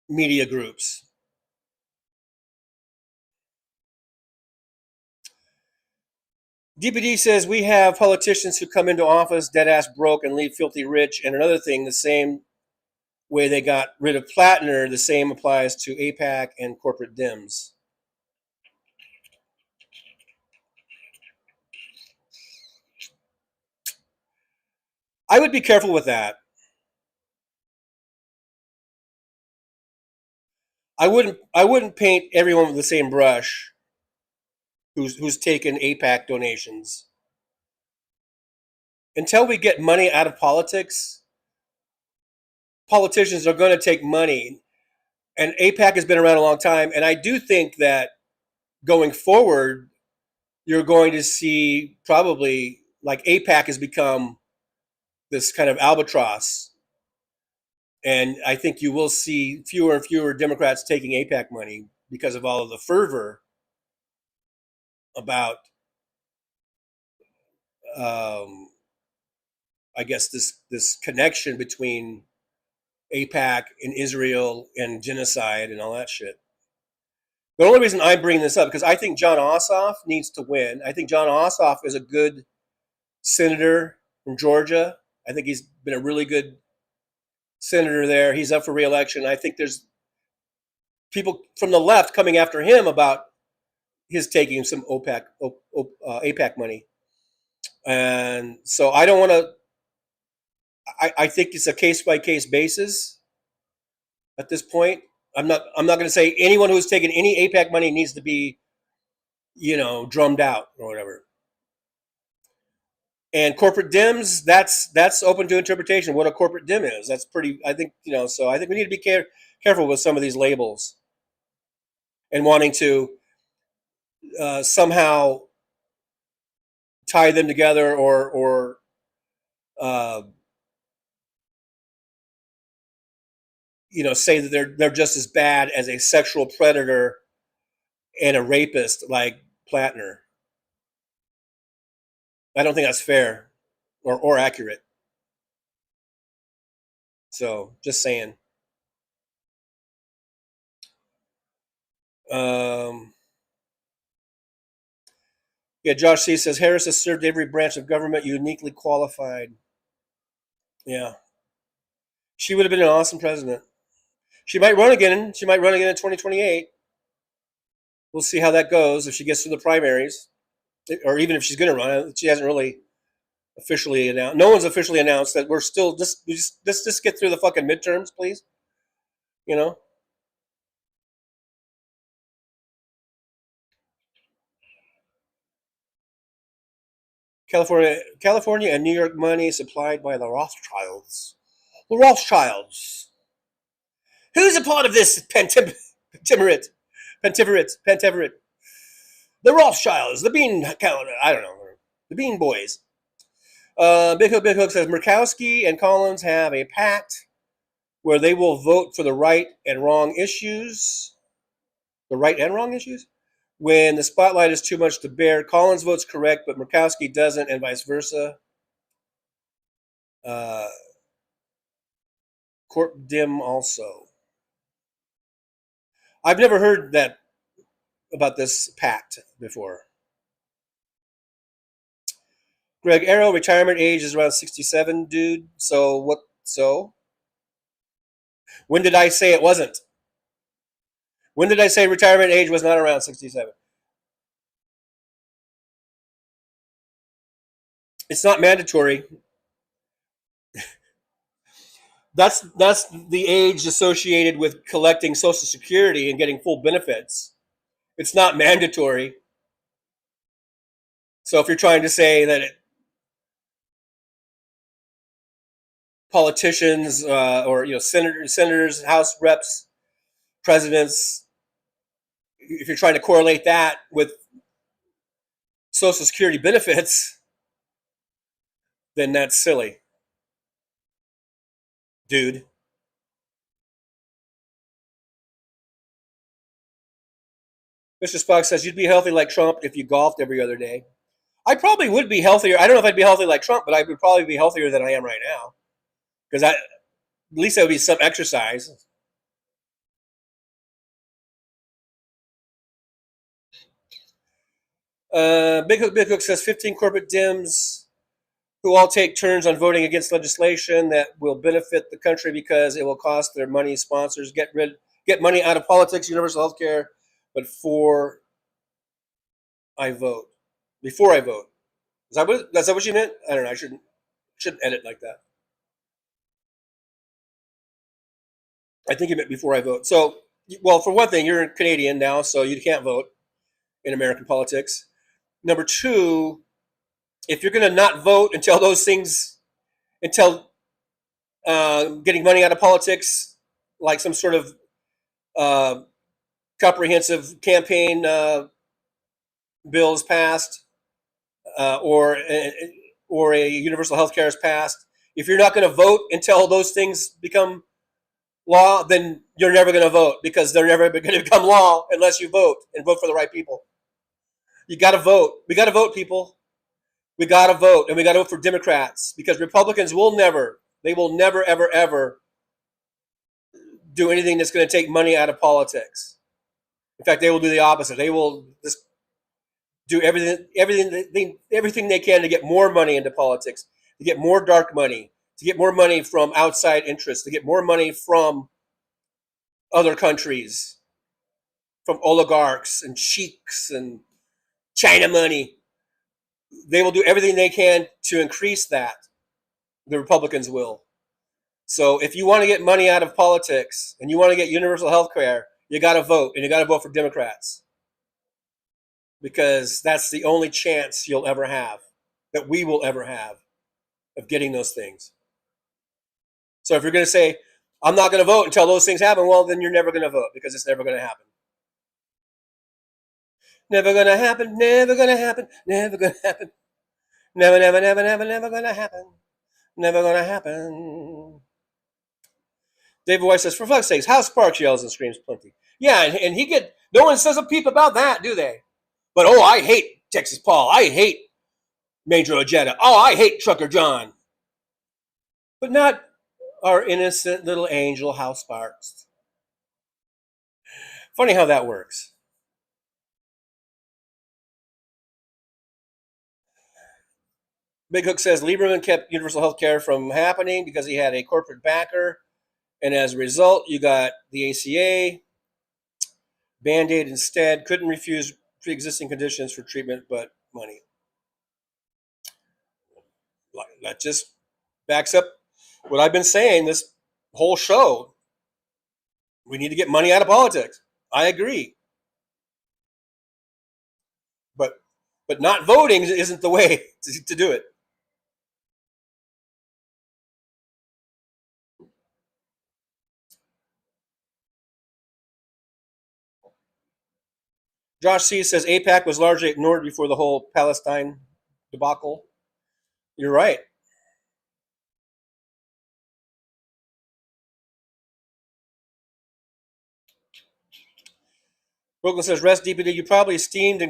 media groups. DPD says we have politicians who come into office dead ass broke and leave filthy rich, and another thing, the same way they got rid of Platner, the same applies to AIPAC and corporate Dems. I would be careful with that. I wouldn't paint everyone with the same brush who's taken AIPAC donations. Until we get money out of politics, politicians are going to take money. And AIPAC has been around a long time. And I do think that going forward, you're going to see probably like AIPAC has become this kind of albatross. And I think you will see fewer and fewer Democrats taking AIPAC money because of all of the fervor about, I guess, this connection between AIPAC and Israel and genocide and all that shit. The only reason I'm bringing this up because I think John Ossoff needs to win. I think John Ossoff is a good senator from Georgia. I think he's been a really good senator there. He's up for re-election. I think there's people from the left coming after him about his taking some AIPAC money. And so I don't want to. I think it's a case by case basis at this point. I'm not going to say anyone who's taken any AIPAC money needs to be, drummed out or whatever. And corporate Dems, that's open to interpretation. What a corporate Dem is, that's pretty. I think So I think we need to be careful with some of these labels and wanting to somehow tie them together or say that they're just as bad as a sexual predator and a rapist like Platner. I don't think that's fair or accurate. So just saying. Yeah, Josh C says Harris has served every branch of government, uniquely qualified. Yeah. She would have been an awesome president. She might run again. She might run again in 2028. We'll see how that goes if she gets through the primaries, or even if she's going to run. She hasn't really officially announced. No one's officially announced that we're still just get through the fucking midterms, please. California and New York money supplied by the Rothschilds. The Rothschilds. Who's a part of this Pentaverate? The Rothschilds, the Bean Counter. I don't know. The Bean Boys. Big Hook says Murkowski and Collins have a pact where they will vote for the right and wrong issues. The right and wrong issues? When the spotlight is too much to bear, Collins votes correct, but Murkowski doesn't, and vice versa. Corp Dim also. I've never heard that about this pact before. Greg Arrow, retirement age is around 67, dude. So what? So when did I say it wasn't? When did I say retirement age was not around 67? It's not mandatory. That's the age associated with collecting Social Security and getting full benefits. It's not mandatory. So if you're trying to say that politicians or senators, House reps, presidents, if you're trying to correlate that with Social Security benefits, then that's silly, dude. Mr. Spock says you'd be healthy like Trump if you golfed every other day. I probably would be healthier. I don't know if I'd be healthy like Trump, but I would probably be healthier than I am right now. Because at least that would be some exercise. Big Hook says 15 corporate Dems who all take turns on voting against legislation that will benefit the country because it will cost their money sponsors, get money out of politics, universal health care, but before I vote. Is that what you meant? I don't know. I shouldn't edit like that. I think you meant before I vote. So, well, for one thing, you're Canadian now, so you can't vote in American politics. Number two, if you're going to not vote until getting money out of politics, like some sort of comprehensive campaign bill is passed, or a universal health care is passed, if you're not going to vote until those things become law, then you're never going to vote, because they're never going to become law unless you vote and vote for the right people. You got to vote. We got to vote, people. We got to vote, and we got to vote for Democrats, because Republicans will never, ever, ever do anything that's going to take money out of politics. In fact, they will do the opposite. They will just do everything they can to get more money into politics, to get more dark money, to get more money from outside interests, to get more money from other countries, from oligarchs and sheiks and China money. They will do everything they can to increase that. The Republicans will. So if you want to get money out of politics and you want to get universal health care, you got to vote, and you got to vote for Democrats, because that's the only chance you'll ever have, that we will ever have, of getting those things. So if you're going to say, I'm not going to vote until those things happen, well, then you're never going to vote, because it's never going to happen. Never going to happen, never going to happen, never going to happen. Never, never, never, never, never going to happen. Never going to happen. David White says, for fuck's sakes, House Sparks yells and screams plenty. Yeah, and no one says a peep about that, do they? But, oh, I hate Texas Paul. I hate Major Ojeda. Oh, I hate Trucker John. But not our innocent little angel House Sparks. Funny how that works. Big Hook says Lieberman kept universal health care from happening because he had a corporate backer, and as a result, you got the ACA. Band-Aid instead, couldn't refuse pre-existing conditions for treatment but money. That just backs up what I've been saying this whole show. We need to get money out of politics. I agree. But not voting isn't the way to do it. Josh C. says AIPAC was largely ignored before the whole Palestine debacle. You're right. Brooklyn says, rest DPD, you probably steamed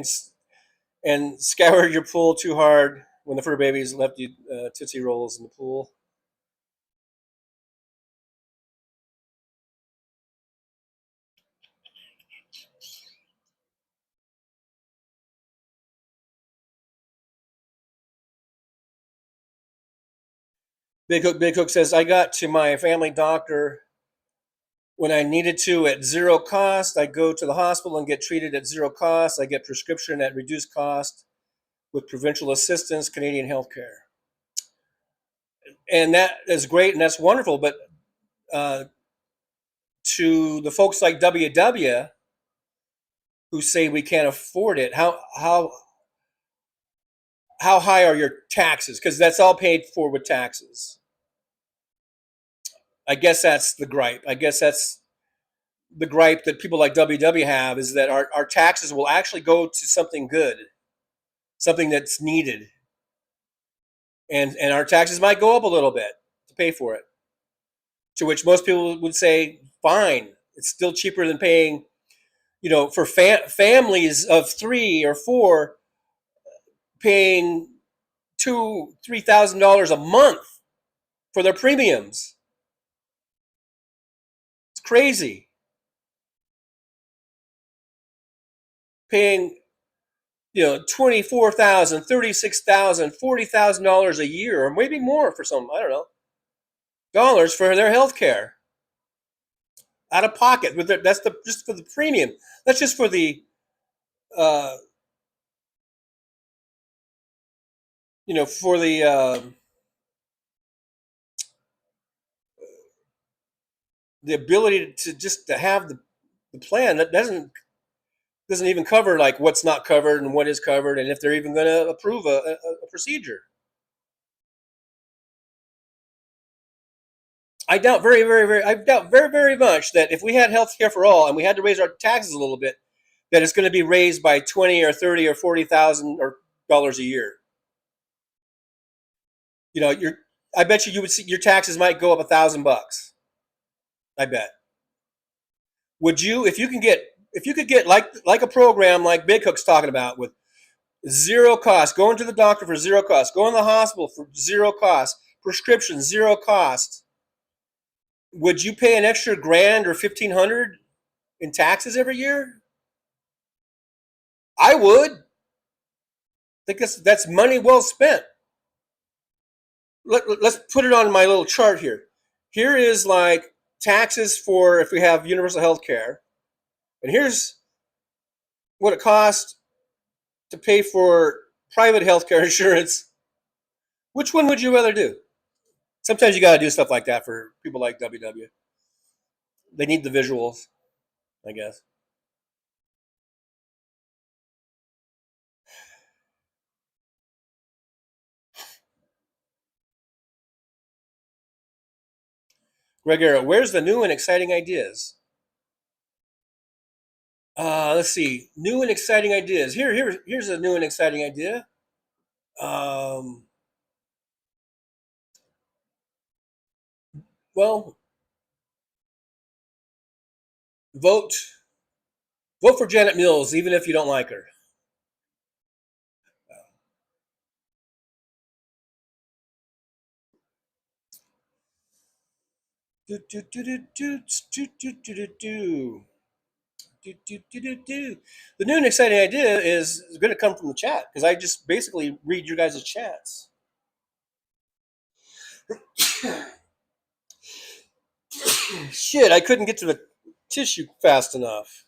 and scoured your pool too hard when the fur babies left you Tootsie Rolls in the pool. Big Hook says, I got to my family doctor when I needed to at zero cost. I go to the hospital and get treated at zero cost. I get prescription at reduced cost with provincial assistance, Canadian healthcare. And that is great, and that's wonderful. But to the folks like WW who say we can't afford it, how high are your taxes? Because that's all paid for with taxes. I guess that's the gripe. I guess that's the gripe that people like WW have, is that our taxes will actually go to something good, something that's needed. And our taxes might go up a little bit to pay for it. To which most people would say, fine, it's still cheaper than paying, for families of 3 or 4, paying $2,000-$3,000 a month for their premiums. It's crazy. Paying $24,000, $36,000, $40,000 a year, or maybe more for some, I don't know, dollars for their health care out of pocket. That's just for the premium. That's just for uh, the ability to just to have the plan that doesn't even cover like what's not covered and what is covered, and if they're even going to approve a procedure. I doubt very much that if we had health care for all and we had to raise our taxes a little bit, that it's going to be raised by 20 or 30 or 40,000 or dollars a year. I bet you would see your taxes might go up $1,000. I bet. Would you, if you could get like a program like Big Hook's talking about with zero cost, going to the doctor for zero cost, going to the hospital for zero cost, prescription zero cost, would you pay an extra grand or 1,500 in taxes every year? I would. I think that's money well spent. Let's put it on my little chart here. Here is like taxes for if we have universal health care, and here's what it costs to pay for private health care insurance. Which one would you rather do? Sometimes you got to do stuff like that for people like WW. They need the visuals, I guess. Greg Arrow, where's the new and exciting ideas? Let's see. New and exciting ideas. Here's a new and exciting idea. Well, vote for Janet Mills, even if you don't like her. The new and exciting idea is going to come from the chat because I just basically read your guys' chats. Shit, I couldn't get to the tissue fast enough.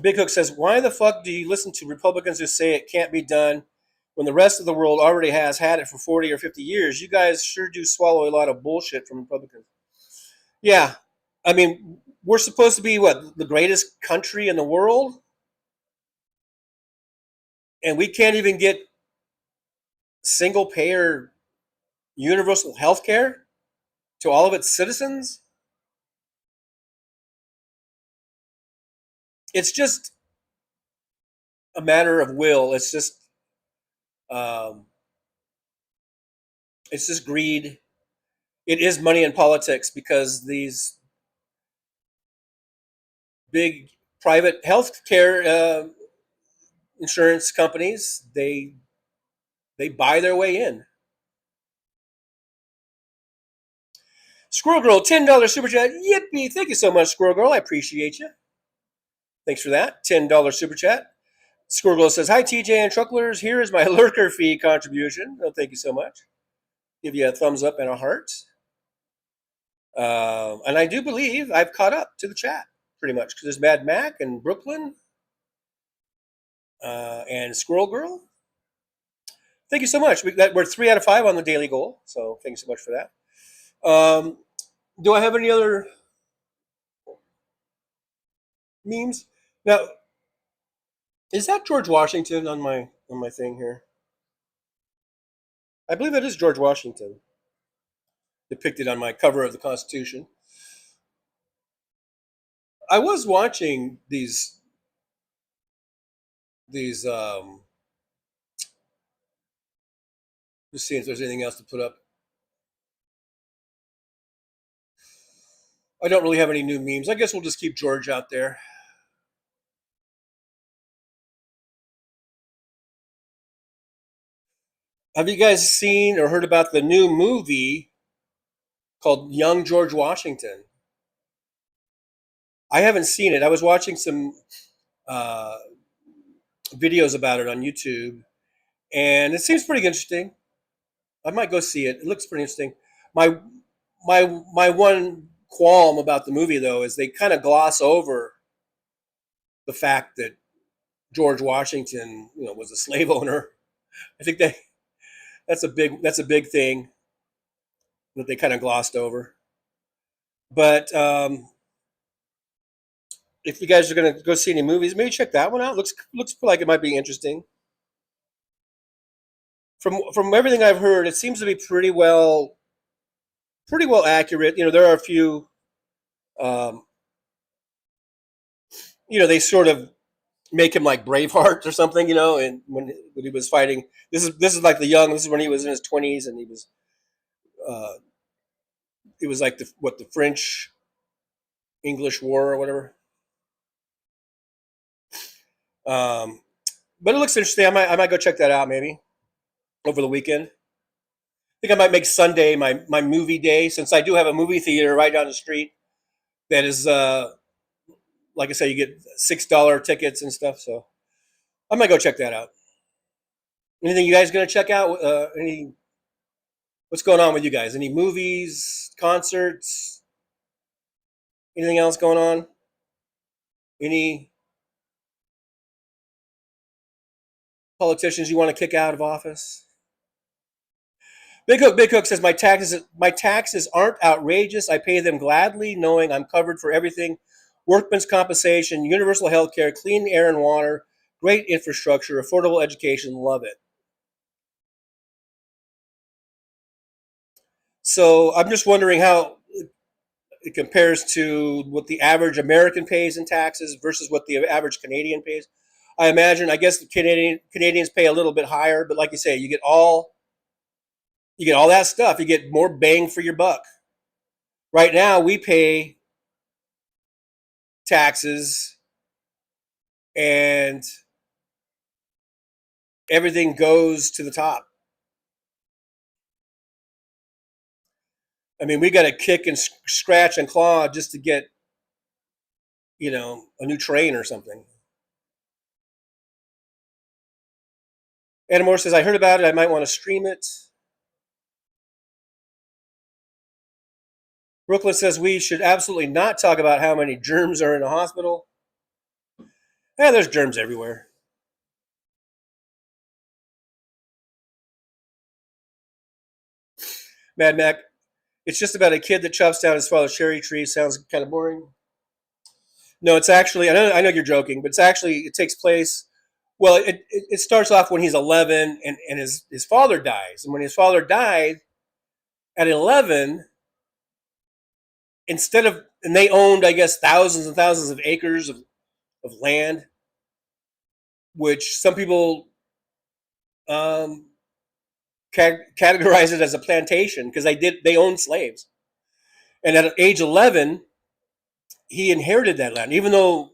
Big Hook says, why the fuck do you listen to Republicans who say it can't be done when the rest of the world already has had it for 40 or 50 years? You guys sure do swallow a lot of bullshit from Republicans. Yeah. I mean, we're supposed to be, what, the greatest country in the world? And we can't even get single-payer universal health care to all of its citizens? It's just a matter of will. Um, it's just greed. It is money in politics because these big private health care insurance companies, they buy their way in. Squirrel Girl, $10 super chat. Yippee! Thank you so much, Squirrel Girl. I appreciate you. Thanks for that. $10 super chat. Squirrel Girl says, hi, TJ and Trucklers. Here is my lurker fee contribution. Oh, thank you so much. Give you a thumbs up and a heart. And I do believe I've caught up to the chat pretty much because there's Mad Mac and Brooklyn and Squirrel Girl. Thank you so much. We're 3 out of 5 on the daily goal, so thank you so much for that. Do I have any other memes? Now, is that George Washington on my thing here? I believe that is George Washington depicted on my cover of the Constitution. I was watching these just seeing if there's anything else to put up. I don't really have any new memes. I guess we'll just keep George out there. Have you guys seen or heard about the new movie called Young George Washington? I haven't seen it. I was watching some uh, videos about it on YouTube, and it seems pretty interesting. I might go see it. It looks pretty interesting. My my one qualm about the movie though is they kind of gloss over the fact that George Washington, was a slave owner. I think that's a big thing that they kind of glossed over. But if you guys are gonna go see any movies, maybe check that one out. Looks like it might be interesting. From everything I've heard, it seems to be pretty well accurate. There are a few, um, they sort of make him like Braveheart or something, and when he was fighting, this is like this is when he was in his 20s, and uh, it was like the French English War or whatever. Um, but it looks interesting. I might go check that out maybe over the weekend. I think I might make Sunday my movie day, since I do have a movie theater right down the street that is, like I said, you get $6 tickets and stuff. So I might go check that out. Anything you guys gonna check out? What's going on with you guys? Any movies, concerts, anything else going on? Any politicians you want to kick out of office? Big Hook says my taxes aren't outrageous. I pay them gladly, knowing I'm covered for everything: workman's compensation, universal health care, clean air and water, great infrastructure, affordable education. Love it. So I'm just wondering how it compares to what the average American pays in taxes versus what the average Canadian pays. I guess the Canadians pay a little bit higher, but like you say, you get all that stuff. You get more bang for your buck. Right now, we pay taxes, and everything goes to the top. I mean, we got to kick and scratch and claw just to get, a new train or something. Anamore says, I heard about it. I might want to stream it. Brooklyn says, we should absolutely not talk about how many germs are in a hospital. Yeah, there's germs everywhere. Mad Mac, it's just about a kid that chops down his father's cherry tree. Sounds kind of boring. No, it's actually, I know you're joking, but it takes place, well, it starts off when he's 11, and his father dies. And when his father died at 11, and they owned, I guess, thousands and thousands of acres of land, which some people um, categorize it as a plantation, because they owned slaves. And at age 11, he inherited that land, even though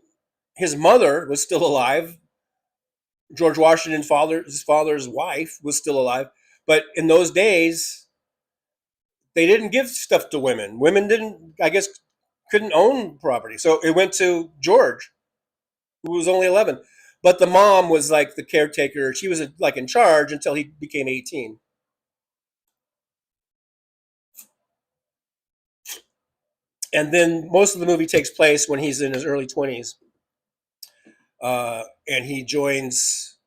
his mother was still alive. George Washington's his father's wife, was still alive. But in those days, they didn't give stuff to women. Women didn't, I guess, couldn't own property. So it went to George, who was only 11. But the mom was like the caretaker. She was like in charge until he became 18. And then most of the movie takes place when he's in his early 20s. And he joins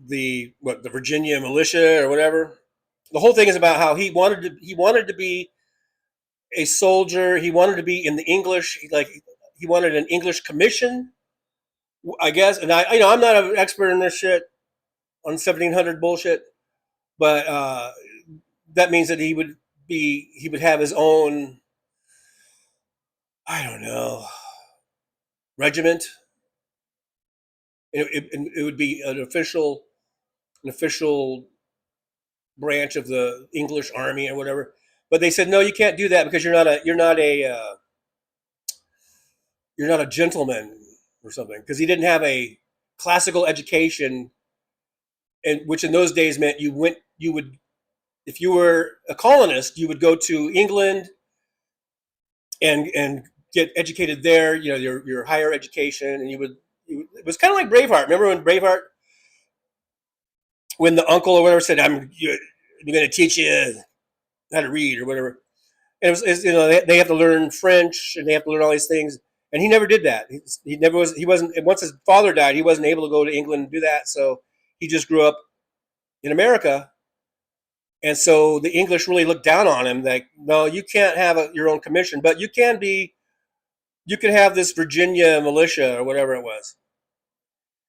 the Virginia militia or whatever. The whole thing is about how he wanted to be a soldier. He wanted to be in the English, he wanted an English commission, I guess. And I'm not an expert in this shit, on 1700 bullshit, but that means that he would have his own, I don't know, regiment. It would be an official branch of the English army or whatever. But they said, no, you can't do that, because you're not a gentleman or something, because he didn't have a classical education and which in those days meant you would, if you were a colonist, you would go to England and get educated there. You know, your higher education, and it was kind of like Braveheart. Remember when Braveheart, when the uncle or whatever said, you're going to teach you how to read or whatever. And you know, they have to learn French and they have to learn all these things. And he never did that. He never was. He wasn't. Once his father died, he wasn't able to go to England and do that. So he just grew up in America. And so the English really looked down on him. Like, no, you can't have your own commission, but you can have this Virginia militia or whatever it was.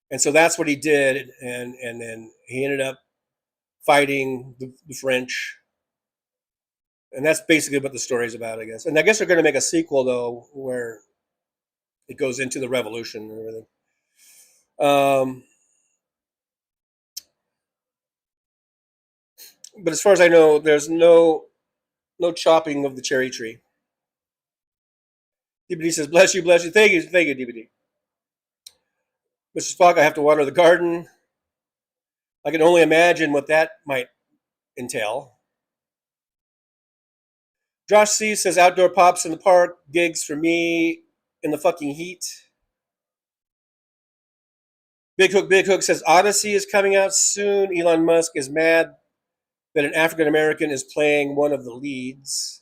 And so that's what he did. And then he ended up fighting the French. And that's basically what the story's about, I guess. And I guess they're going to make a sequel, though, where it goes into the revolution and everything. But as far as I know, there's no chopping of the cherry tree. DBD says, bless you. Thank you, DBD. Mr. Spock, I have to water the garden. I can only imagine what that might entail. Josh C says, outdoor pops in the park, gigs for me in the fucking heat. Big Hook says, Odyssey is coming out soon. Elon Musk is mad that an African American is playing one of the leads.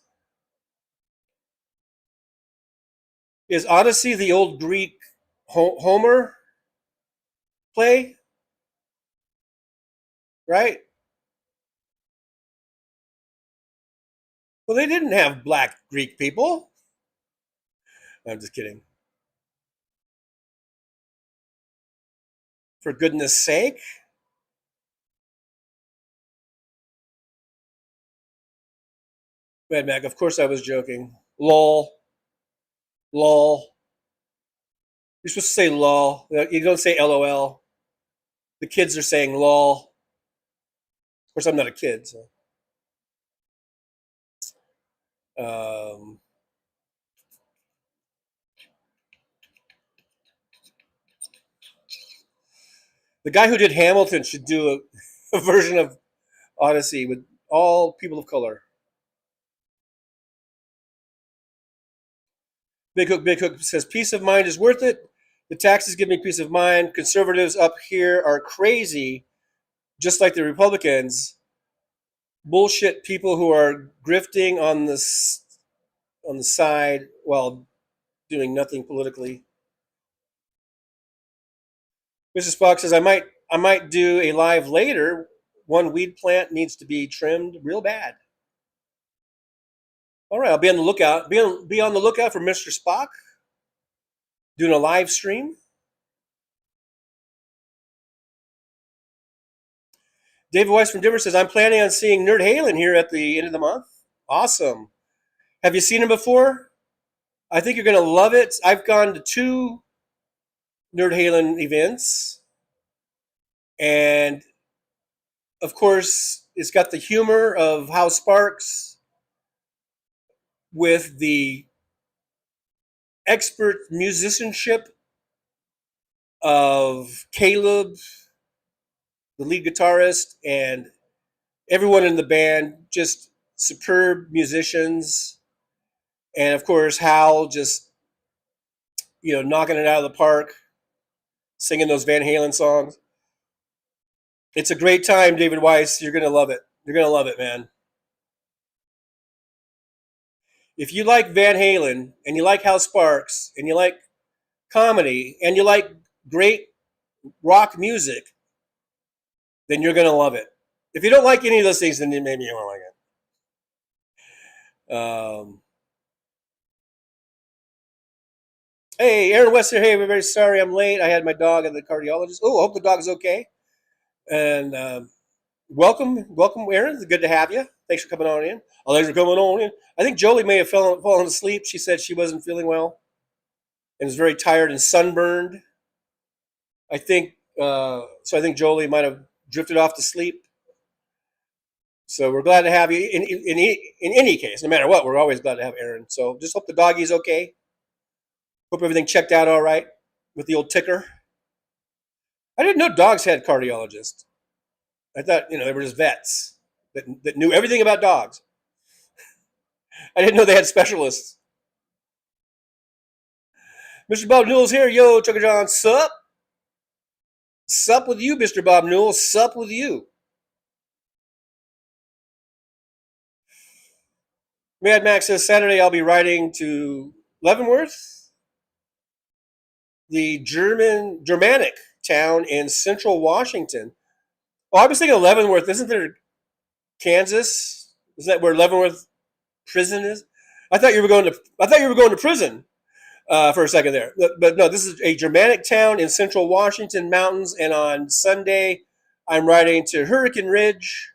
Is Odyssey the old Greek Homer play? Right? Well, they didn't have black Greek people. I'm just kidding. For goodness sake. Mad Mac, of course I was joking. Lol. You're supposed to say lol. You don't say LOL. The kids are saying lol. Of course, I'm not a kid, so. The guy who did Hamilton should do a version of Odyssey with all people of color. Big Hook says, peace of mind is worth it. The taxes give me peace of mind. Conservatives up here are crazy, just like the Republicans. Bullshit people who are grifting on the side while doing nothing politically. Mr. Spock says, I might do a live later. One weed plant needs to be trimmed real bad. All right, I'll be on the lookout. Be on the lookout for Mr. Spock doing a live stream. David Weiss from Denver says, I'm planning on seeing Nerd Halen here at the end of the month. Awesome. Have you seen him before? I think you're going to love it. I've gone to 2 Nerd Halen events. And, of course, it's got the humor of Hal Sparks with the expert musicianship of Caleb, the lead guitarist, and everyone in the band, just superb musicians. And of course, Hal just, knocking it out of the park, singing those Van Halen songs. It's a great time, David Weiss. You're going to love it. You're going to love it, man. If you like Van Halen and you like Hal Sparks and you like comedy and you like great rock music, then you're going to love it. If you don't like any of those things, then maybe you won't like it. Hey, Aaron West here. Hey, we're very sorry I'm late. I had my dog at the cardiologist. Oh, I hope the dog is okay. And welcome, Aaron. It's good to have you. Thanks for coming on in. Oh, thanks for coming on in. I think Jolie may have fallen asleep. She said she wasn't feeling well and is very tired and sunburned. I think Jolie might have drifted off to sleep. So we're glad to have you. In any case, no matter what, we're always glad to have Aaron. So just hope the doggy's okay. Hope everything checked out all right with the old ticker. I didn't know dogs had cardiologists. I thought, they were just vets that knew everything about dogs. I didn't know they had specialists. Mr. Bob Newell's here. Yo, Trucker John, sup? Sup with you, Mr. Bob Newell. Sup with you. Mad Max says Saturday I'll be riding to Leavenworth, the Germanic town in central Washington. Oh, I was thinking of Leavenworth. Isn't there Kansas? Is that where Leavenworth prison is? I thought you were going to prison for a second there. But no, this is a Germanic town in central Washington mountains, and on Sunday I'm riding to Hurricane Ridge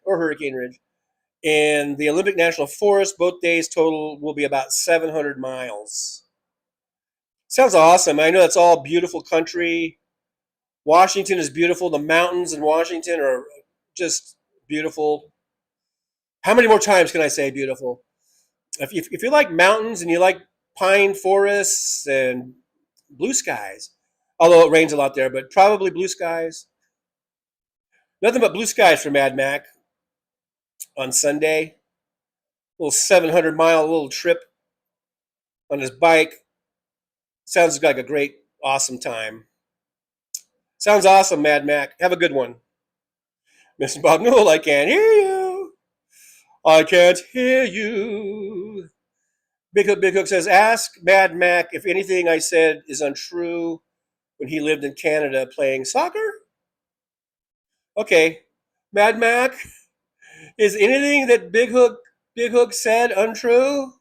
and the Olympic National Forest. Both days total will be about 700 miles. Sounds awesome. I know it's all beautiful country. Washington is beautiful. The mountains in Washington are just beautiful. How many more times can I say beautiful? If you like mountains and you like pine forests and blue skies, although it rains a lot there, but probably blue skies. Nothing but blue skies for Mad Mac on Sunday. Little 700-mile little trip on his bike. Sounds like a great, awesome time. Sounds awesome, Mad Mac. Have a good one. Mr. Bob Newell, I can't hear you. I can't hear you. Big Hook says, ask Mad Mac if anything I said is untrue when he lived in Canada playing soccer. Okay. Mad Mac, is anything that Big Hook said untrue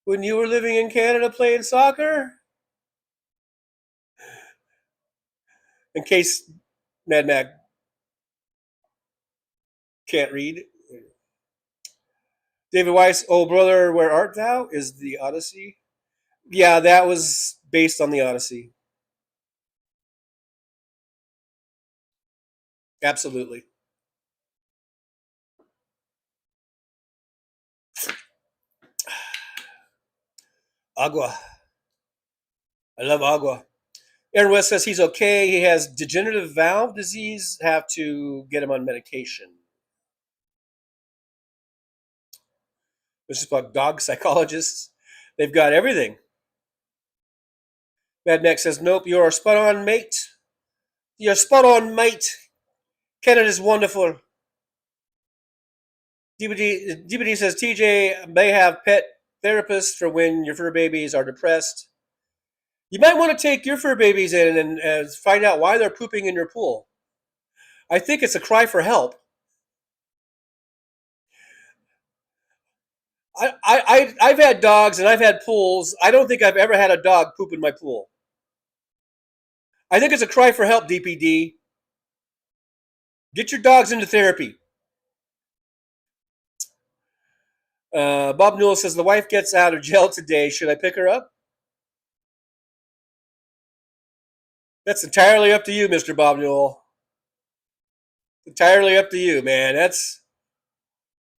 when you were living in Canada playing soccer? In case Mad Mac can't read. David Weiss, oh brother, where art thou? Is the Odyssey. Yeah, that was based on the Odyssey. Absolutely. Agua. I love agua. Aaron West says he's okay. He has degenerative valve disease. Have to get him on medication. This is about dog psychologists. They've got everything. Mad Max says, nope, you're spot on, mate. You're spot on, mate. Canada's wonderful. DBD says, TJ may have pet therapists for when your fur babies are depressed. You might want to take your fur babies in and find out why they're pooping in your pool. I think it's a cry for help. I've had dogs and I've had pools. I don't think I've ever had a dog poop in my pool. I think it's a cry for help, DPD. Get your dogs into therapy. Bob Newell says, the wife gets out of jail today. Should I pick her up? That's entirely up to you, Mr. Bob Newell. Entirely up to you, man.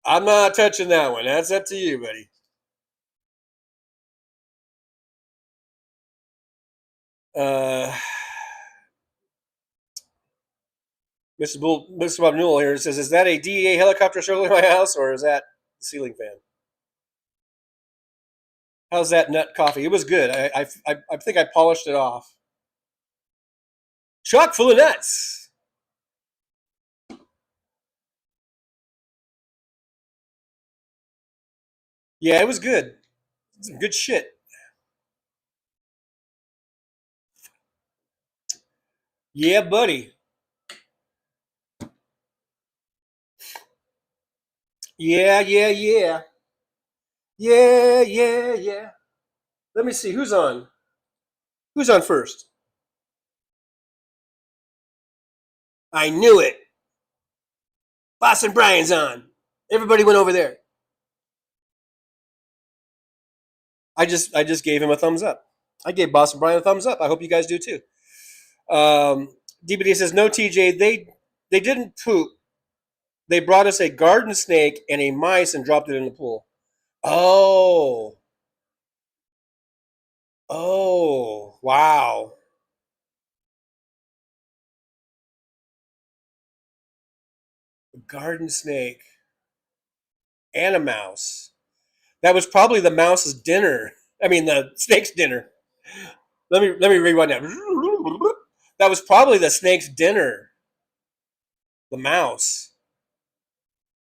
I'm not touching that one. That's up to you, buddy. Mr. Bob Newell here says, is that a DEA helicopter circling my house, or is that the ceiling fan? How's that nut coffee? It was good. I think I polished it off. Chock full of nuts. Yeah, it was good. Some good shit. Yeah, buddy. Yeah. Yeah. Let me see. Who's on? Who's on first? I knew it. Boston Brian's on. Everybody went over there. I just gave him a thumbs up. I gave Boston Brian a thumbs up. I hope you guys do too. DBD says, no, TJ, they didn't poop. They brought us a garden snake and a mice and dropped it in the pool. Oh. Oh, wow. garden snake and a mouse. That was probably the mouse's dinner. I mean, the snake's dinner. Let me rewind that. That was probably the snake's dinner, the mouse.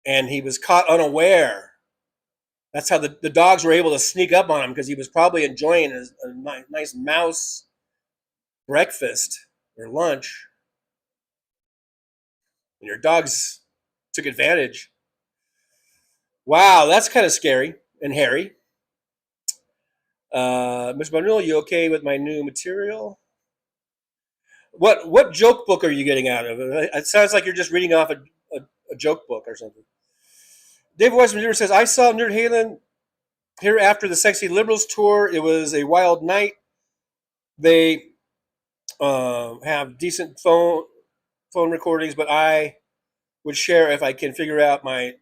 And he was caught unaware. That's how the dogs were able to sneak up on him, because he was probably enjoying a nice mouse breakfast or lunch. And your dogs took advantage. Wow, that's kind of scary and hairy. Mr. Manuel, you okay with my new material? What joke book are you getting out of it? It sounds like you're just reading off a joke book or something. David Weissman says, I saw Nerd Halen here after the Sexy Liberals tour. It was a wild night. They have decent phone recordings, but I would share if I can figure out my,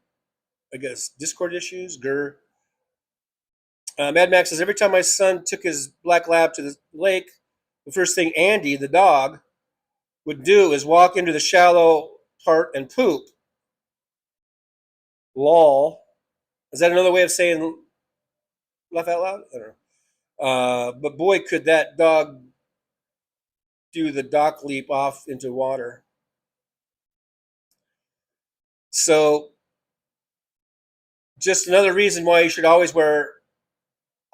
I guess, Discord issues. Grr. Mad Max says, every time my son took his black lab to the lake, the first thing Andy, the dog, would do is walk into the shallow part and poop. Lol. Is that another way of saying laugh out loud? I don't know. But boy, could that dog do the dock leap off into water. So, just another reason why you should always wear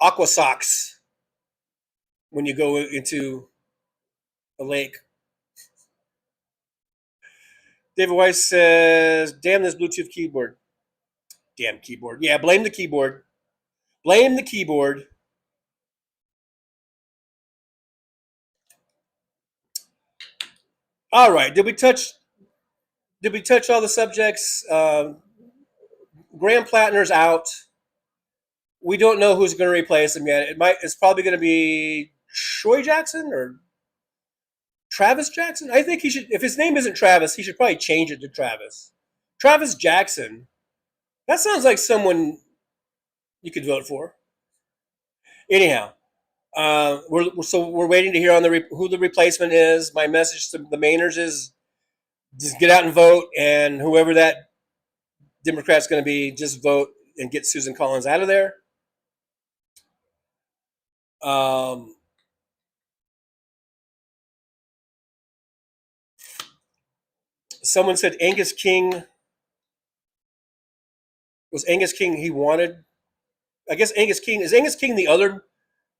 aqua socks when you go into a lake. David Weiss says, damn this Bluetooth keyboard. Damn keyboard. Yeah, blame the keyboard. Blame the keyboard. All right. Did we touch all the subjects? Graham Platner's out. We don't know who's going to replace him yet. It's probably going to be Troy Jackson or Travis Jackson. I think he should, if his name isn't Travis, he should probably change it to Travis. Travis Jackson. That sounds like someone you could vote for. Anyhow, we're waiting to hear on who the replacement is. My message to the Mainers is just get out and vote, and whoever that Democrat's going to be, just vote and get Susan Collins out of there. Someone said Angus King was Angus King he wanted. I guess Angus King the other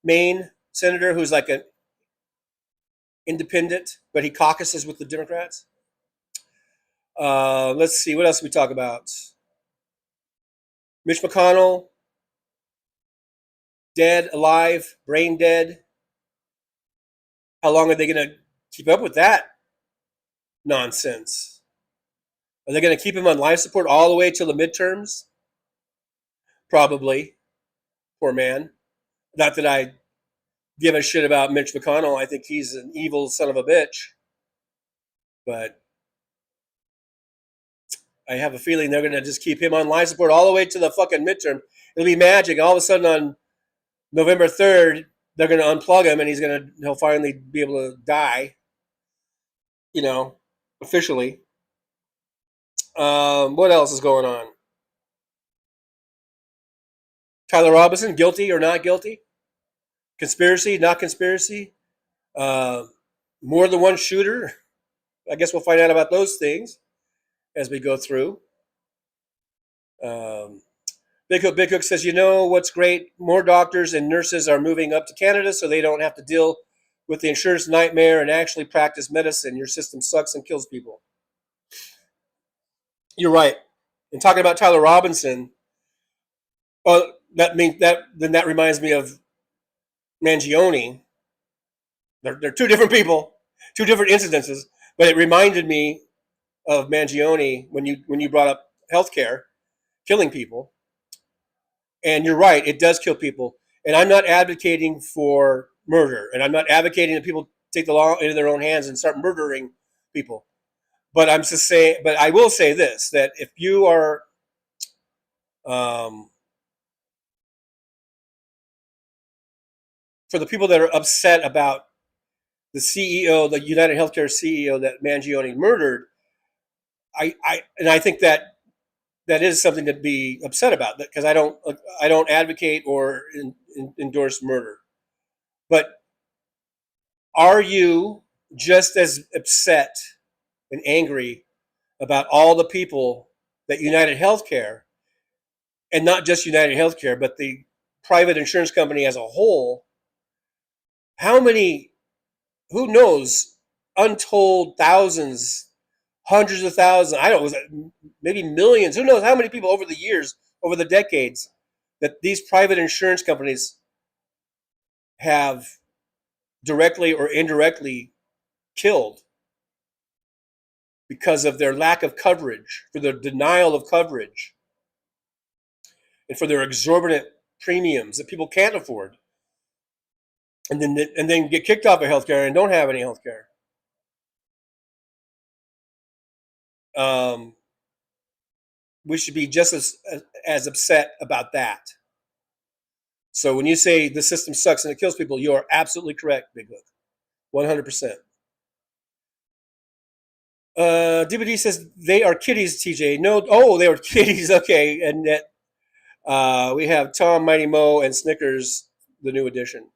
Maine senator who's like an independent, but he caucuses with the Democrats. Let's see, what else we talk about? Mitch McConnell, dead, alive, brain dead. How long are they going to keep up with that nonsense? Are they going to keep him on life support all the way till the midterms? Probably. Poor man. Not that I give a shit about Mitch McConnell. I think he's an evil son of a bitch. But I have a feeling they're going to just keep him on life support all the way to the fucking midterm. It'll be magic. All of a sudden on November 3rd, they're going to unplug him and he'll finally be able to die, officially. What else is going on? Tyler Robinson, guilty or not guilty? Conspiracy, not conspiracy? More than one shooter? I guess we'll find out about those things as we go through. Big Hook says, what's great? More doctors and nurses are moving up to Canada so they don't have to deal with the insurance nightmare and actually practice medicine. Your system sucks and kills people. You're right. And talking about Tyler Robinson, that reminds me of Mangione. They're two different people, two different incidences, but it reminded me of Mangione when you brought up healthcare killing people. And you're right, it does kill people. And I'm not advocating for murder, and I'm not advocating that people take the law into their own hands and start murdering people. But I will say this: that if you are, for the people that are upset about the CEO, the United Healthcare CEO that Mangione murdered, I think that is something to be upset about, because I don't advocate or endorse murder. But are you just as upset and angry about all the people that United Healthcare, and not just United Healthcare, but the private insurance company as a whole? How many, who knows, untold thousands, hundreds of thousands, I don't know, maybe millions, who knows how many people over the years, over the decades, that these private insurance companies have directly or indirectly killed because of their lack of coverage, for their denial of coverage, and for their exorbitant premiums that people can't afford, and then get kicked off of healthcare and don't have any healthcare. We should be just as upset about that. So when you say the system sucks and it kills people, you are absolutely correct, Big Hook. 100%. DVD says they are kitties, TJ. No, oh, they were kitties. Okay, and that we have Tom, Mighty Mo, and Snickers, the new edition.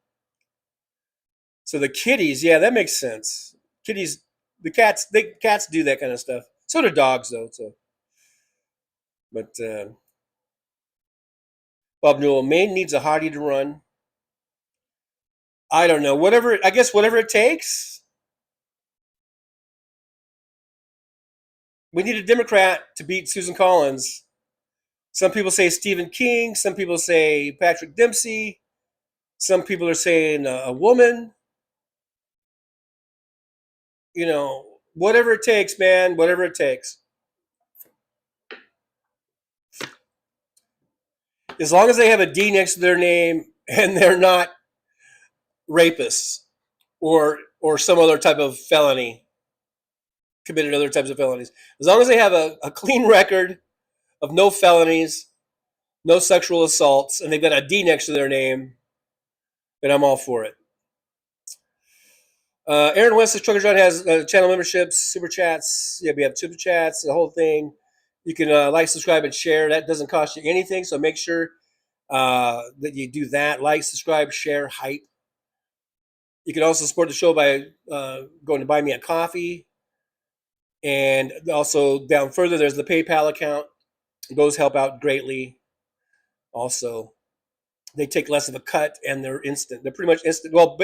So the kitties, yeah, that makes sense. Kitties, the cats, cats do that kind of stuff. So do dogs, though. So, but Bob Newell, Maine needs a hottie to run. I don't know. Whatever, I guess whatever it takes. We need a Democrat to beat Susan Collins. Some people say Stephen King. Some people say Patrick Dempsey. Some people are saying a woman. You know, whatever it takes, man. Whatever it takes. As long as they have a D next to their name and they're not rapists or some other type of felony, committed other types of felonies. As long as they have a clean record of no felonies, no sexual assaults, and they've got a D next to their name, then I'm all for it. Aaron West says Trucker John has channel memberships, super chats. Yeah, we have super chats, the whole thing. You can like, subscribe, and share. That doesn't cost you anything, so make sure that you do that. Like, subscribe, share, hype. You can also support the show by going to Buy Me a Coffee. And also down further, there's the PayPal account. Those help out greatly. Also, they take less of a cut and they're instant. They're pretty much instant. Well,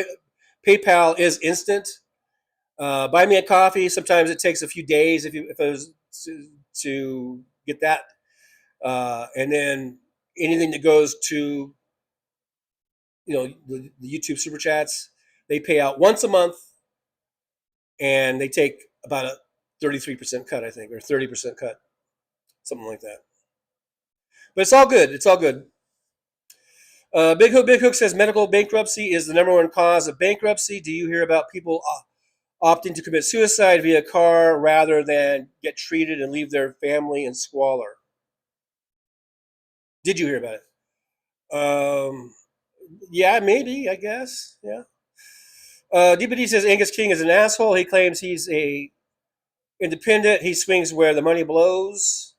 PayPal is instant. Buy Me a Coffee, sometimes it takes a few days if it was to get that. And then anything that goes to, the YouTube super chats, they pay out once a month, and they take about a 33% cut, I think, or 30% cut, something like that. But it's all good. It's all good. Big Hook says medical bankruptcy is the number one cause of bankruptcy. Do you hear about people opting to commit suicide via car rather than get treated and leave their family in squalor? Did you hear about it? Yeah, maybe, I guess. Yeah. DPD says Angus King is an asshole. He claims he's a independent. He swings where the money blows.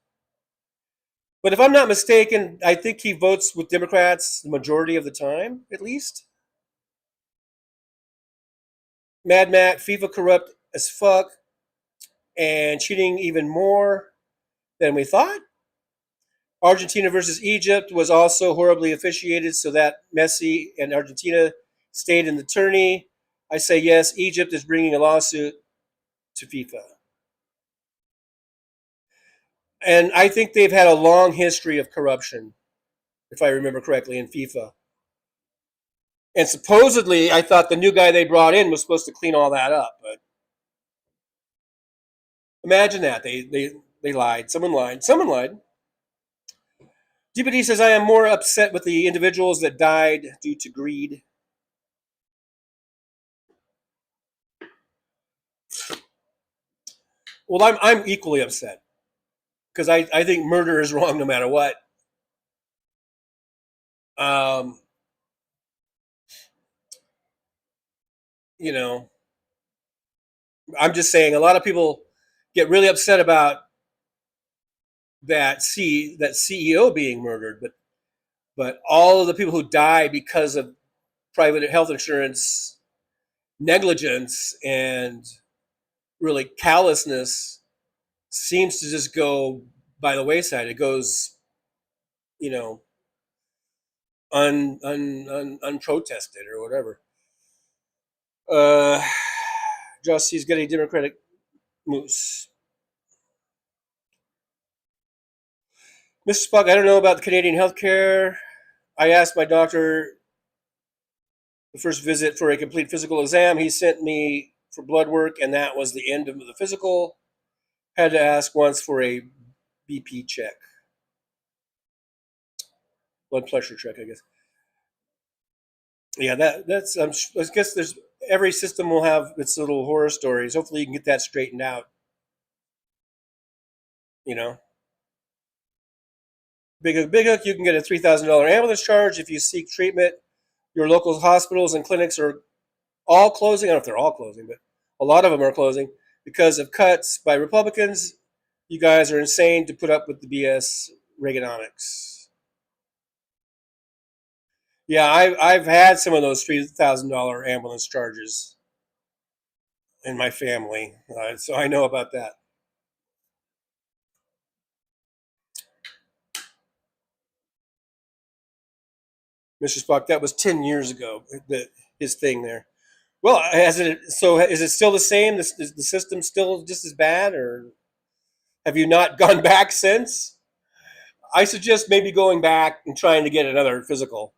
But if I'm not mistaken, I think he votes with Democrats the majority of the time, at least. Mad Mac, FIFA corrupt as fuck, and cheating even more than we thought. Argentina versus Egypt was also horribly officiated, so that Messi and Argentina stayed in the tourney. I say yes, Egypt is bringing a lawsuit to FIFA. And I think they've had a long history of corruption, if I remember correctly, in FIFA. And supposedly, I thought the new guy they brought in was supposed to clean all that up. But imagine that. They lied. Someone lied. Someone lied. DPD says, I am more upset with the individuals that died due to greed. Well, I'm equally upset, because I think murder is wrong no matter what. You know, I'm just saying a lot of people get really upset about that CEO being murdered, but all of the people who die because of private health insurance negligence and really callousness seems to just go by the wayside. It goes, you know, unprotested or whatever. Just he's getting Democratic moose. Mr. Spock, I don't know about the Canadian healthcare. I asked my doctor the first visit for a complete physical exam. He sent me for blood work, and that was the end of the physical. Had to ask once for a BP check, blood pressure check, I guess. Yeah, that's. I guess there's every system will have its little horror stories. Hopefully, you can get that straightened out. You know, Big Hook, you can get a $3,000 ambulance charge if you seek treatment. Your local hospitals and clinics are all closing. I don't know if they're all closing, but a lot of them are closing because of cuts by Republicans. You guys are insane to put up with the BS Reaganomics. Yeah, I've had some of those $3,000 ambulance charges in my family, so I know about that. Mr. Spock, that was 10 years ago. His thing there. Well, is it still the same? Is the system still just as bad, or have you not gone back since? I suggest maybe going back and trying to get another physical.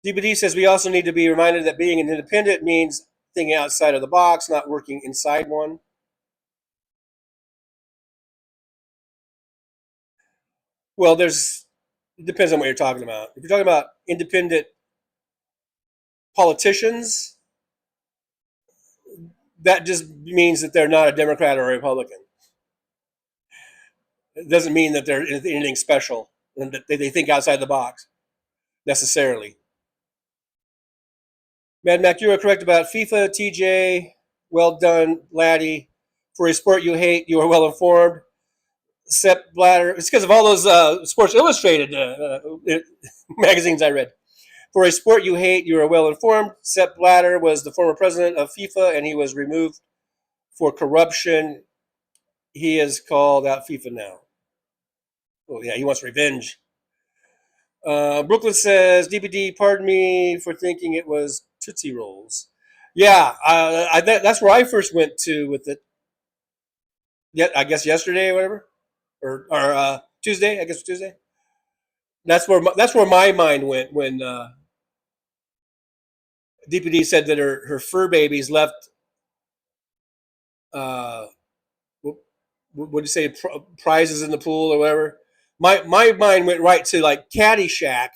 DBD says we also need to be reminded that being an independent means thinking outside of the box, not working inside one. Well, it depends on what you're talking about. If you're talking about independent politicians, that just means that they're not a Democrat or a Republican. It doesn't mean that they're anything special and that they think outside the box necessarily. Mad Mac, you are correct about FIFA, TJ. Well done, laddie. For a sport you hate, you are well informed. Sepp Blatter, it's because of all those Sports Illustrated magazines I read. For a sport you hate, you are well informed. Sepp Blatter was the former president of FIFA, and he was removed for corruption. He is called out FIFA now. Oh, yeah, he wants revenge. Brooklyn says, DBD, pardon me for thinking it was Tootsie Rolls. Yeah, that's where I first went to with it. Yeah, I guess yesterday or whatever, or Tuesday. I guess Tuesday. That's where my mind went when DPD said that her fur babies left. What do you say? Prizes in the pool or whatever. My mind went right to like Caddyshack,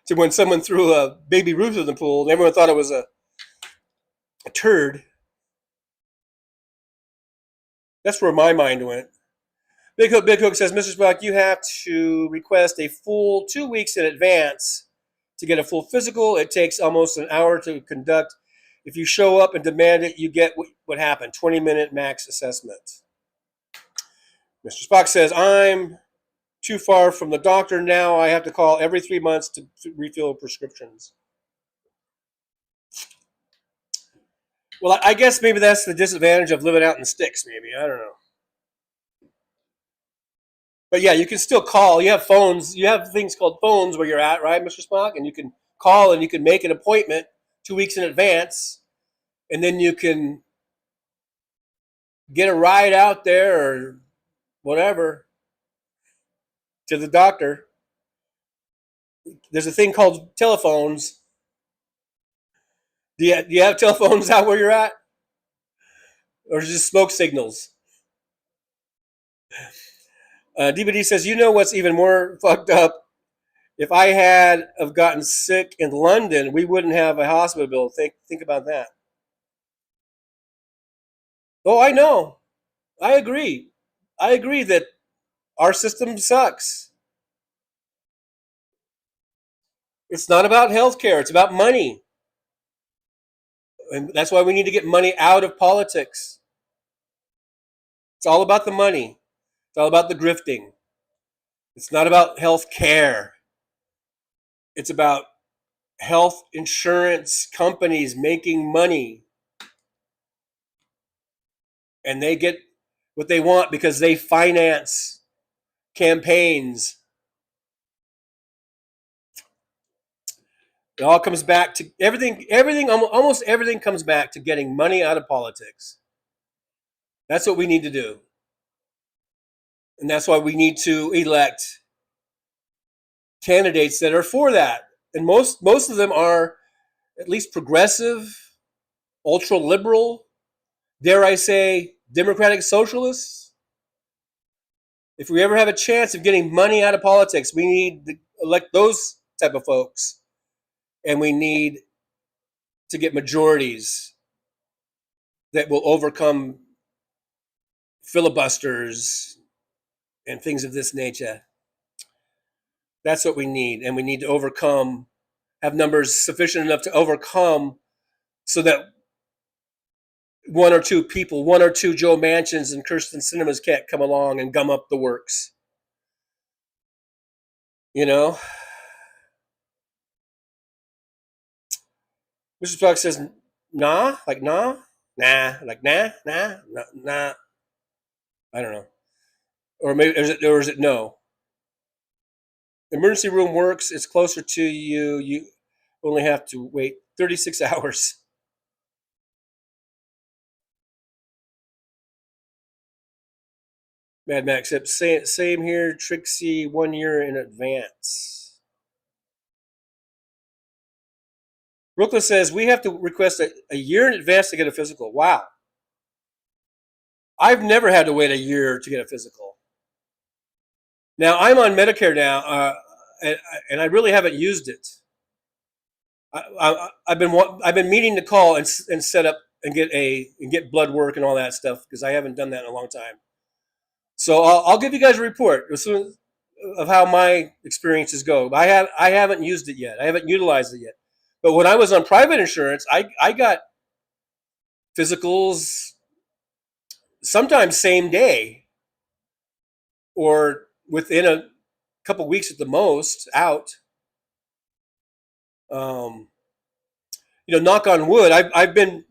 to when someone threw a baby Ruth in the pool and everyone thought it was a turd. That's where my mind went. Big Hook says, Mr. Spock, you have to request a full 2 weeks in advance to get a full physical. It takes almost an hour to conduct. If you show up and demand it, you get what happened, 20-minute max assessment. Mr. Spock says, I'm too far from the doctor now. I have to call every 3 months to refill prescriptions. Well, I guess maybe that's the disadvantage of living out in the sticks, maybe. I don't know. But yeah, you can still call. You have phones. You have things called phones where you're at, right, Mr. Spock? And you can call and you can make an appointment 2 weeks in advance, and then you can get a ride out there or whatever to the doctor. There's a thing called telephones. Do you have telephones out where you're at? Or is it just smoke signals? DVD says, you know what's even more fucked up? If I had have gotten sick in London, we wouldn't have a hospital bill. Think about that. Oh, I know. I agree. I agree that our system sucks. It's not about healthcare. It's about money. And that's why we need to get money out of politics. It's all about the money. It's all about the grifting. It's not about health care. It's about health insurance companies making money. And they get what they want because they finance campaigns. It all comes back to almost everything comes back to getting money out of politics. That's what we need to do. And that's why we need to elect candidates that are for that. And most of them are at least progressive, ultra liberal, dare I say, democratic socialists. If we ever have a chance of getting money out of politics, we need to elect those type of folks. And we need to get majorities that will overcome filibusters and things of this nature. That's what we need. And we need to have numbers sufficient enough to overcome so that one or two people, one or two Joe Manchins and Kirsten Cinemas can't come along and gum up the works. You know? Mr. Spock says, nah, like nah, nah, like nah, nah, nah, nah. I don't know. Or maybe is it no? Emergency room works. It's closer to you. You only have to wait 36 hours. Mad Max, same here. Trixie, 1 year in advance. Brooklyn says we have to request a year in advance to get a physical. Wow. I've never had to wait a year to get a physical. Now I'm on Medicare now, and I really haven't used it. I've been meaning to call and set up and get blood work and all that stuff because I haven't done that in a long time. So I'll give you guys a report of how my experiences go. I haven't used it yet. I haven't utilized it yet. But when I was on private insurance, I got physicals sometimes same day or within a couple weeks at the most out. Knock on wood, I've been,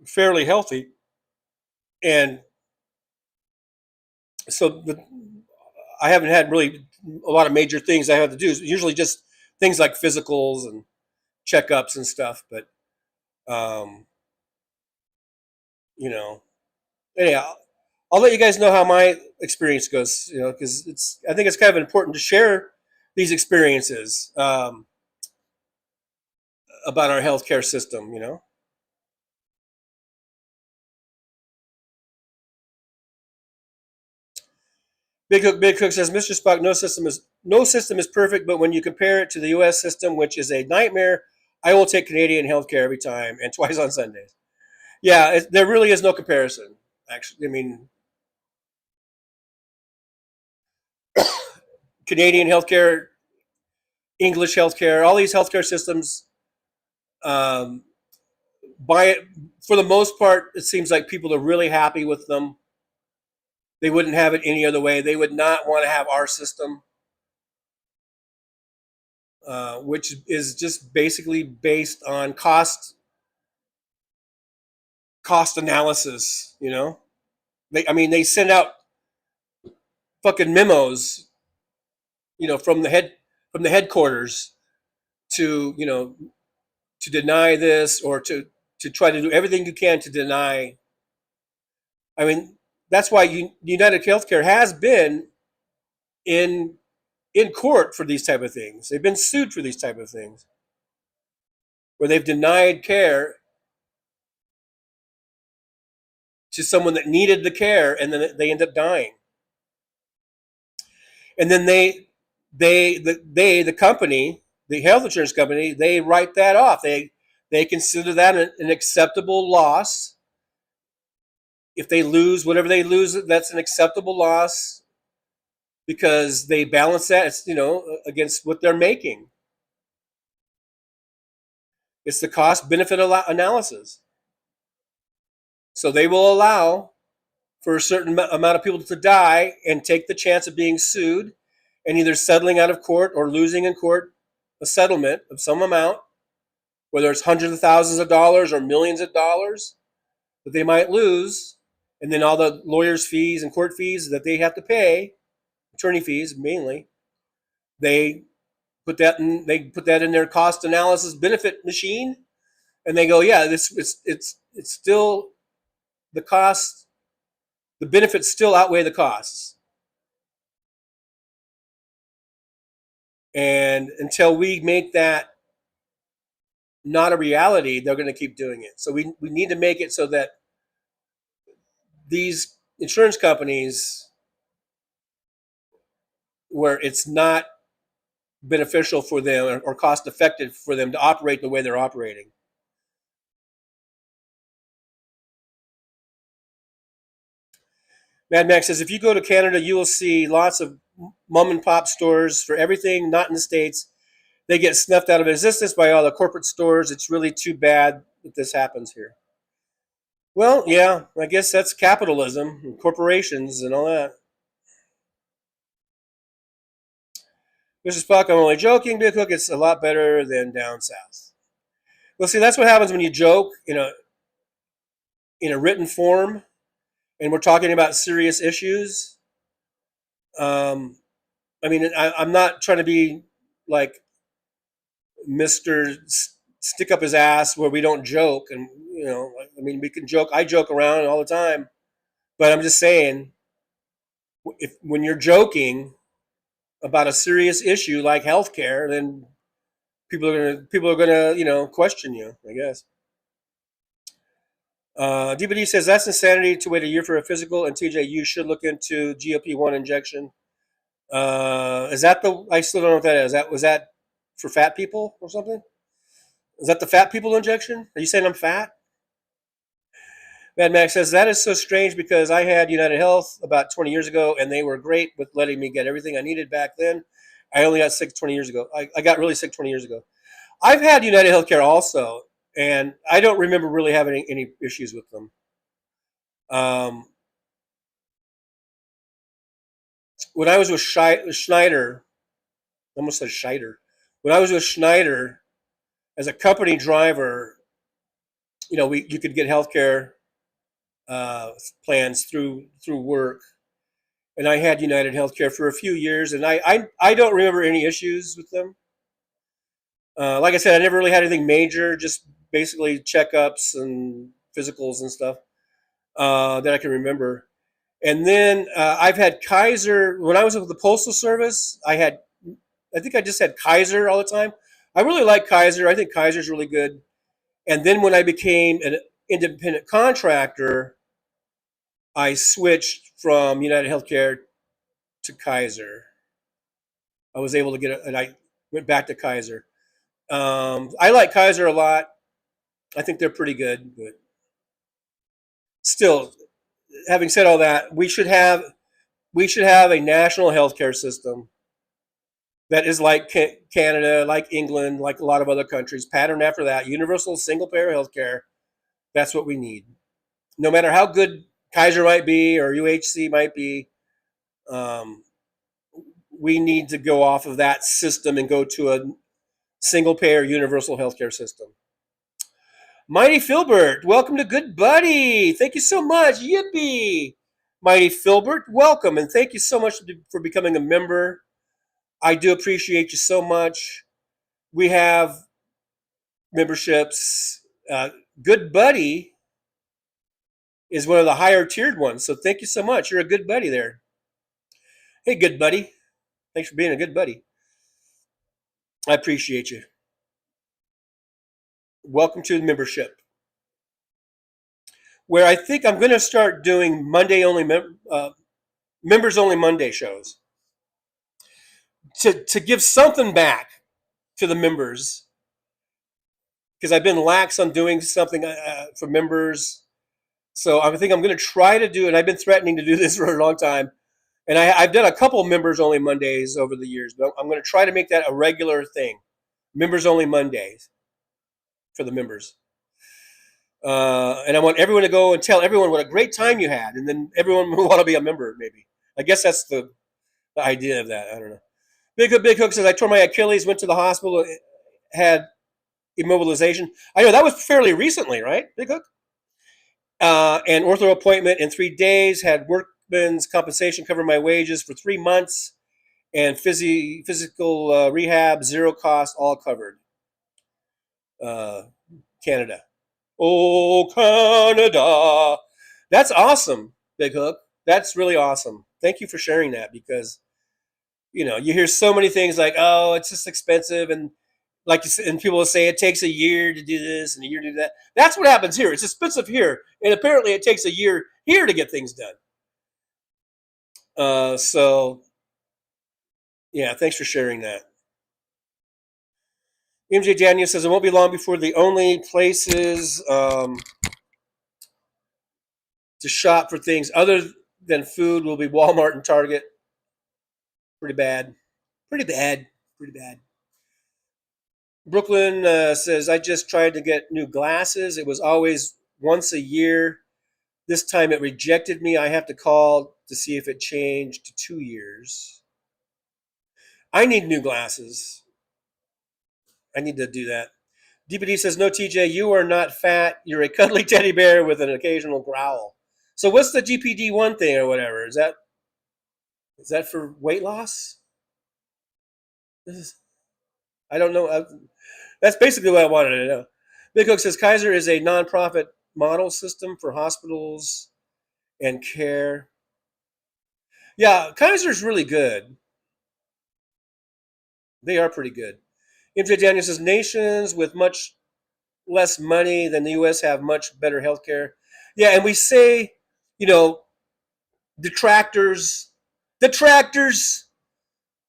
fairly healthy. And so I haven't had really a lot of major things I have to do. It's usually just things like physicals and checkups and stuff. But, anyhow, I'll let you guys know how my experience goes, because I think it's kind of important to share these experiences about our healthcare system, Big Cook says, Mr. Spock, no system is perfect, but when you compare it to the U.S. system, which is a nightmare, I will take Canadian healthcare every time and twice on Sundays. Yeah, there really is no comparison. Actually, I mean, Canadian healthcare, English healthcare, all these healthcare systems, for the most part, it seems like people are really happy with them. They wouldn't have it any other way. They would not want to have our system, which is just basically based on cost analysis. They send out fucking memos, from the headquarters to to deny this or to try to do everything you can to deny. I mean, that's why United Healthcare has been in court for these type of things. They've been sued for these type of things, where they've denied care to someone that needed the care, and then they end up dying. And then the company, the health insurance company, they write that off. They consider that an acceptable loss. If they lose whatever they lose, that's an acceptable loss because they balance that, against what they're making. It's the cost benefit analysis. So they will allow for a certain amount of people to die and take the chance of being sued and either settling out of court or losing in court a settlement of some amount, whether it's hundreds of thousands of dollars or millions of dollars that they might lose, and then all the lawyers' fees and court fees that they have to pay, attorney fees mainly, they put that in their cost analysis benefit machine, and they go, yeah, it's still the cost, the benefits still outweigh the costs. And until we make that not a reality, they're going to keep doing it. So we need to make it so that these insurance companies, where it's not beneficial for them or cost effective for them to operate the way they're operating. Mad Max says, if you go to Canada, you will see lots of mom and pop stores for everything not in the States. They get snuffed out of existence by all the corporate stores. It's really too bad that this happens here. Well, yeah, I guess that's capitalism and corporations and all that. Mrs. Spock, I'm only joking. Big Hook, it's a lot better than down south. Well, see, that's what happens when you joke in a written form, and we're talking about serious issues. I mean, I'm not trying to be like Mr. Stick up his ass where we don't joke, and I mean, we can joke. I joke around all the time, but I'm just saying, when you're joking about a serious issue like healthcare, then people are gonna question you, I guess. DBD says that's insanity to wait a year for a physical, and TJ, you should look into GLP-1 injection. Is that I still don't know what that is. Was that for fat people or something? Is that the fat people injection? Are you saying I'm fat? Mad Max says that is so strange because I had United Health about 20 years ago, and they were great with letting me get everything I needed back then. I only got sick 20 years ago. I got really sick 20 years ago. I've had United Healthcare also, and I don't remember really having any issues with them. When I was with Schneider, I almost said Scheider. When I was with Schneider as a company driver, you could get healthcare plans through work, and I had United Healthcare for a few years, and I don't remember any issues with them. Like I said, I never really had anything major, just basically checkups and physicals and stuff that I can remember. And then I've had Kaiser. When I was with the Postal Service, I think I just had Kaiser all the time. I really like Kaiser. I think Kaiser's really good. And then when I became an independent contractor, I switched from United Healthcare to Kaiser. I was able to get and I went back to Kaiser. I like Kaiser a lot. I think they're pretty good, but still, having said all that, we should have a national healthcare system that is like Canada, like England, like a lot of other countries, patterned after that. Universal single-payer healthcare. That's what we need. No matter how good Kaiser might be or UHC might be, we need to go off of that system and go to a single-payer universal healthcare system. Mighty Filbert, welcome to Good Buddy. Thank you so much. Yippee. Mighty Filbert, welcome, and thank you so much for becoming a member. I do appreciate you so much. We have memberships. Good Buddy is one of the higher tiered ones, so thank you so much. You're a good buddy there. Hey, Good Buddy. Thanks for being a good buddy. I appreciate you. Welcome to the membership, where I think I'm going to start doing Monday only members only Monday shows to give something back to the members, because I've been lax on doing something for members. So I think I'm going to try to do it. I've been threatening to do this for a long time, and I've done a couple members only Mondays over the years, but I'm going to try to make that a regular thing. Members only Mondays for the members. And I want everyone to go and tell everyone what a great time you had, and then everyone will want to be a member. Maybe I guess that's the idea of that. I don't know. Big Hook says I tore my Achilles, went to the hospital, had immobilization. I know that was fairly recently, right? Big Hook. An ortho appointment in 3 days. Had workman's compensation cover my wages for 3 months, and physical rehab, zero cost, all covered. Canada. Oh, Canada. That's awesome, Big Hook. That's really awesome. Thank you for sharing that, because you hear so many things like, oh, it's just expensive, and and people will say it takes a year to do this and a year to do that. That's what happens here. It's expensive here, and apparently it takes a year here to get things done. So yeah, thanks for sharing that. MJ Daniel says it won't be long before the only places to shop for things other than food will be Walmart and Target. Pretty bad. Pretty bad. Pretty bad. Brooklyn says, I just tried to get new glasses. It was always once a year. This time it rejected me. I have to call to see if it changed to 2 years. I need new glasses. I need to do that. DPD says, no, TJ, you are not fat. You're a cuddly teddy bear with an occasional growl. So what's the GPD-1 thing or whatever? Is that for weight loss? I don't know. That's basically what I wanted to know. Big Hook says Kaiser is a nonprofit model system for hospitals and care. Yeah, Kaiser's really good. They are pretty good. MJ Daniel says nations with much less money than the U.S. have much better healthcare. Yeah, and we say, detractors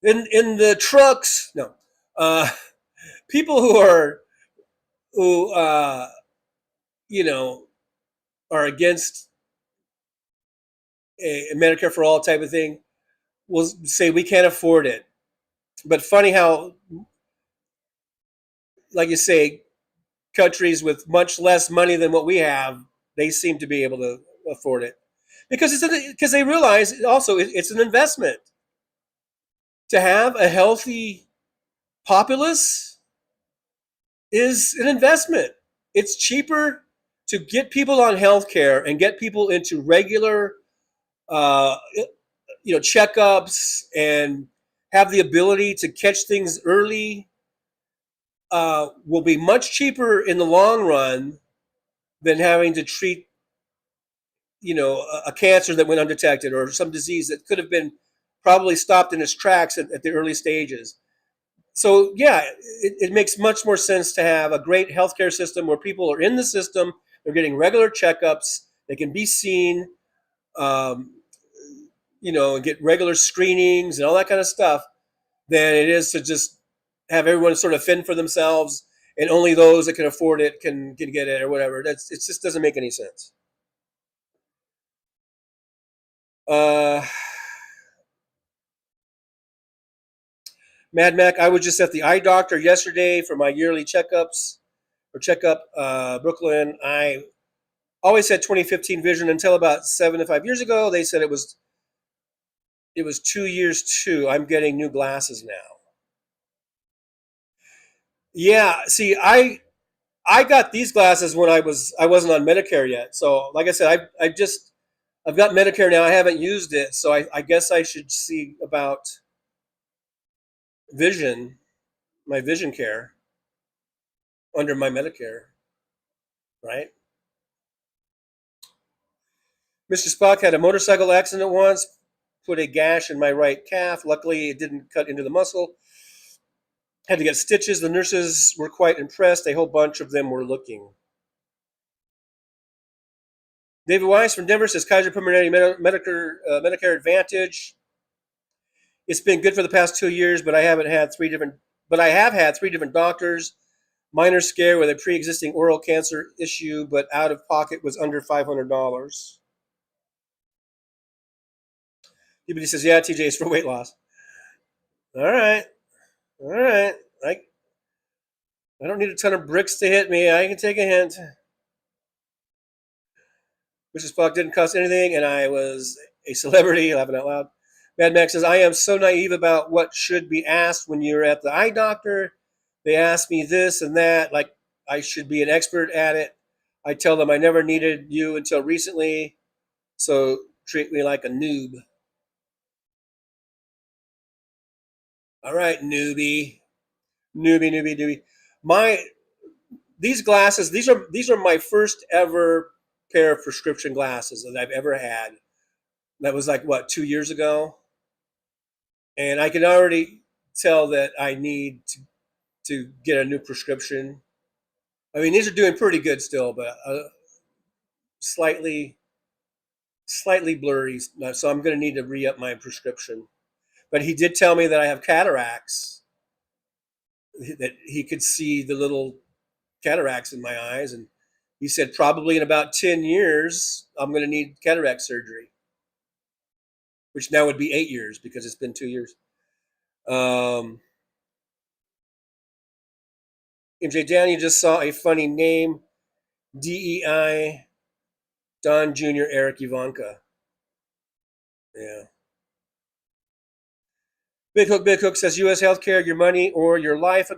in the trucks. No, people who are against a Medicare for all type of thing will say we can't afford it. But funny how, like you say, countries with much less money than what we have, they seem to be able to afford it because they realize also it's an investment to have a healthy populace is an investment. It's cheaper to get people on health care and get people into regular checkups and have the ability to catch things early, will be much cheaper in the long run than having to treat a cancer that went undetected or some disease that could have been probably stopped in its tracks at the early stages. So yeah, it makes much more sense to have a great healthcare system where people are in the system, they're getting regular checkups, they can be seen, and get regular screenings and all that kind of stuff, than it is to just have everyone sort of fend for themselves and only those that can afford it can get it or whatever. It just doesn't make any sense. Mad Mac, I was just at the eye doctor yesterday for my yearly checkup. Brooklyn. I always had 2015 vision until about 7 to 5 years ago. They said it was 2 years too. I'm getting new glasses now. Yeah, see, I got these glasses when I wasn't on Medicare yet. So like I said, I've got Medicare now. I haven't used it, so I guess I should see about my vision care under my Medicare, right? Mr. Spock had a motorcycle accident once, put a gash in my right calf. Luckily, it didn't cut into the muscle. Had to get stitches. The nurses were quite impressed. A whole bunch of them were looking. David Weiss from Denver says Kaiser Permanente Medicare Advantage. It's been good for the past 2 years, but I have had three different doctors. Minor scare with a pre-existing oral cancer issue, but out of pocket was under $500. Everybody says, yeah, TJ is for weight loss. All right. I don't need a ton of bricks to hit me. I can take a hint. which is fuck, didn't cost anything, and I was a celebrity, laughing out loud. Mad Max says, I am so naive about what should be asked when you're at the eye doctor. They ask me this and that, like I should be an expert at it. I tell them I never needed you until recently, so treat me like a noob. All right, newbie. Newbie. These glasses, these are my first ever pair of prescription glasses that I've ever had. That was like what, 2 years ago? And I can already tell that I need to get a new prescription. I mean, these are doing pretty good still, but slightly blurry. So I'm going to need to re-up my prescription. But he did tell me that I have cataracts, that he could see the little cataracts in my eyes. And he said probably in about 10 years, I'm going to need cataract surgery, which now would be 8 years because it's been 2 years. MJ Daniel just saw a funny name, DEI, Don Jr., Eric Ivanka. Yeah. Big Hook says U.S. healthcare, your money or your life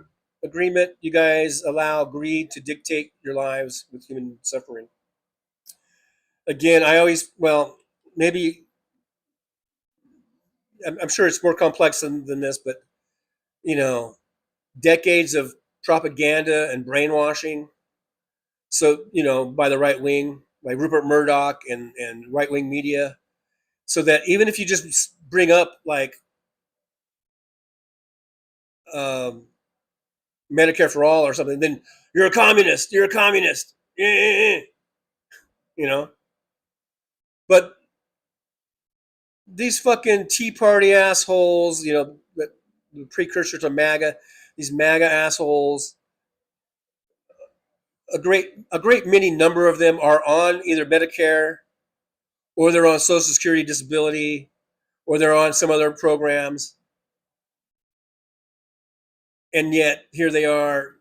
agreement. You guys allow greed to dictate your lives with human suffering. Again, maybe I'm sure it's more complex than this, but decades of propaganda and brainwashing. So, by the right wing, like Rupert Murdoch and right wing media, so that even if you just bring up like Medicare for all or something, then you're a communist. You're a communist. But these fucking Tea Party assholes, the precursor to MAGA, these MAGA assholes, a great many number of them are on either Medicare or they're on Social Security disability or they're on some other programs. And yet here they are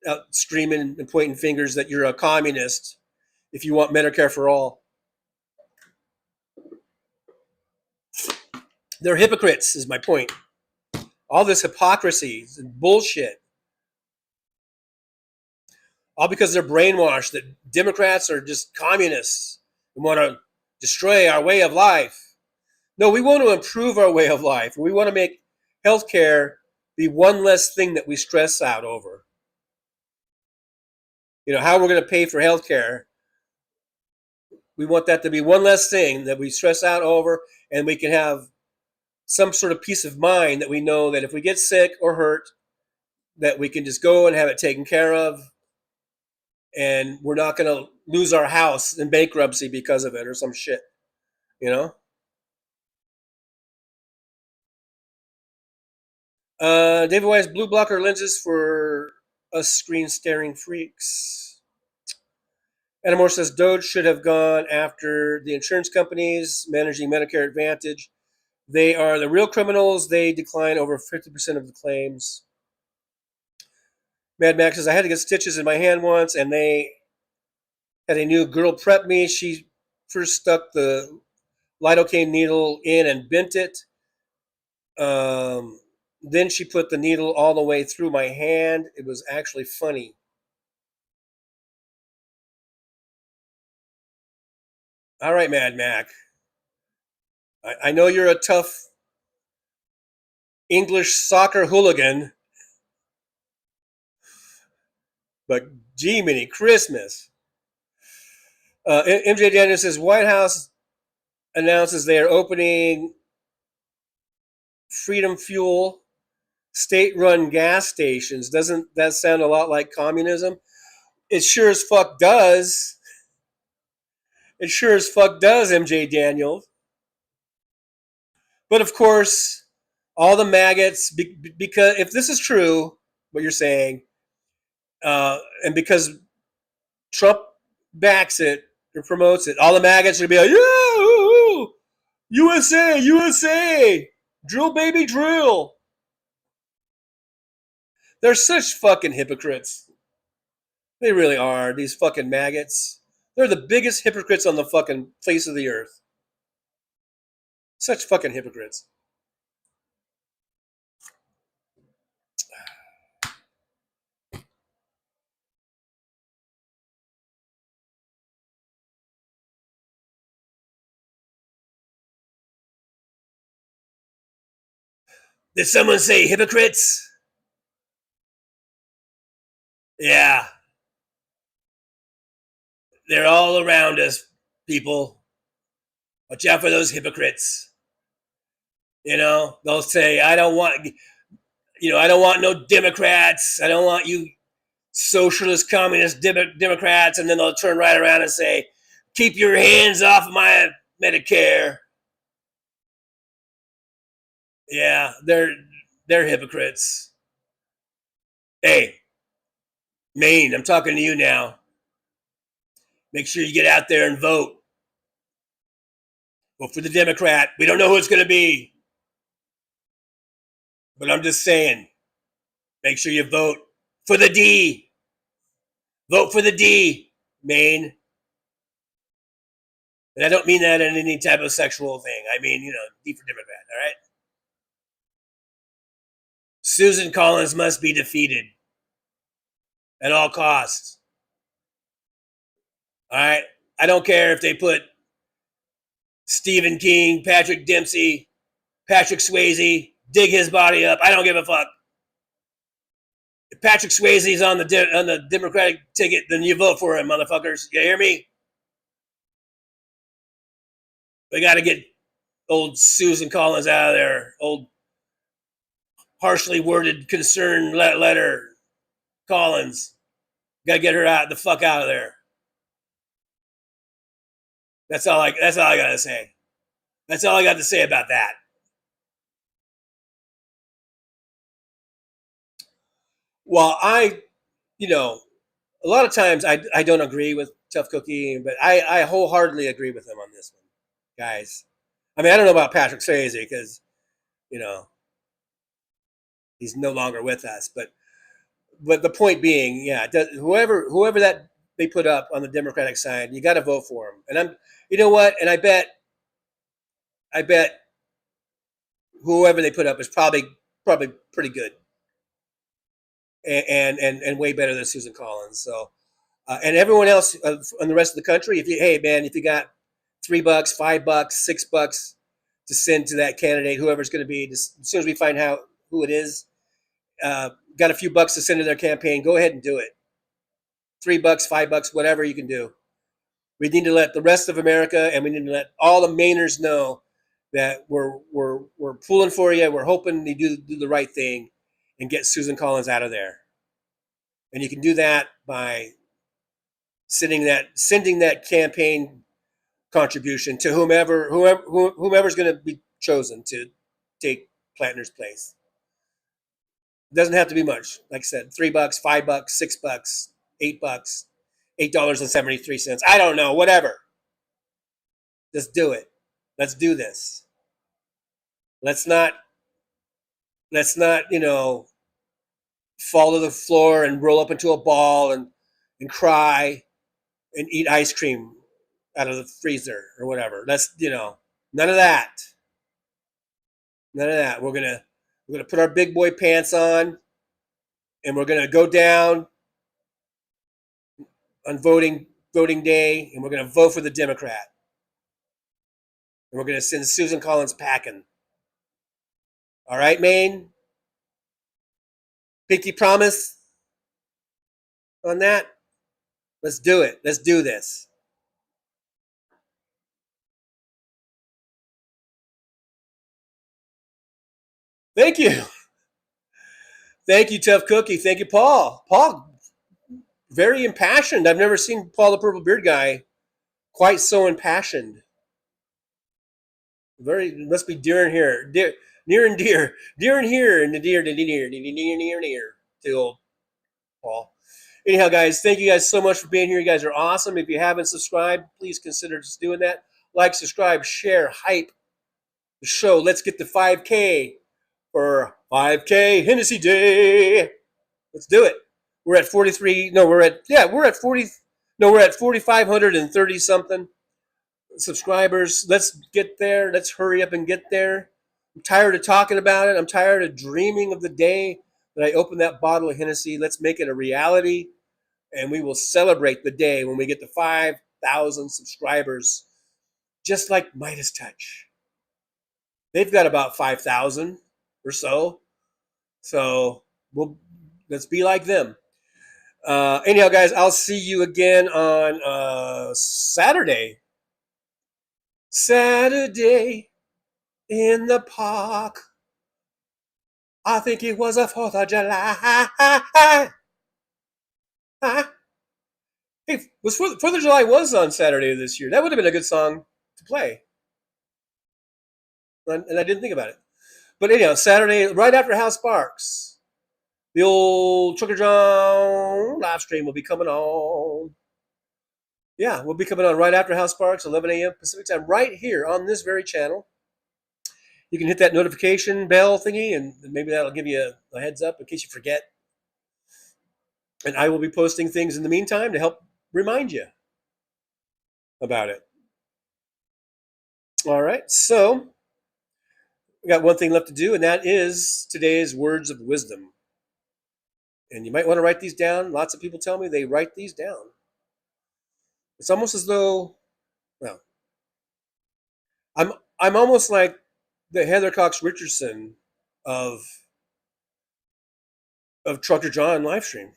out screaming and pointing fingers that you're a communist if you want Medicare for all. They're hypocrites, is my point. All this hypocrisy and bullshit. All because they're brainwashed that Democrats are just communists and want to destroy our way of life. No, we want to improve our way of life. We want to make healthcare be one less thing that we stress out over. How we're going to pay for healthcare. We want that to be one less thing that we stress out over, and we can have some sort of peace of mind that we know that if we get sick or hurt, that we can just go and have it taken care of, and we're not going to lose our house in bankruptcy because of it or some shit, David Weiss, blue blocker lenses for us screen staring freaks. Anamore says Doge should have gone after the insurance companies managing Medicare Advantage. They are the real criminals. They decline over 50% of the claims. Mad Max says, I had to get stitches in my hand once, and they had a new girl prep me. She first stuck the lidocaine needle in and bent it. Then she put the needle all the way through my hand. It was actually funny. All right, Mad Mac. I know you're a tough English soccer hooligan, but gee, many Christmas. MJ Daniel says White House announces they are opening Freedom Fuel state-run gas stations. Doesn't that sound a lot like communism? It sure as fuck does. It sure as fuck does, MJ Daniels. But of course, all the maggots, because if this is true, what you're saying, and because Trump backs it or promotes it, all the maggots are going to be like, yeah, USA, USA, drill baby drill. They're such fucking hypocrites. They really are, these fucking maggots. They're the biggest hypocrites on the fucking face of the earth. Such fucking hypocrites. Did someone say hypocrites? Yeah. They're all around us, people. Watch out for those hypocrites. You know, they'll say, I don't want no Democrats. I don't want you socialist, communist Democrats. And then they'll turn right around and say, keep your hands off my Medicare. Yeah, they're hypocrites. Hey, Maine, I'm talking to you now. Make sure you get out there and vote. Vote for the Democrat. We don't know who it's going to be. But I'm just saying, make sure you vote for the D. Vote for the D, Maine. And I don't mean that in any type of sexual thing. I mean, D for Democrat, all right? Susan Collins must be defeated at all costs. All right? I don't care if they put Stephen King, Patrick Dempsey, Patrick Swayze, dig his body up. I don't give a fuck. If Patrick Swayze's on the Democratic ticket, then you vote for him, motherfuckers. You hear me? We got to get old Susan Collins out of there. Old harshly worded concern letter Collins. Got to get her the fuck out of there. That's all I got to say. That's all I got to say about that. Well, a lot of times I don't agree with Tough Cookie, but I wholeheartedly agree with him on this one, guys. I mean, I don't know about Patrick Swayze because, he's no longer with us. But the point being, yeah, whoever that they put up on the Democratic side, you got to vote for him. And you know what? And I bet whoever they put up is probably pretty good. And way better than Susan Collins. So, and everyone else on the rest of the country, if you got $3, $5, $6 to send to that candidate, whoever's going to be, as soon as we find out who it is, got a few bucks to send to their campaign, go ahead and do it. $3, $5, whatever you can do. We need to let the rest of America, and we need to let all the Mainers know that we're pulling for you. We're hoping you do the right thing and get Susan Collins out of there. And you can do that by sending that campaign contribution to whomever's going to be chosen to take Platner's place. It doesn't have to be much. Like I said, $3, $5, $6, $8, $8.73. I don't know, whatever. Just do it. Let's do this. Let's not, fall to the floor and roll up into a ball and cry and eat ice cream out of the freezer or whatever. That's, none of that. None of that. We're gonna put our big boy pants on, and we're gonna go down on voting day, and we're gonna vote for the Democrat. And we're gonna send Susan Collins packing. All right, Maine? Pinky promise on that? Let's do it. Let's do this. Thank you. Thank you, Tough Cookie. Thank you, Paul. Paul, very impassioned. I've never seen Paul the Purple Beard guy quite so impassioned. Must be dear and here. Near and dear and the dear to old Paul. Anyhow, guys, thank you guys so much for being here. You guys are awesome. If you haven't subscribed, please consider just doing that. Like, subscribe, share, hype the show. Let's get to 5K for 5K Hennessy Day. Let's do it. We're at 43. No, we're at 40. No, we're at 4,530 something subscribers. Let's get there. Let's hurry up and get there. I'm tired of talking about it. I'm tired of dreaming of the day that I open that bottle of Hennessy. Let's make it a reality, and we will celebrate the day when we get to 5,000 subscribers, just like Midas Touch. They've got about 5,000 or so. So let's be like them. Anyhow, guys, I'll see you again on Saturday. Saturday in the park. I think it was a 4th of July. Hey, was 4th of July was on Saturday this year. That would have been a good song to play. And I didn't think about it. But anyhow, Saturday, right after House Sparks, the old Trucker John live stream will be coming on. Yeah, we'll be coming on right after House Sparks, 11 a.m. Pacific time, right here on this very channel. You can hit that notification bell thingy, and maybe that'll give you a heads up in case you forget. And I will be posting things in the meantime to help remind you about it. All right, so we got one thing left to do, and that is today's words of wisdom. And you might want to write these down. Lots of people tell me they write these down. It's almost as though, well, I'm almost like the Heather Cox Richardson of Trucker John live stream,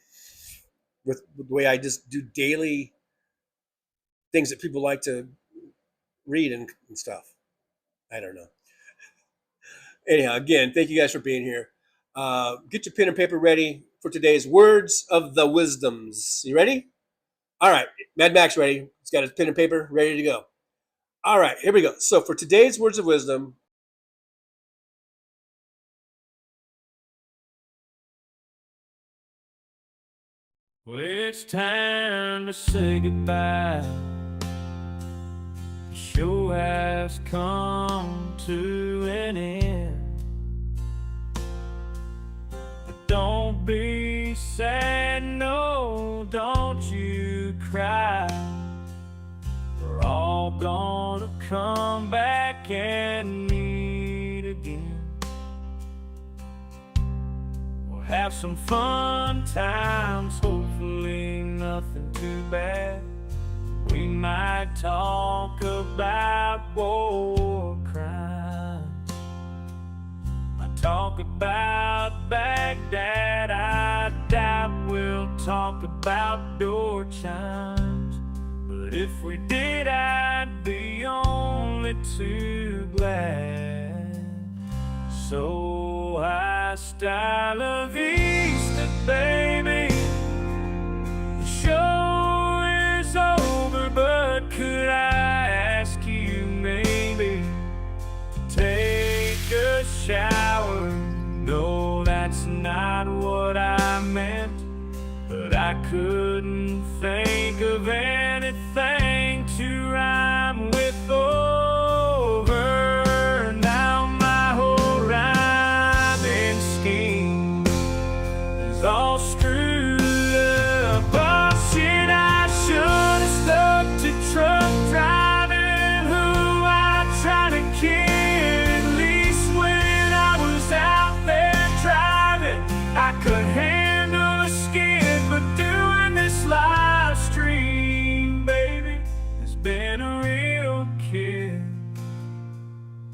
with the way I just do daily things that people like to read and stuff. I don't know. Anyhow, again, thank you guys for being here. Get your pen and paper ready for today's words of the wisdoms. You ready? All right, Mad Max ready. He's got his pen and paper ready to go. All right, here we go. So for today's words of wisdom, well, it's time to say goodbye. The show has come to an end. But don't be sad, no, don't you cry. We're all gonna come back and meet again. We'll have some fun times, hopefully nothing too bad. We might talk about war crimes, might talk about Baghdad. I doubt we'll talk about door chimes, but if we did, I'd be only too glad. So hasta la vista, baby. The show is over, but could I ask you maybe to take a shower? No, that's not what I meant, but I couldn't think of anything to rhyme with over. Now my whole rhyming scheme is all screwed up. Oh shit, I should have stuck to truck driving, who I tried to kid. At least when I was out there driving, I could handle a skid. But doing this live stream, baby, has been a real kid.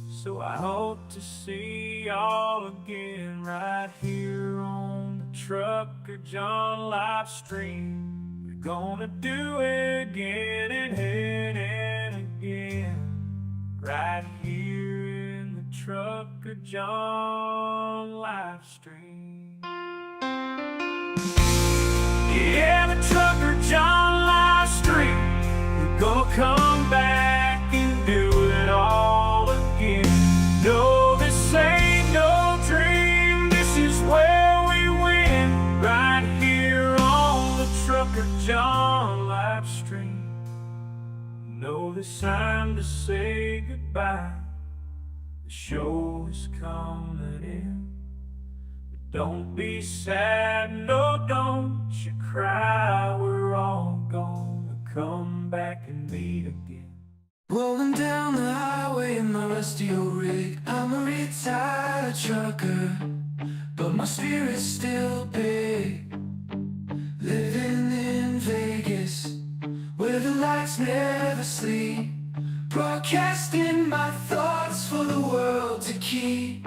So I hope to see y'all again right here on the Trucker John live stream. We're gonna do it again and again, right here in the Trucker John live stream. Yeah, the Trucker John live stream. We're gonna come back and do it all again. No, this ain't no dream. This is where we win, right here on the Trucker John live stream. No, this time to say goodbye. The show is coming in. Don't be sad, no, don't you cry. We're all gonna come back and meet again. Rolling down the highway in my rusty old rig. I'm a retired trucker, but my spirit's still big. Living in Vegas, where the lights never sleep. Broadcasting my thoughts for the world to keep.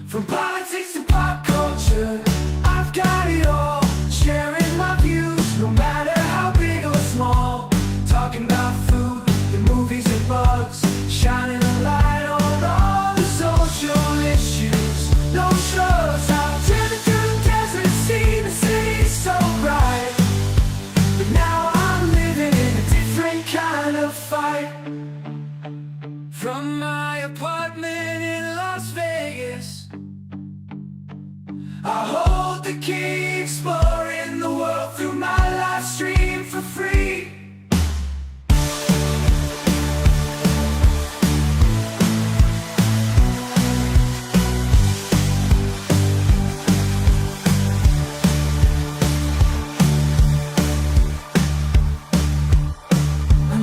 From politics to pop culture, I've got it all. Sharing my views, no matter how big or small. Talking about food and movies and bugs, shining a light on all the social issues. No shrugs, I've driven through the desert, seen the city so bright. But now I'm living in a different kind of fight. From my apartment in Las Vegas, I hold the key, exploring the world through my live stream for free.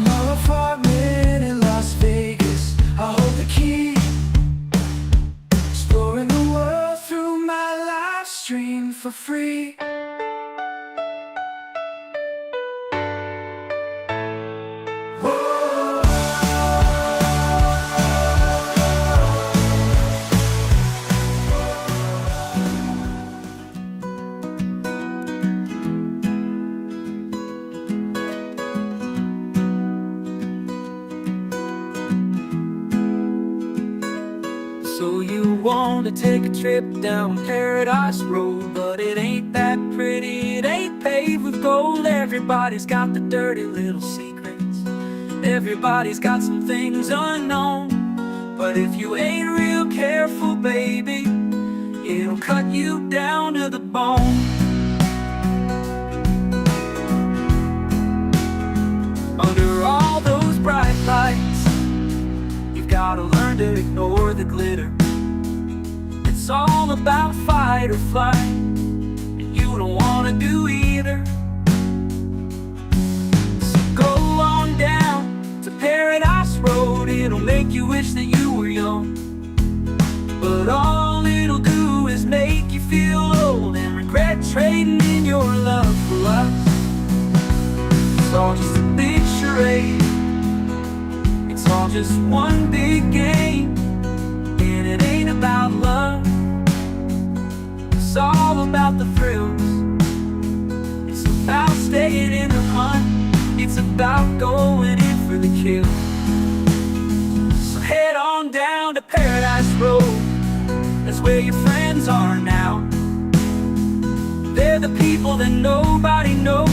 My apartment in Las Vegas, I hold the key, exploring the world through my live stream for free. So you want to take a trip down Paradise Road, but it ain't that pretty, it ain't paved with gold. Everybody's got the dirty little secrets, everybody's got some things unknown. But if you ain't real careful, baby, it'll cut you down to the bone. Under all those bright lights, you've gotta learn to ignore the glitter. It's all about fight or flight, and you don't wanna do either. So go on down to Paradise Road, it'll make you wish that you were young. But all it'll do is make you feel old and regret trading in your love for lust. It's all just a big charade, it's all just one big game, and it ain't about love. It's all about the thrills, it's about staying in the hunt, it's about going in for the kill. So head on down to Paradise Road, that's where your friends are now. They're the people that nobody knows,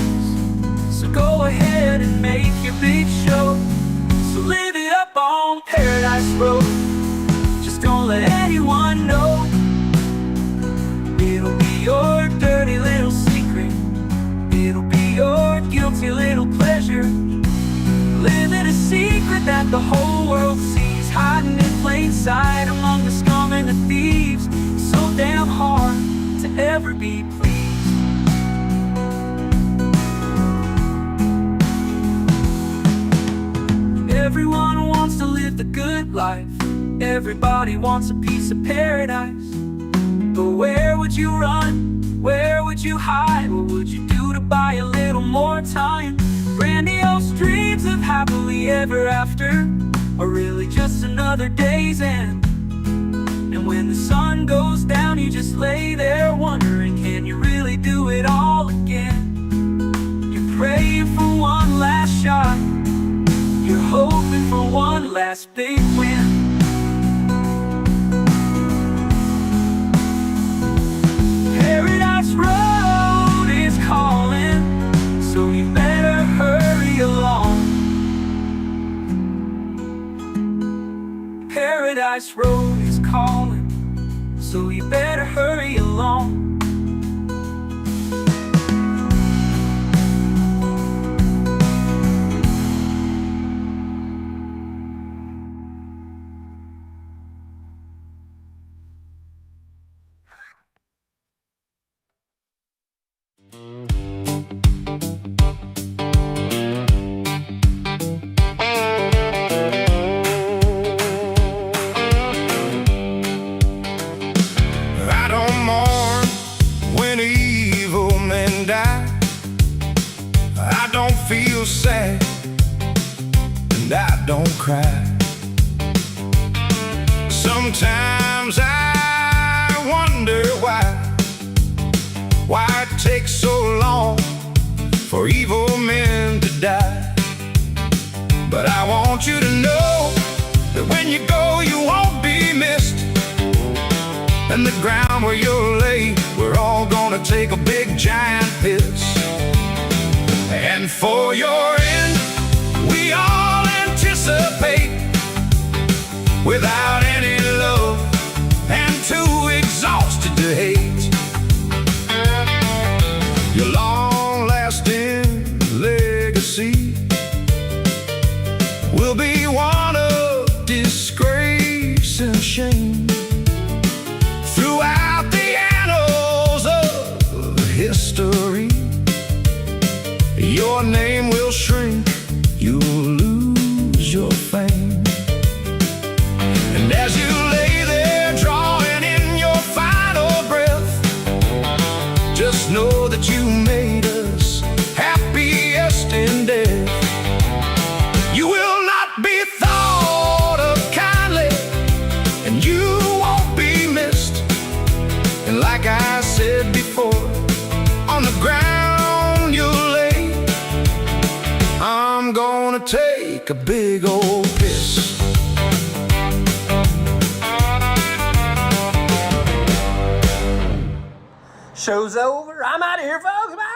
so go ahead and make your big show. So live it up on Paradise Road, just don't let anyone know. It'll be your dirty little secret, it'll be your guilty little pleasure. Living a secret that the whole world sees, hiding in plain sight among the scum and the thieves. So damn hard to ever be pleased. Everyone wants to live the good life, everybody wants a piece of paradise. But where would you run? Where would you hide? What would you do to buy a little more time? Grandiose dreams of happily ever after are really just another day's end. And when the sun goes down, you just lay there wondering, can you really do it all again? You're praying for one last shot, you're hoping for one last big win. Paradise Road is calling, so you better hurry along. Paradise Road is calling, so you better hurry along. cry. Sometimes I wonder why it takes so long for evil men to die. But I want you to know that when you go, you won't be missed. And the ground where you'll lay, we're all gonna take a big giant piss. And for your end, we all anticipate, without any love and too exhausted to hate. Your long-lasting legacy will be one of disgrace and shame. Throughout the annals of history, your name will shrink, you'll lose your fame. And as you lay there drawing in your final breath, just know that you made us happiest in death. You will not be thought of kindly, and you won't be missed. And like I said before, on the ground you'll lay, I'm gonna take a big old piss. Show's over. I'm out of here, folks. Bye.